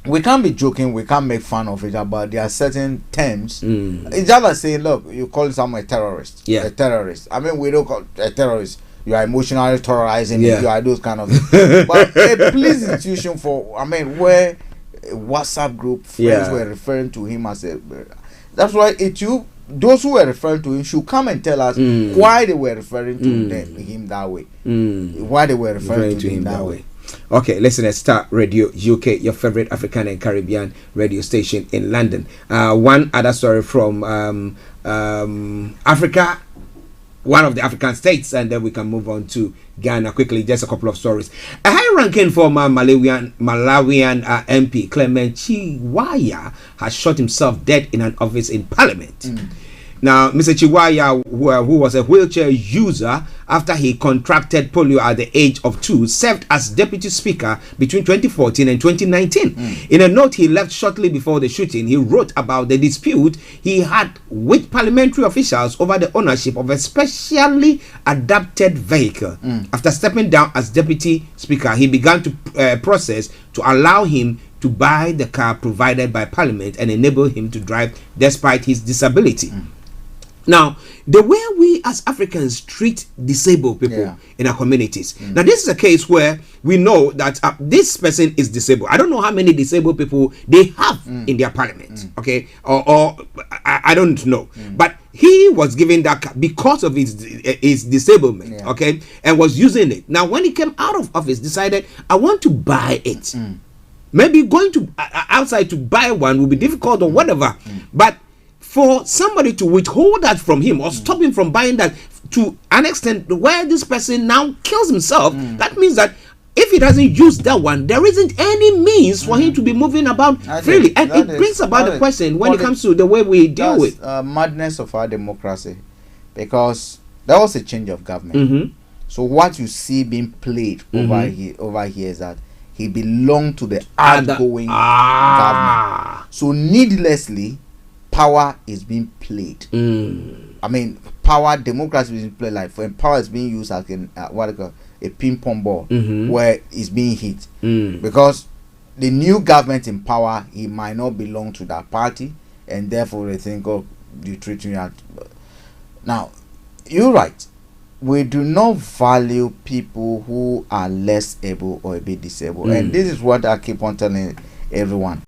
We can't be joking, we can't make fun of it, but there are certain terms. It's just like saying, look, you call someone a terrorist. A terrorist. I mean, we don't call a terrorist. You are emotionally terrorizing. You are those kind of things. But a police institution where a WhatsApp group friends were referring to him as a. That's why those who were referring to him should come and tell us why they were referring to him that way. Why they were referring to him that way. Okay, listen to Starr Radio UK, your favorite African and Caribbean radio station in London. One other story from Africa, one of the African states, and then we can move on to Ghana quickly. Just a couple of stories. A high-ranking former Malawian MP, Clement Chiwaya, has shot himself dead in an office in Parliament. Now, Mr. Chiwaya, who was a wheelchair user after he contracted polio at the age of 2, served as deputy speaker between 2014 and 2019. In a note he left shortly before the shooting, he wrote about the dispute he had with parliamentary officials over the ownership of a specially adapted vehicle. After stepping down as deputy speaker, he began to process to allow him to buy the car provided by Parliament and enable him to drive despite his disability. Now, the way we as Africans treat disabled people in our communities. Now, this is a case where we know that this person is disabled. I don't know how many disabled people they have in their parliament, okay? Or I don't know. But he was given that car because of his disablement, okay? And was using it. Now, when he came out of office, decided, I want to buy it. Maybe going to outside to buy one will be difficult or whatever. But for somebody to withhold that from him or stop him from buying that to an extent where this person now kills himself, that means that if he doesn't use that one, there isn't any means for him to be moving about freely. And it brings about the question when it comes to the way we deal with madness of our democracy, because there was a change of government. So what you see being played over here is that he belonged to the outgoing government. So needlessly, power is being played. I mean, power, democracy is being played like when power is being used as a ping pong ball where it's being hit. Because the new government in power, he might not belong to that party, and therefore they think, oh, you treat me out. Now, you're right. We do not value people who are less able or a bit disabled. And this is what I keep on telling everyone.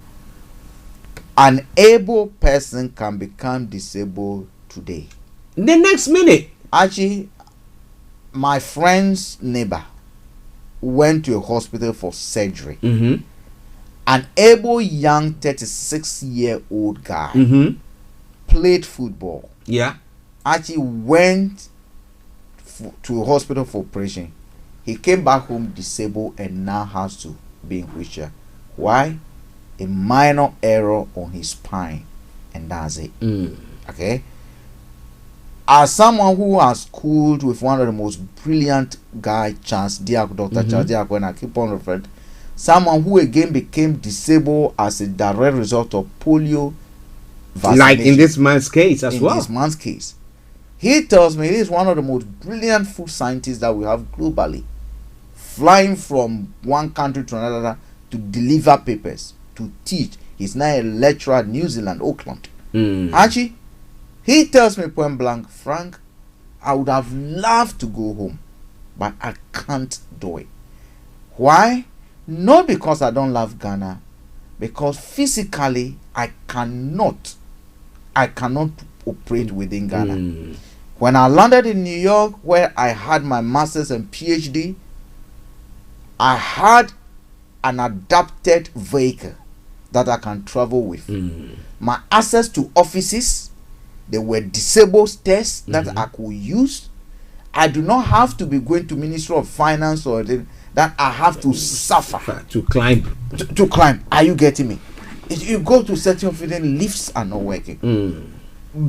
An able person can become disabled today. The next minute. Actually, my friend's neighbor went to a hospital for surgery. An able young 36-year-old guy played football. Yeah. Actually went to a hospital for operation. He came back home disabled and now has to be in wheelchair. Why? A minor error on his spine, and that's it. Okay. As someone who has schooled with one of the most brilliant guy, Dr. Charles Diako, and I keep on referring, someone who again became disabled as a direct result of polio vaccination. Like in this man's case as well. In this man's case. He tells me he is one of the most brilliant food scientists that we have globally. Flying from one country to another to deliver papers, to teach. He's now a lecturer at New Zealand, Auckland. Archie, he tells me point blank, Frank, I would have loved to go home, but I can't do it. Why? Not because I don't love Ghana, because physically I cannot operate within Ghana. When I landed in New York, where I had my master's and PhD, I had an adapted vehicle that I can travel with. My access to offices, they were disabled stairs that I could use. I do not have to be going to Ministry of Finance or anything that I have to suffer to climb. To climb. Are you getting me? If you go to certain offices, lifts are not working.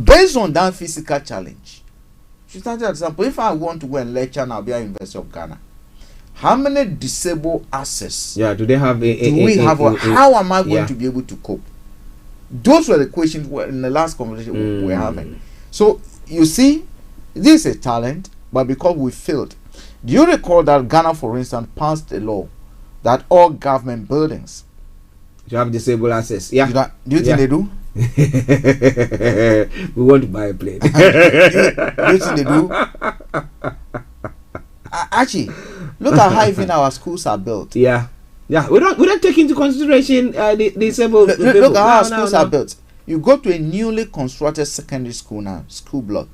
Based on that physical challenge, she started example. If I want to go and lecture and I'll be at University of Ghana, how many disabled access? Yeah, do they have how am I going to be able to cope? Those were the questions in the last conversation we're having. So you see, this is a talent, but because we failed. Do you recall that Ghana, for instance, passed a law that all government buildings you have disabled access? Yeah. Do you think they do? We want to buy a plane. Do you think they do? Actually, look at how even our schools are built. Yeah. We don't take into consideration the disabled. Look at how our schools are built. You go to a newly constructed secondary school now, school block.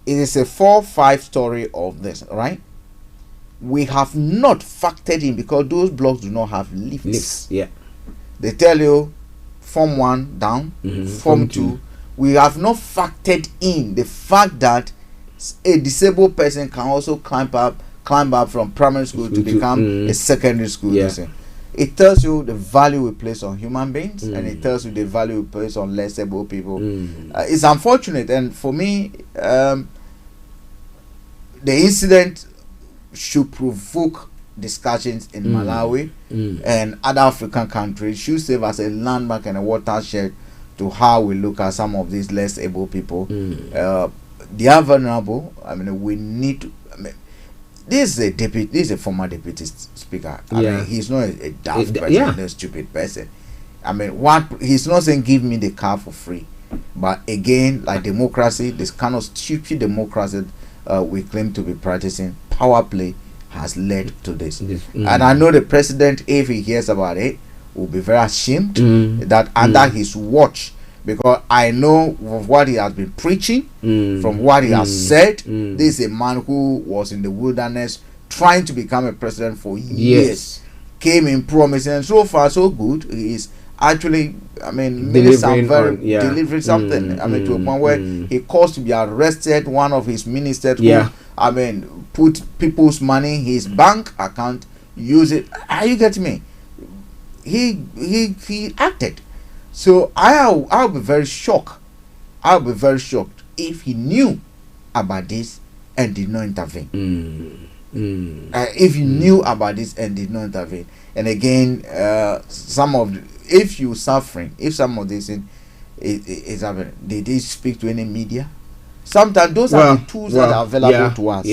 It is a 4-5 story of this, right? We have not factored in because those blocks do not have lifts. Yeah. They tell you form 1 down, form 2. We have not factored in the fact that a disabled person can also climb up from primary school to become a secondary school. Yeah. It tells you the value we place on human beings, and it tells you the value we place on less able people. It's unfortunate, and for me, the incident should provoke discussions in Malawi and other African countries. Should serve as a landmark and a watershed to how we look at some of these less able people. They are vulnerable. I mean, we need to. I mean, this is a former deputy speaker. I mean, he's not a daft person, a stupid person. I mean, he's not saying give me the car for free, but again, like democracy, this kind of stupid democracy we claim to be practicing, power play has led to this. And I know the president, if he hears about it, will be very ashamed that under his watch, because I know of what he has been preaching, from what he has said. This is a man who was in the wilderness trying to become a president for years, came in promising, and so far so good. He is actually, I mean, delivering something. I mean, to a point where he caused to be arrested one of his ministers who, I mean, put people's money in his bank account, use it. Are you getting me? He acted. So I'll be very shocked. I'll be very shocked if he knew about this and did not intervene. If you knew about this and did not intervene, and again, if you suffering, if some of this is happening, did they speak to any media? Sometimes those are the tools that are available to us.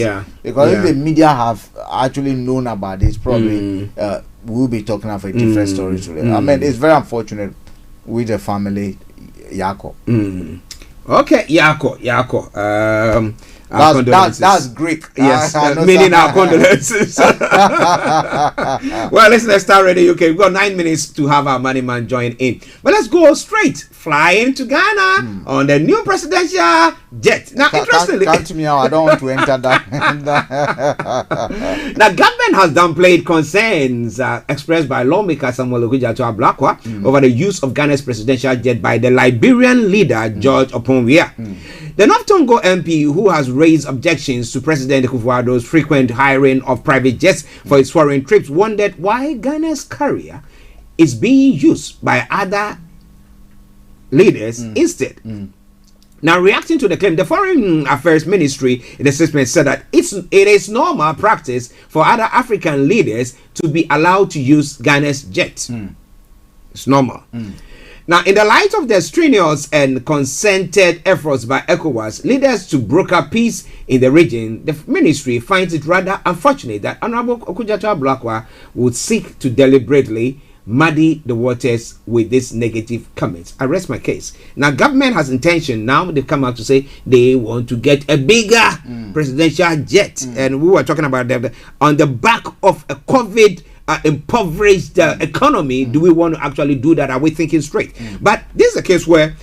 Because if the media have actually known about this, probably we'll be talking of a different story today. I mean, it's very unfortunate with the family, Yako. Okay, Yako. That's Greek. Yes, meaning our condolences. Well, listen, let's start Radio UK. We've got 9 minutes to have our money man join in. But let's go straight, flying to Ghana on the new presidential jet. Now, interestingly, come to me now. I don't want to enter that. Now, government has downplayed concerns expressed by lawmaker Samuel Okudzeto Ablakwa over the use of Ghana's presidential jet by the Liberian leader George Oponwia. The North Tongo MP, who has raised objections to President Akufo-Addo's frequent hiring of private jets for its foreign trips, wondered why Ghana's carrier is being used by other leaders instead. Now, reacting to the claim, the Foreign Affairs Ministry in the statement said that it is normal practice for other African leaders to be allowed to use Ghana's jet. It's normal. Now, in the light of the strenuous and concerted efforts by ECOWAS leaders to broker peace in the region, the ministry finds it rather unfortunate that Honorable Okudzeto Ablakwa would seek to deliberately muddy the waters with this negative comments. I rest my case. Now, government has intention. Now they come out to say they want to get a bigger presidential jet, and we were talking about that on the back of a COVID impoverished economy. Do we want to actually do that? Are we thinking straight? But this is a case where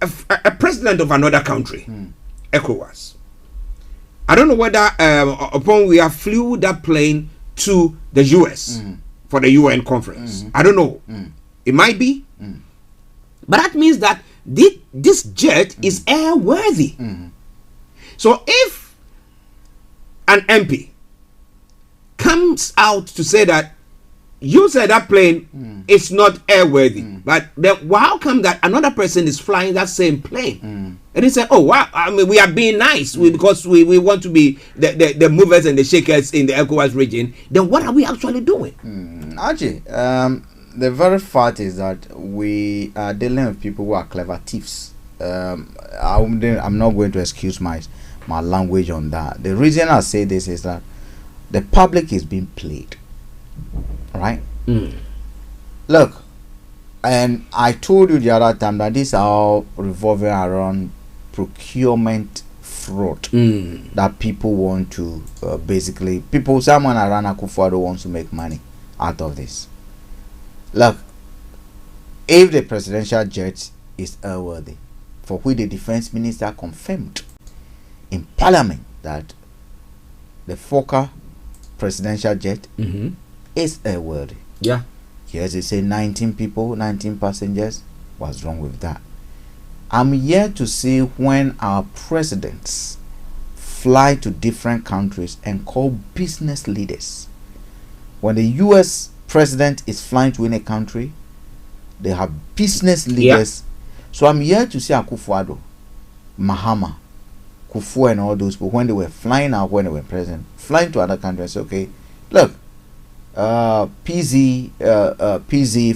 a president of another country, ECOWAS, I don't know whether upon we have flew that plane to the US for the UN conference. I don't know. It might be. But that means that this jet is airworthy. So if an MP comes out to say that you said that plane is not airworthy, but then how come that another person is flying that same plane? And he said, oh wow, I mean, we are being nice because we want to be the movers and the shakers in the ECOWAS region. Then what are we actually doing? Archie, the very fact is that we are dealing with people who are clever thieves. I'm not going to excuse my language on that. The reason I say this is that the public is being played, right? Look, and I told you the other time that this is all revolving around procurement fraud that people want to someone around Akufo-Addo wants to make money out of this. Look, if the presidential jet is airworthy, for which the defense minister confirmed in parliament that the Fokker presidential jet is airworthy. Yeah. Yes, they say 19 people, 19 passengers. What's wrong with that? I'm here to see when our presidents fly to different countries and call business leaders. When the US president is flying to any country, they have business leaders. So I'm here to see Akufo-Addo, Mahama, Kufuor and all those people, when they were flying out, when they were present, flying to other countries, okay, look, PZ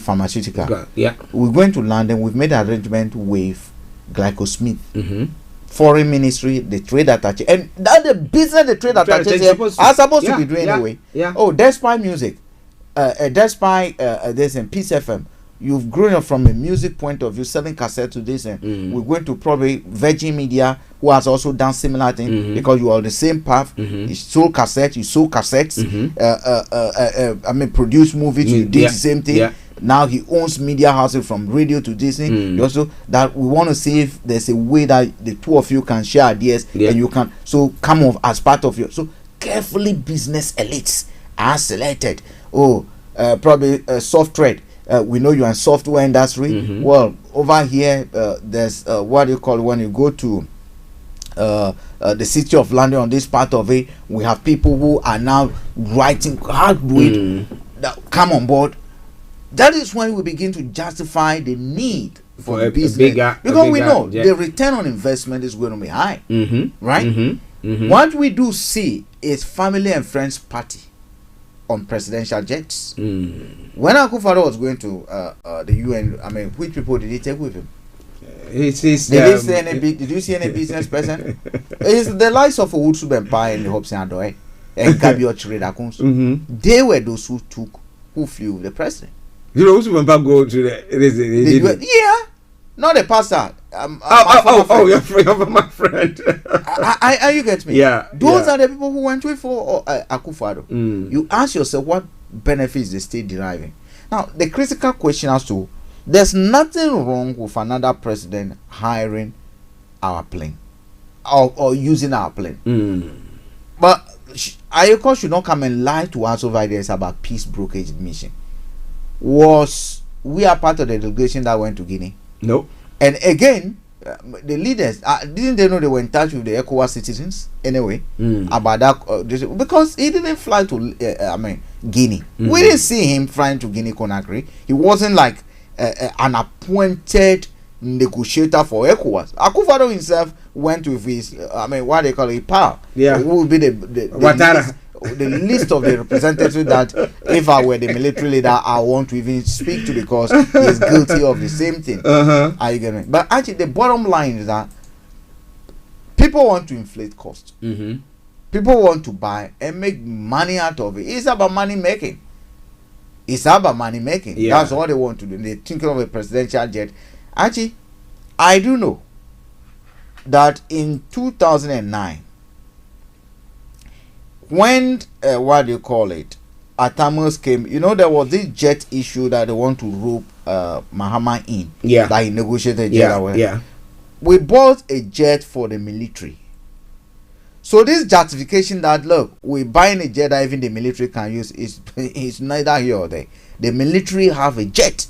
Pharmaceutical, we're going to London, we've made an arrangement with GlaxoSmith, Foreign Ministry, the trade attaché, and that the business the trade attaché are supposed to be doing anyway. Oh, despite music, despite this and Peace FM, you've grown up from a music point of view, selling cassette to this, and we're going to probably Virgin Media, who has also done similar thing, because you are on the same path. You sold cassette, you sold cassettes. I mean, produce movies, you did the same thing. Now he owns media houses from radio to Disney. Also, that we want to see if there's a way that the two of you can share ideas and you can come off as part of your carefully business elites are selected. Probably soft trade. We know you're in software industry. Well, over here there's what you call when you go to the city of London, on this part of it, we have people who are now writing hardwood that come on board. That is when we begin to justify the need for a business, because we know the return on investment is going to be high, right? What we do see is family and friends party on presidential jets. When Akufo-Addo was going to the UN, I mean, which people did he take with him? Did you see any business person? It's the likes of Owusu Bempah and the Hobson Adoy and Gabi Ochire-Dakuns. They were those who flew with the president. You know, Owusu Bempah go to the yeah, not the pastor. You're my friend. I you get me? Yeah. Those are the people who went with for Akufo-Addo. You ask yourself what benefits the state deriving. Now, the critical question as to there's nothing wrong with another president hiring our plane or using our plane. But Ayoko should not come and lie to us over ideas about peace brokerage mission. We are part of the delegation that went to Guinea? No. And again, the leaders didn't they know they were in touch with the ECOWAS citizens anyway about that because he didn't fly to Guinea. We didn't see him flying to Guinea Conakry. He wasn't like an appointed negotiator for ECOWAS. Akufo-Addo himself went with his what they call it, pal. Yeah. Who will be the list of the representatives that if I were the military leader I want to even speak to because he's guilty of the same thing. Are you getting me? But actually the bottom line is that people want to inflate costs. People want to buy and make money out of it. It's about money making. Yeah. That's all they want to do. They're thinking of a presidential jet. Actually, I do know that in 2009, when Atamos came, there was this jet issue that they want to rope Mahama in. Yeah. That he negotiated. Yeah. We bought a jet for the military. So this justification that look, we're buying a jet that even the military can use is neither here or there. The military have a jet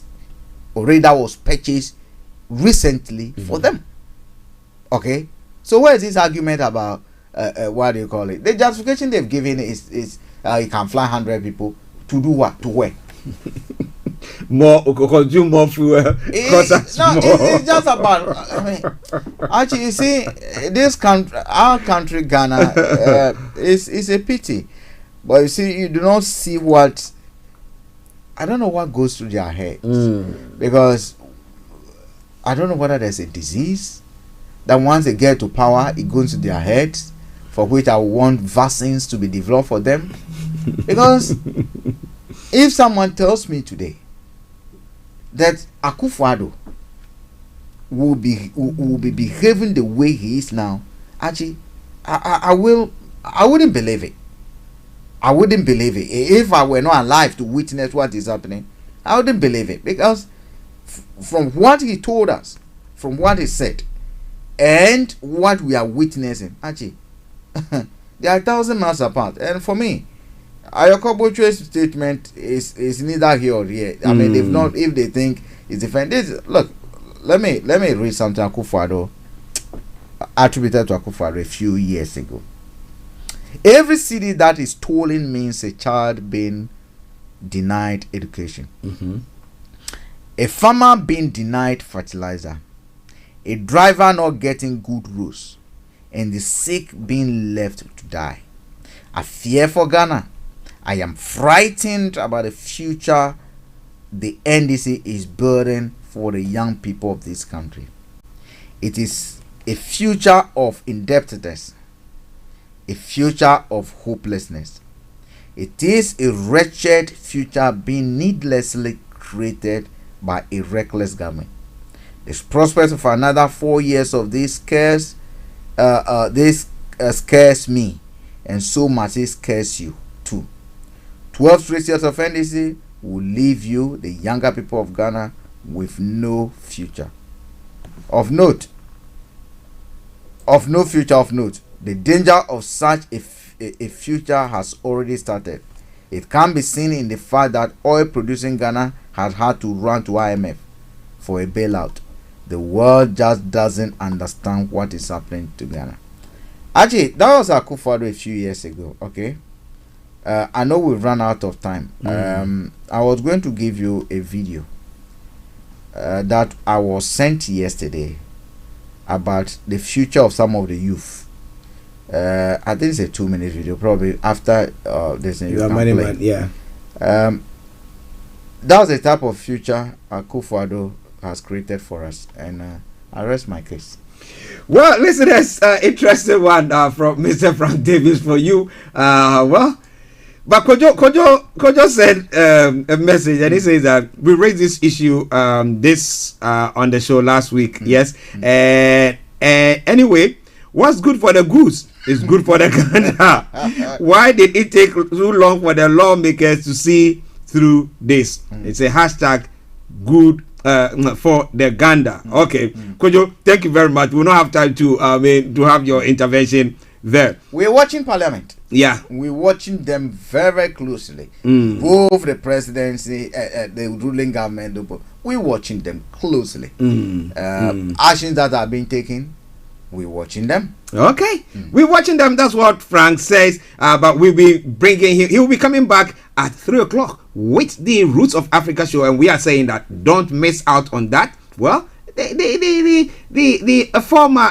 already that was purchased recently for them. Okay, so where is this argument about the justification they've given is you can fly 100 people to do what? To where? Consume more fuel. It's just about. Actually, you see, this country, our country, Ghana, is a pity. But you see, you do not see what. I don't know what goes through their heads because I don't know whether there's a disease that once they get to power, it goes to their heads, for which I want vaccines to be developed for them. Because if someone tells me today that Akufo-Addo will be behaving the way he is now, actually, I wouldn't believe it. I wouldn't believe it. If I were not alive to witness what is happening, I wouldn't believe it. Because from what he told us, from what he said, and what we are witnessing, actually, they are 1,000 miles apart. And for me, Ayoko Bochue's statement is neither here or here. I mean, if they think it's different. Look, let me read something Akufo-Addo attributed to Akufo-Addo a few years ago. Every city that is stolen means a child being denied education. A farmer being denied fertilizer. A driver not getting good roads. And the sick being left to die. I fear for Ghana. I am frightened about the future the NDC is building for the young people of this country. It is a future of indebtedness, a future of hopelessness. It is a wretched future being needlessly created by a reckless government. The prospect of another 4 years of this scares me, and so must it scares you too. 12 straight years of NDC will leave you, the younger people of Ghana, with no future. Of note, the danger of such a future has already started. It can be seen in the fact that oil-producing Ghana has had to run to IMF for a bailout. The world just doesn't understand what is happening to Ghana. Actually, that was Akufo-Addo a few years ago, okay? I know we've run out of time. I was going to give you a video that I was sent yesterday about the future of some of the youth I think it's a 2-minute video. Probably after this, you can Money play. Man, yeah. That was the type of future Akufo-Addo has created for us, and I rest my case. Well, listeners, interesting one from Mr. Frank Davis for you. But Kojo said a message, and he says that we raised this issue on the show last week. Yes, anyway, what's good for the goose is good for the gander. Why did it take too long for the lawmakers to see through this? It's a hashtag good for the gander. Okay, Kojo, thank you very much. We don't have time to have your intervention there. We're watching Parliament. Yeah, we're watching them very closely. Both the presidency, the ruling government, we're watching them closely. Actions that are being taken, we're watching them. Okay, we're watching them. That's what Frank says. But we'll be bringing him. He will be coming back at 3:00 with the Roots of Africa show, and we are saying that don't miss out on that. Well, a former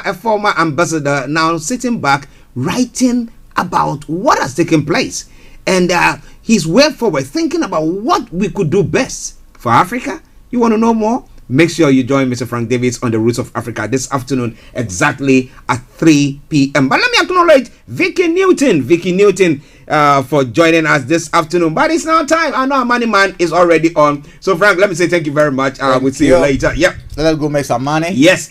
ambassador now sitting back writing about what has taken place, and his way forward, thinking about what we could do best for Africa. You want to know more? Make sure you join Mr. Frank Davis on the Roots of Africa this afternoon exactly at 3 p.m. But let me acknowledge Vicky Newton for joining us this afternoon. But it's now time. I know our money man is already on. So Frank, let me say thank you very much. We'll see you later. Yep. Let's go make some money. Yes.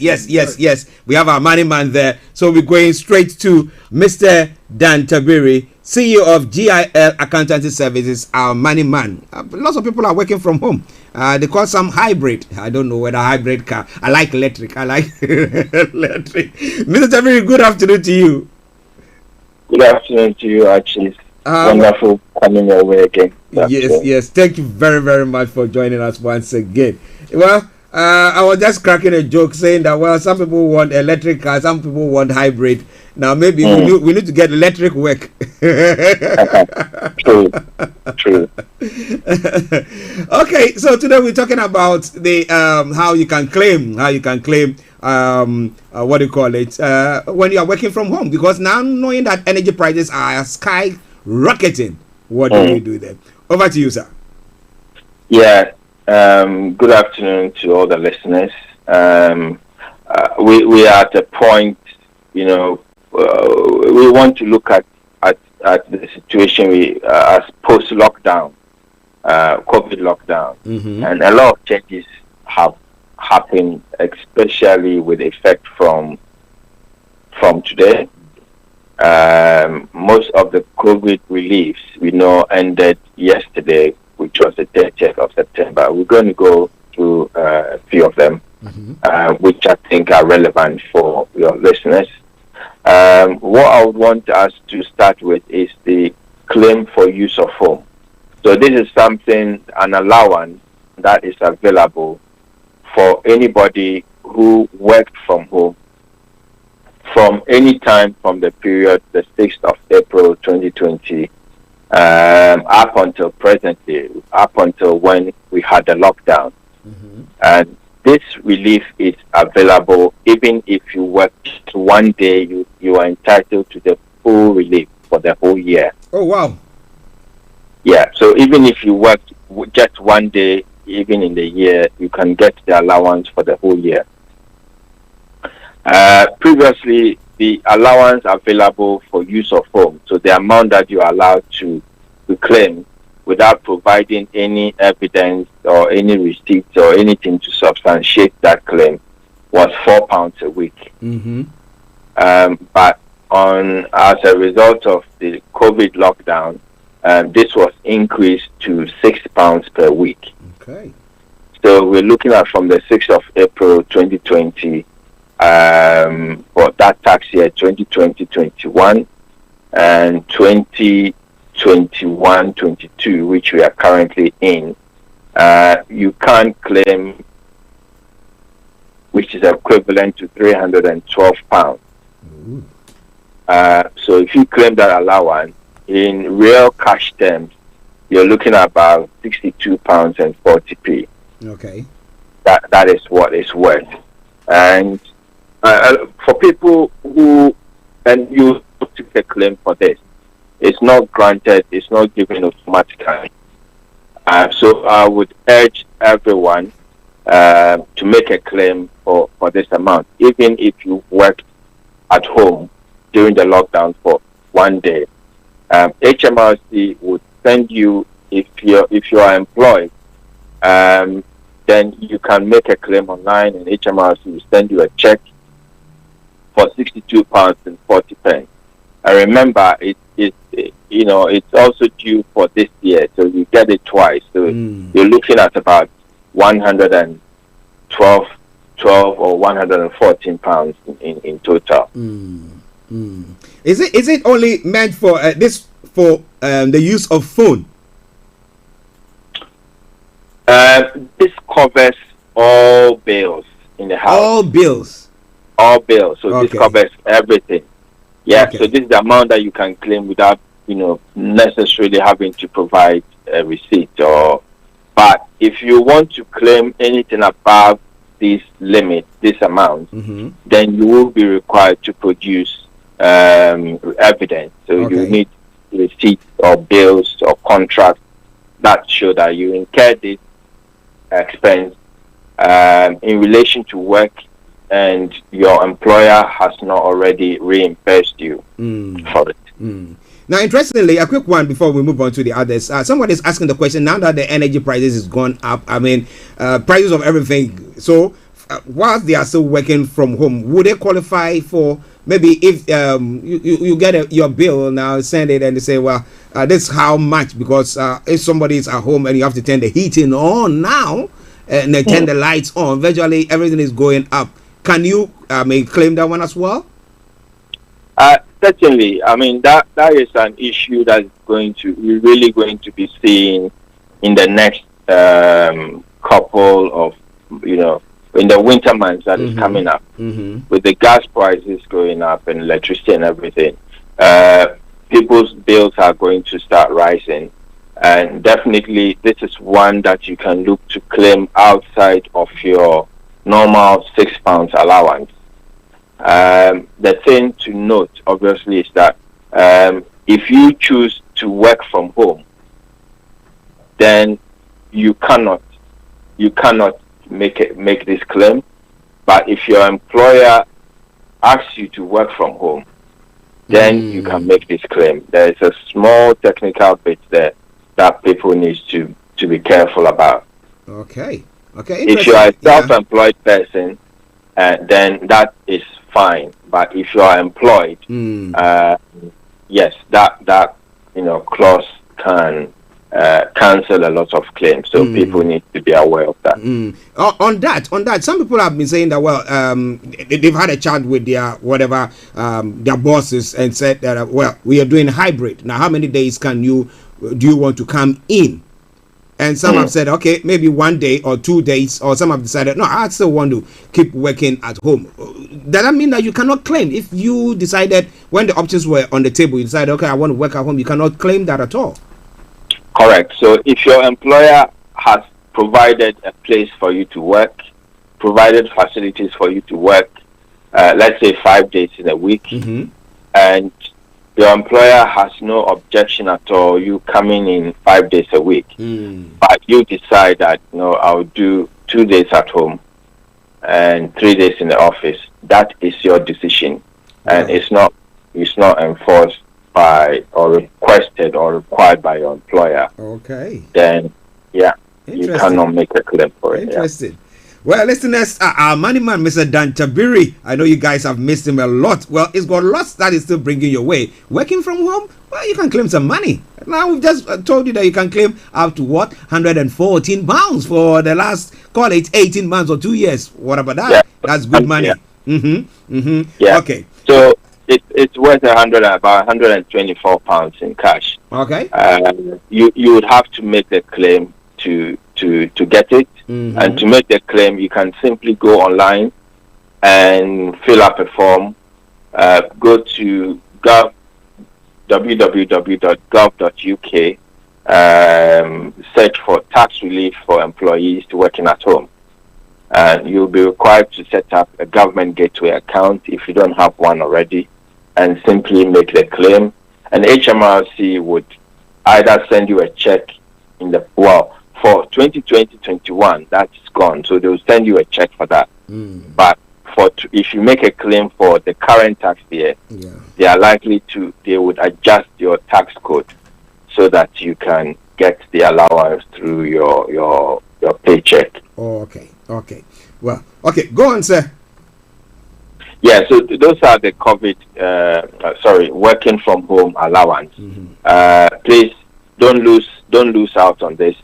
We have our money man there. So we're going straight to Mr. Dan Tabiri, CEO of GIL Accountancy Services, our money man. Lots of people are working from home. They call some hybrid. I don't know whether hybrid car. I like electric. Electric. Mr. Tabiri, good afternoon to you. Good afternoon to you, Archie. Wonderful coming your way again. Yes. Thank you very, very much for joining us once again. Well, I was just cracking a joke saying that, well, some people want electric cars, some people want hybrid. Now, maybe we need to get electric work. True. Okay, so today we're talking about the how you can claim what do you call it when you are working from home, because now knowing that energy prices are skyrocketing, what do you do then? Over to you, sir. Yeah. Good afternoon to all the listeners. We are at a point, we want to look at the situation as post-lockdown, COVID lockdown, and a lot of changes have happened, especially with effect from today. Most of the COVID reliefs we know ended yesterday, which was the 30th of September. We're going to go through a few of them, which I think are relevant for your listeners. What I would want us to start with is the claim for use of home. So this is an allowance that is available for anybody who worked from home from any time from the period the 6th of April 2020 up until presently, up until when we had the lockdown. And this relief is available even if you worked one day, you are entitled to the full relief for the whole year. Oh, wow. Yeah, so even if you worked just one day, even in the year, you can get the allowance for the whole year. Previously, the allowance available for use of home, so the amount that you are allowed to claim without providing any evidence or any receipts or anything to substantiate that claim, was £4 a week. But as a result of the COVID lockdown, this was increased to £6 per week. Okay. So we're looking at from the 6th of April 2020 for that tax year 2020-21 and 2021-22, which we are currently in. You can claim, which is equivalent to £312. So if you claim that allowance in real cash terms, you're looking at about £62.40. Okay. That is what it's worth. And for people who, and you took a claim for this, it's not granted, it's not given automatically. So I would urge everyone to make a claim for this amount, even if you worked at home during the lockdown for 1 day. HMRC would send you, if you are employed, then you can make a claim online, and HMRC will send you a check for £62.40. And remember, it's also due for this year, so you get it twice. So you're looking at about 112 or 114 pounds in total. Is it only meant for the use of phone? This covers all bills in the house. All bills. So this covers everything. Yeah. Okay. So this is the amount that you can claim without, necessarily having to provide a receipt. But if you want to claim anything above this limit, this amount, then you will be required to produce evidence. So you need receipts or bills or contracts that show that you incurred this expense in relation to work, and your employer has not already reimbursed you for it. Now, interestingly, a quick one before we move on to the others. Somebody is asking the question, now that the energy prices has gone up, prices of everything. So, whilst they are still working from home, would they qualify for, maybe if you get your bill now, send it and they say, well, this is how much, because if somebody is at home and you have to turn the heating on now and they turn the lights on, virtually everything is going up. Can you claim that one as well? Certainly. That is an issue that's we're really going to be seeing in the next couple of, in the winter months that is coming up, with the gas prices going up and electricity and everything. People's bills are going to start rising, and definitely this is one that you can look to claim outside of your normal £6 allowance. The thing to note, obviously, is that if you choose to work from home, then you cannot make this claim. But if your employer asks you to work from home, then you can make this claim. There is a small technical bit there that people need to be careful about. Okay. If you are a self-employed person, then that is fine. But if you are employed, yes, that clause can cancel a lot of claims. So people need to be aware of that. On that, some people have been saying that, well, they've had a chat with their their bosses and said that, well, we are doing hybrid. Now, how many days do you want to come in? And some have said, okay, maybe 1 day or 2 days, or some have decided, no, I still want to keep working at home. Does that mean that you cannot claim? If you decided, when the options were on the table, you decided, okay, I want to work at home, you cannot claim that at all? Correct. So if your employer has provided a place for you to work, provided facilities for you to work, let's say 5 days in a week, and your employer has no objection at all, you coming in 5 days a week, but you decide that, I'll do 2 days at home and 3 days in the office, that is your decision. And it's not enforced by or requested or required by your employer. Okay. Then, you cannot make a claim for it. Interesting. Well, listeners, our money man, Mr. Dan Tabiri, I know you guys have missed him a lot. Well, it's got lots that is still bringing your way. Working from home, well, you can claim some money. Now, we've just told you that you can claim up to what? £114 for the last, call it 18 months or 2 years. What about that? Yeah. That's good money. Yeah. Okay. So, it's worth about £124 in cash. Okay. You would have to make the claim to get it. And to make the claim, you can simply go online and fill up a form. Go to www.gov.uk, search for tax relief for employees working at home. And you'll be required to set up a government gateway account if you don't have one already. and simply make the claim. And HMRC would either send you a check for 2020-21, that's gone. So they'll send you a check for that. But if you make a claim for the current tax year, they are likely they would adjust your tax code so that you can get the allowance through your paycheck. Okay. Well, okay, go on, sir. Yeah, so those are the COVID, working from home allowance. Please don't lose out on this.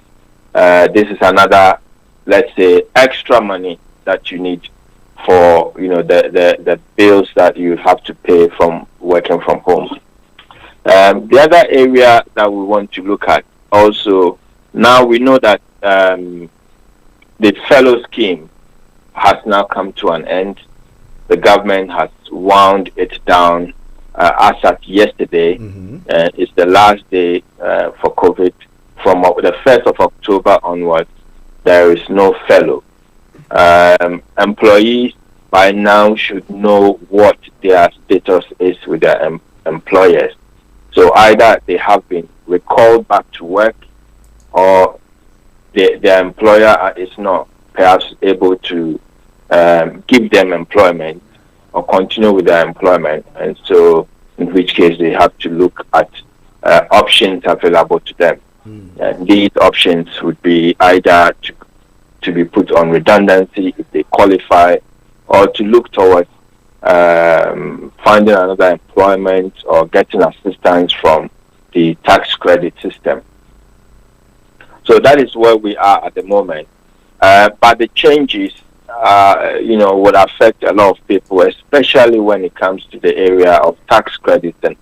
This is another, let's say, extra money that you need for the bills that you have to pay from working from home. The other area that we want to look at also, now we know that the fellow scheme has now come to an end. The government has wound it down as at yesterday. It's the last day for COVID. From the 1st of October onwards, there is no fellow. Employees by now should know what their status is with their employers. So either they have been recalled back to work, or their employer is not perhaps able to give them employment or continue with their employment, and so in which case they have to look at options available to them. And these options would be either to be put on redundancy if they qualify, or to look towards finding another employment or getting assistance from the tax credit system. So that is where we are at the moment. But the changes, would affect a lot of people, especially when it comes to the area of tax credits and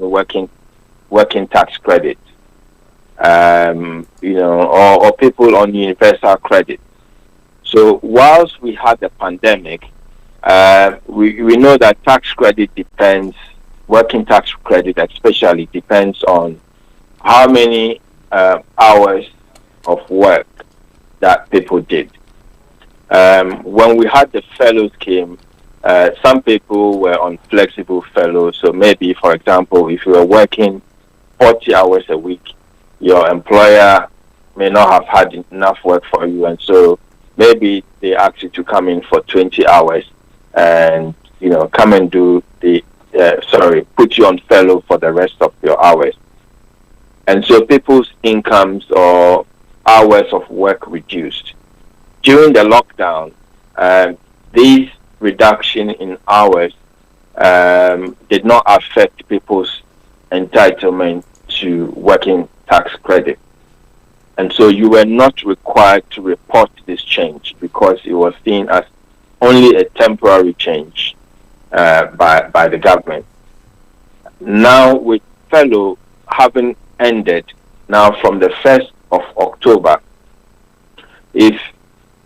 working tax credit. Or people on universal credit. So whilst we had the pandemic, we know that tax credit working tax credit especially depends on how many hours of work that people did. When we had the fellow scheme, some people were on flexible fellow. So maybe, for example, if you were working 40 hours a week, your employer may not have had enough work for you, and so maybe they ask you to come in for 20 hours and come and do put you on fellow for the rest of your hours. And so people's incomes or hours of work reduced. During the lockdown, these reduction in hours did not affect people's entitlement to working tax credit. And so you were not required to report this change because it was seen as only a temporary change by the government. Now, with fellow having ended now from the 1st of October, if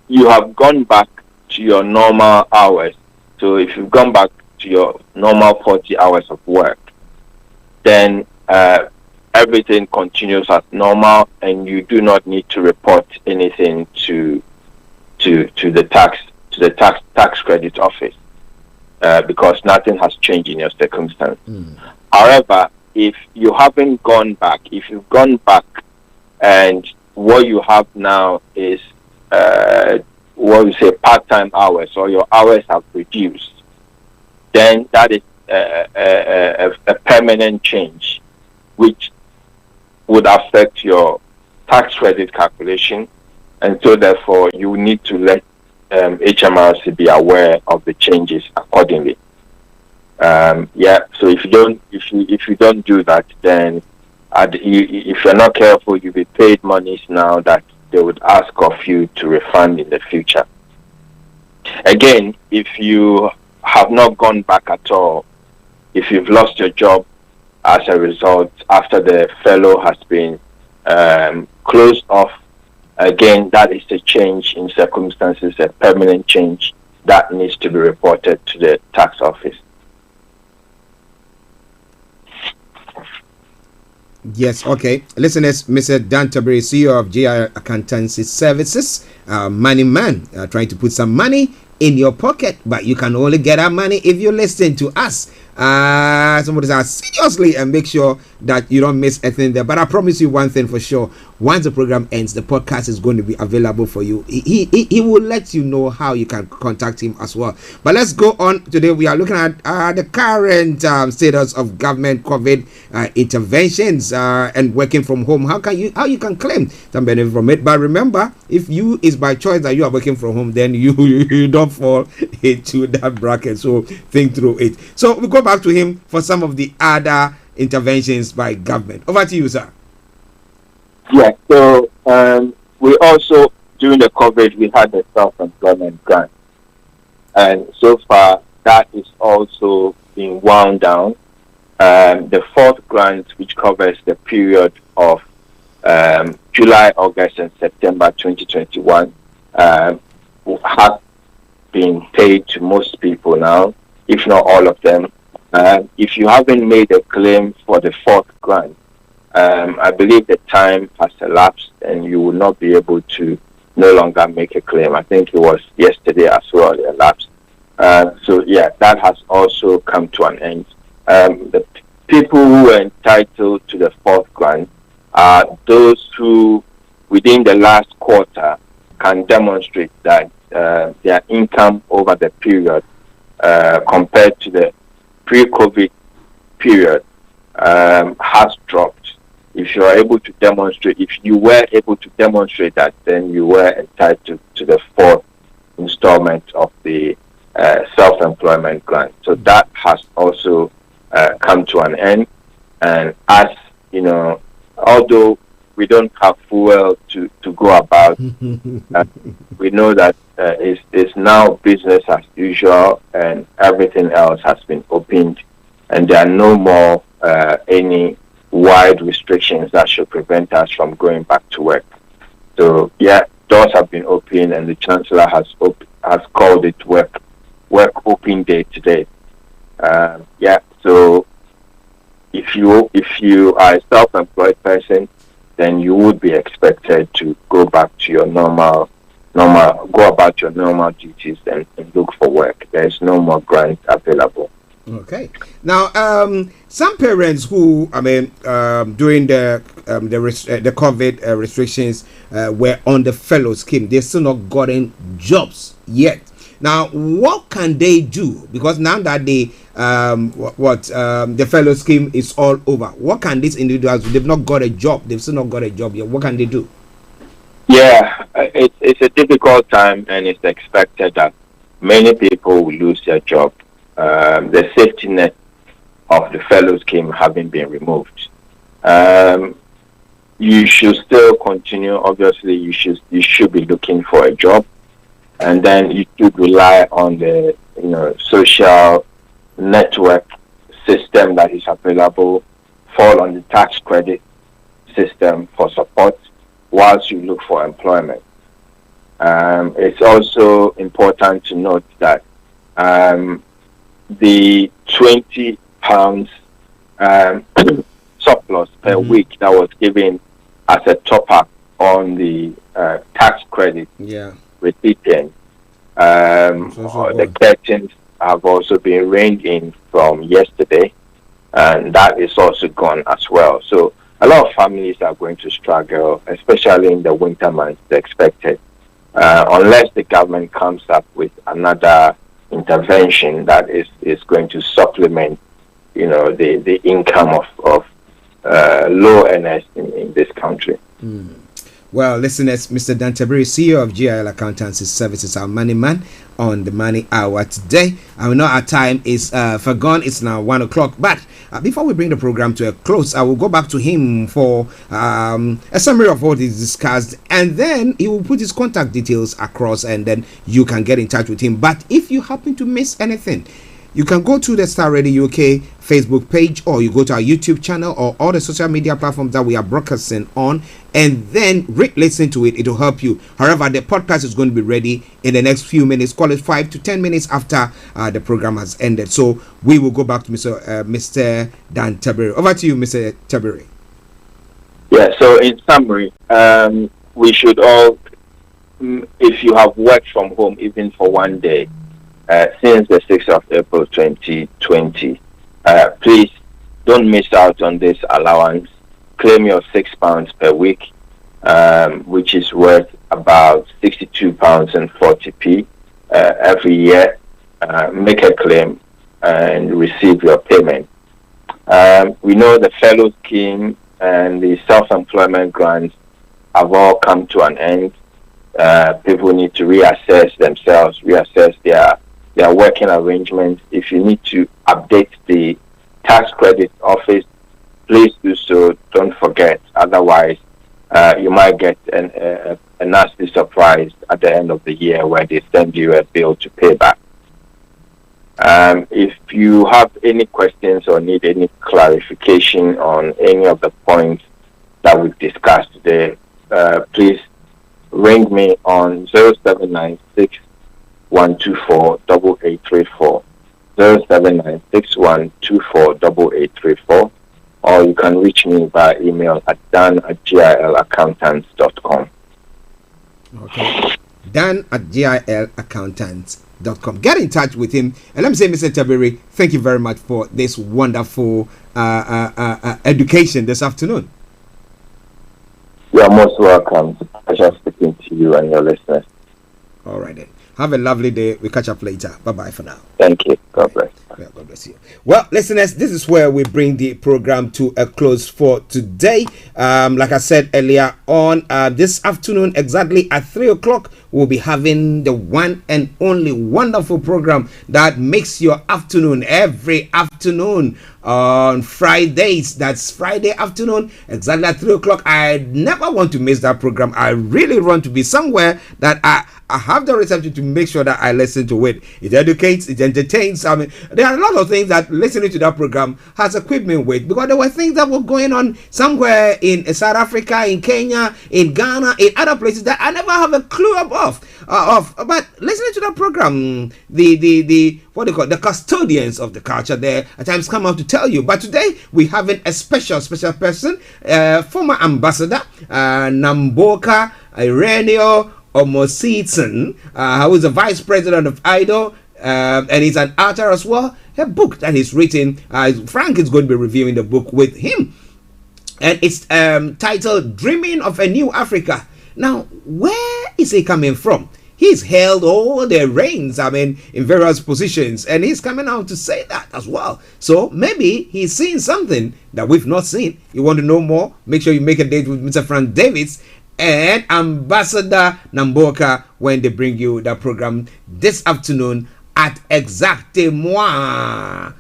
you have gone back to your normal hours, so if you've gone back to your normal 40 hours of work, then everything continues as normal, and you do not need to report anything to the tax credit office because nothing has changed in your circumstance. However, if you haven't gone back, if you've gone back and what you have now is what we say part-time hours, or your hours have reduced, then that is a permanent change, which would affect your tax credit calculation, and so therefore you need to let HMRC be aware of the changes accordingly. So if you don't do that, then if you're not careful, you'll be paid monies now that they would ask of you to refund in the future. Again, if you have not gone back at all, if you've lost your job as a result after the fellow has been closed off, again, that is a change in circumstances, a permanent change that needs to be reported to the tax office. Yes, okay. Listeners, Mr. Dan Tabiri, CEO of GR Accountancy Services, money man, trying to put some money in your pocket, but you can only get our money if you listen to us. Some of these are seriously, and make sure that you don't miss anything there. But I promise you one thing for sure: once the program ends, the podcast is going to be available for you. He will let you know how you can contact him as well. But let's go on. Today we are looking at the current status of government COVID interventions and working from home. How you can claim some benefit from it? But remember, if you is by choice that you are working from home, then you don't fall into that bracket. So think through it. So we go back to him for some of the other interventions by government. Over to you, sir. Yeah, so we also, during the COVID, we had the self-employment grant. And so far, that is also being wound down. The fourth grant, which covers the period of July, August, and September 2021, has been paid to most people now, if not all of them. If you haven't made a claim for the fourth grant, I believe the time has elapsed and you will not be able to no longer make a claim. I think it was yesterday as well, it elapsed. So yeah, that has also come to an end. The people who are entitled to the fourth grant are those who, within the last quarter, can demonstrate that their income over the period compared to the pre-COVID period has dropped. If you are able to demonstrate, if you were able to demonstrate that, then you were entitled to the fourth installment of the self-employment grant. So that has also come to an end. And as you know, although we don't have fuel to go about, we know that it's now business as usual, and everything else has been opened, and there are no more any wide restrictions that should prevent us from going back to work. So yeah, doors have been opened, and the Chancellor has called it work open day today. Yeah, so if you are a self-employed person, then you would be expected to go back to your go about your normal duties and look for work. There is no more grant available. Okay. Now, some parents who, during the COVID restrictions, were on the fellow scheme, they still not gotten jobs yet. Now, what can they do? Because now that the fellow scheme is all over, what can these individuals? They've not got a job. They've still not got a job yet. What can they do? Yeah, it's a difficult time, and it's expected that many people will lose their job. The safety net of the fellow scheme having been removed. You should still continue. Obviously, you should be looking for a job, and then you should rely on the social network system that is available, fall on the tax credit system for support whilst you look for employment. It's also important to note that the £20 surplus per week that was given as a top-up on the tax credit recipient, the curtains have also been reined in from yesterday, and that is also gone as well. So a lot of families are going to struggle, especially in the winter months, expected, unless the government comes up with another intervention that is going to supplement, the income of low earners in this country. Well, listeners, Mr. Dan Tabiri, CEO of GIL Accountancy Services, our money man on the Money Hour today. I know our time is forgone. It's now 1 o'clock. But before we bring the program to a close, I will go back to him for a summary of what is discussed, and then he will put his contact details across, and then you can get in touch with him. But if you happen to miss anything, you can go to the Starr Radio UK Facebook page, or you go to our YouTube channel, or all the social media platforms that we are broadcasting on, and then listen to it. It will help you. However, the podcast is going to be ready in the next few minutes. Call it 5 to 10 minutes after the program has ended. So we will go back to Mr. Dan Tabiri. Over to you, Mr. Tabiri. Yeah. So in summary, we should all, if you have worked from home even for one day, since the 6th of April 2020, Please don't miss out on this allowance. Claim your £6 per week, which is worth about £62.40 every year. Make a claim and receive your payment. We know the fellow scheme and the self-employment grants have all come to an end. People need to reassess themselves, reassess their working arrangements. If you need to update the tax credit office, please do so. Don't forget. Otherwise, you might get a nasty surprise at the end of the year where they send you a bill to pay back. If you have any questions or need any clarification on any of the points that we've discussed today, please ring me on 0796 124 8834, 0796 8834, or you can reach me by email at dan@gilaccountants.com. Okay. dan@gilaccountants.com. Get in touch with him. And let me say, Mr. Tabiri, thank you very much for this wonderful education this afternoon. You are most welcome. It's a pleasure speaking to you and your listeners. All right then. Have a lovely day. We'll catch up later. Bye-bye for now. Thank you. God bless. Yeah, God bless you. Well, listeners, this is where we bring the program to a close for today. Like I said earlier on, this afternoon, exactly at 3 o'clock, we'll be having the one and only wonderful program that makes your afternoon every afternoon on Fridays. That's Friday afternoon, exactly at 3 o'clock. I never want to miss that program. I really want to be somewhere that I have the reception to make sure that I listen to it. It educates, it entertains. I mean, there are a lot of things that listening to that program has equipped me with, because there were things that were going on somewhere in South Africa, in Kenya, in Ghana, in other places that I never have a clue of. But listening to that program, the what they call the custodians of the culture there at times come out to tell you. But today we having a special person, former ambassador Namboka Ireneo Omositson, who is the vice president of IDO, and he's an author as well. A book that he's written. Frank is going to be reviewing the book with him, and it's titled "Dreaming of a New Africa." Now, where is he coming from? He's held all the reins, in various positions, and he's coming out to say that as well. So maybe he's seeing something that we've not seen. You want to know more? Make sure you make a date with Mr. Frank Davids and Ambassador Namboka when they bring you the program this afternoon at exactly 3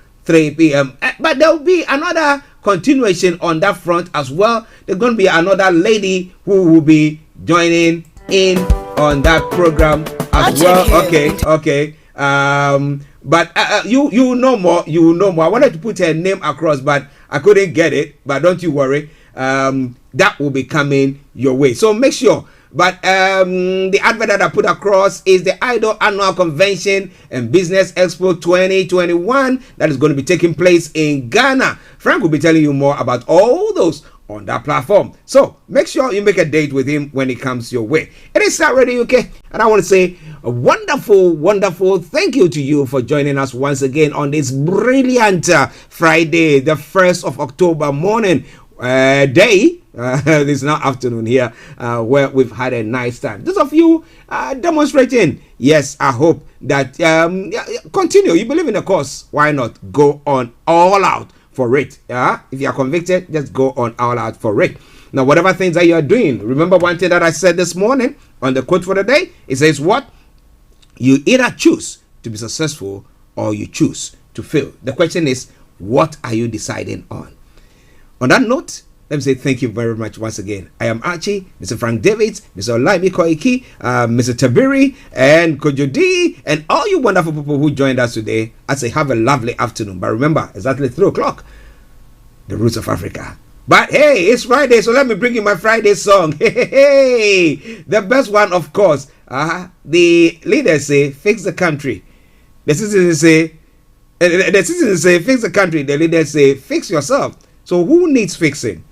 p.m. But there will be another continuation on that front as well. There's going to be another lady who will be joining in on that program as well. Okay. But you know more. I wanted to put her name across, but I couldn't get it. But don't you worry. That will be coming your way. So make sure. But the advert that I put across is the IDO Annual Convention and Business Expo 2021 that is going to be taking place in Ghana. Frank will be telling you more about all those on that platform. So make sure you make a date with him when it comes your way. It is Starr Radio UK, and I want to say a wonderful thank you to you for joining us once again on this brilliant Friday, the 1st of October morning. Day it's now afternoon here, where we've had a nice time. Those of you demonstrating, yes, I hope that continue. You believe in the cause, why not go on all out for it? If you are convicted, just go on all out for it. Now, whatever things that you are doing, remember one thing that I said this morning on the quote for the day. It says what? You either choose to be successful or you choose to fail. The question is, what are you deciding on? On that note, let me say thank you very much once again. I am Archie, Mr. Frank Davids, Mr. Olayomi Koiki, Mr. Tabiri, and Kojo D, and all you wonderful people who joined us today. I say have a lovely afternoon. But remember, exactly 3 o'clock, the roots of Africa. But hey, it's Friday, so let me bring you my Friday song. Hey, the best one, of course. The leaders say, fix the country. The citizens say, fix the country. The leaders say, fix yourself. So who needs fixing?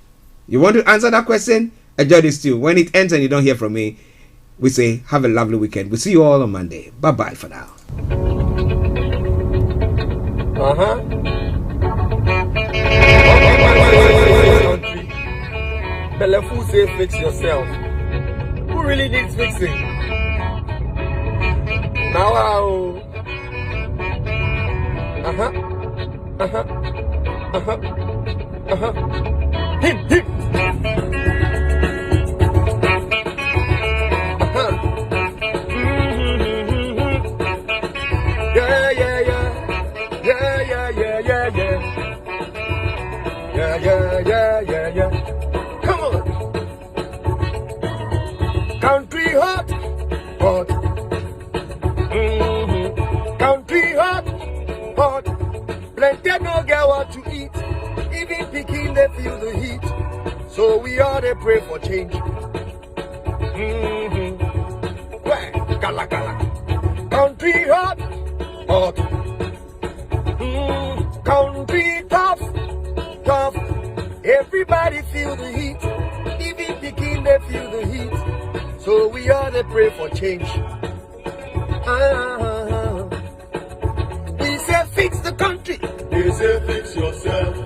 You want to answer that question? Enjoy this too. When it ends and you don't hear from me, we say have a lovely weekend. We'll see you all on Monday. Bye-bye for now. Belleful say fix yourself. Who really needs fixing? Now how? Him. Yeah. Come on. Country hot. Country hot. Plenty no get what to eat. Even picking they feel the heat. So we ought to pray for change. Where? Gala. Country hot. Country tough. Everybody feel the heat. Even picking they feel the heat. So we ought to pray for change. We say fix the country. They say fix yourself.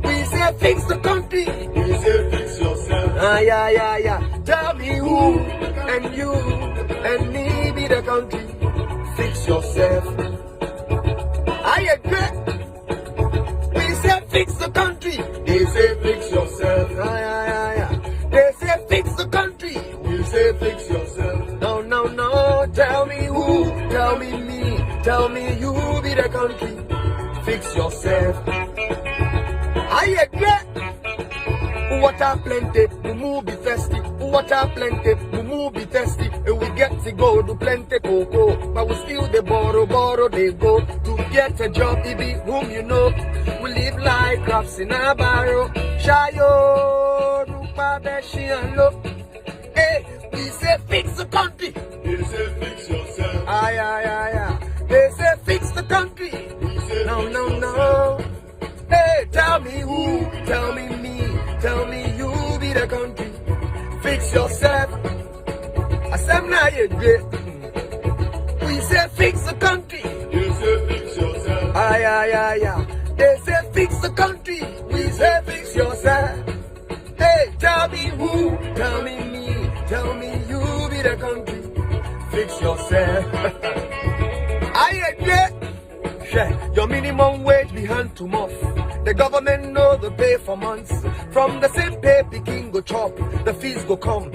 We say fix the country. They say fix yourself. Yeah. Tell me who and you and me be the country. Fix yourself. I agree. We say fix the country. They say fix yourself. Yeah. They say fix the country. We say fix yourself. No. Tell me who. Tell me me. Tell me you be the country. Fix yourself. I agree. Water plenty, mumu be thirsty. Water plenty, mumu be thirsty. And we get to go do plenty cocoa, but we still they borrow they go to get a job. It be whom you know. We live like crabs in a barrel. Shayo, rupa beshi and low. Hey, we say fix the country. They say fix yourself. Yeah. They say fix the country. No. Hey, tell me who, tell me me, tell me you be the country. Fix yourself. I said now you great. We say fix the country. You say fix yourself. Yeah. They say fix the country. We say fix yourself. Hey, tell me who, tell me me, tell me you be the country. Fix yourself. I agree. Your minimum wage be hand to mouth. The government know the pay for months. From the same pay, picking go chop. The fees go come.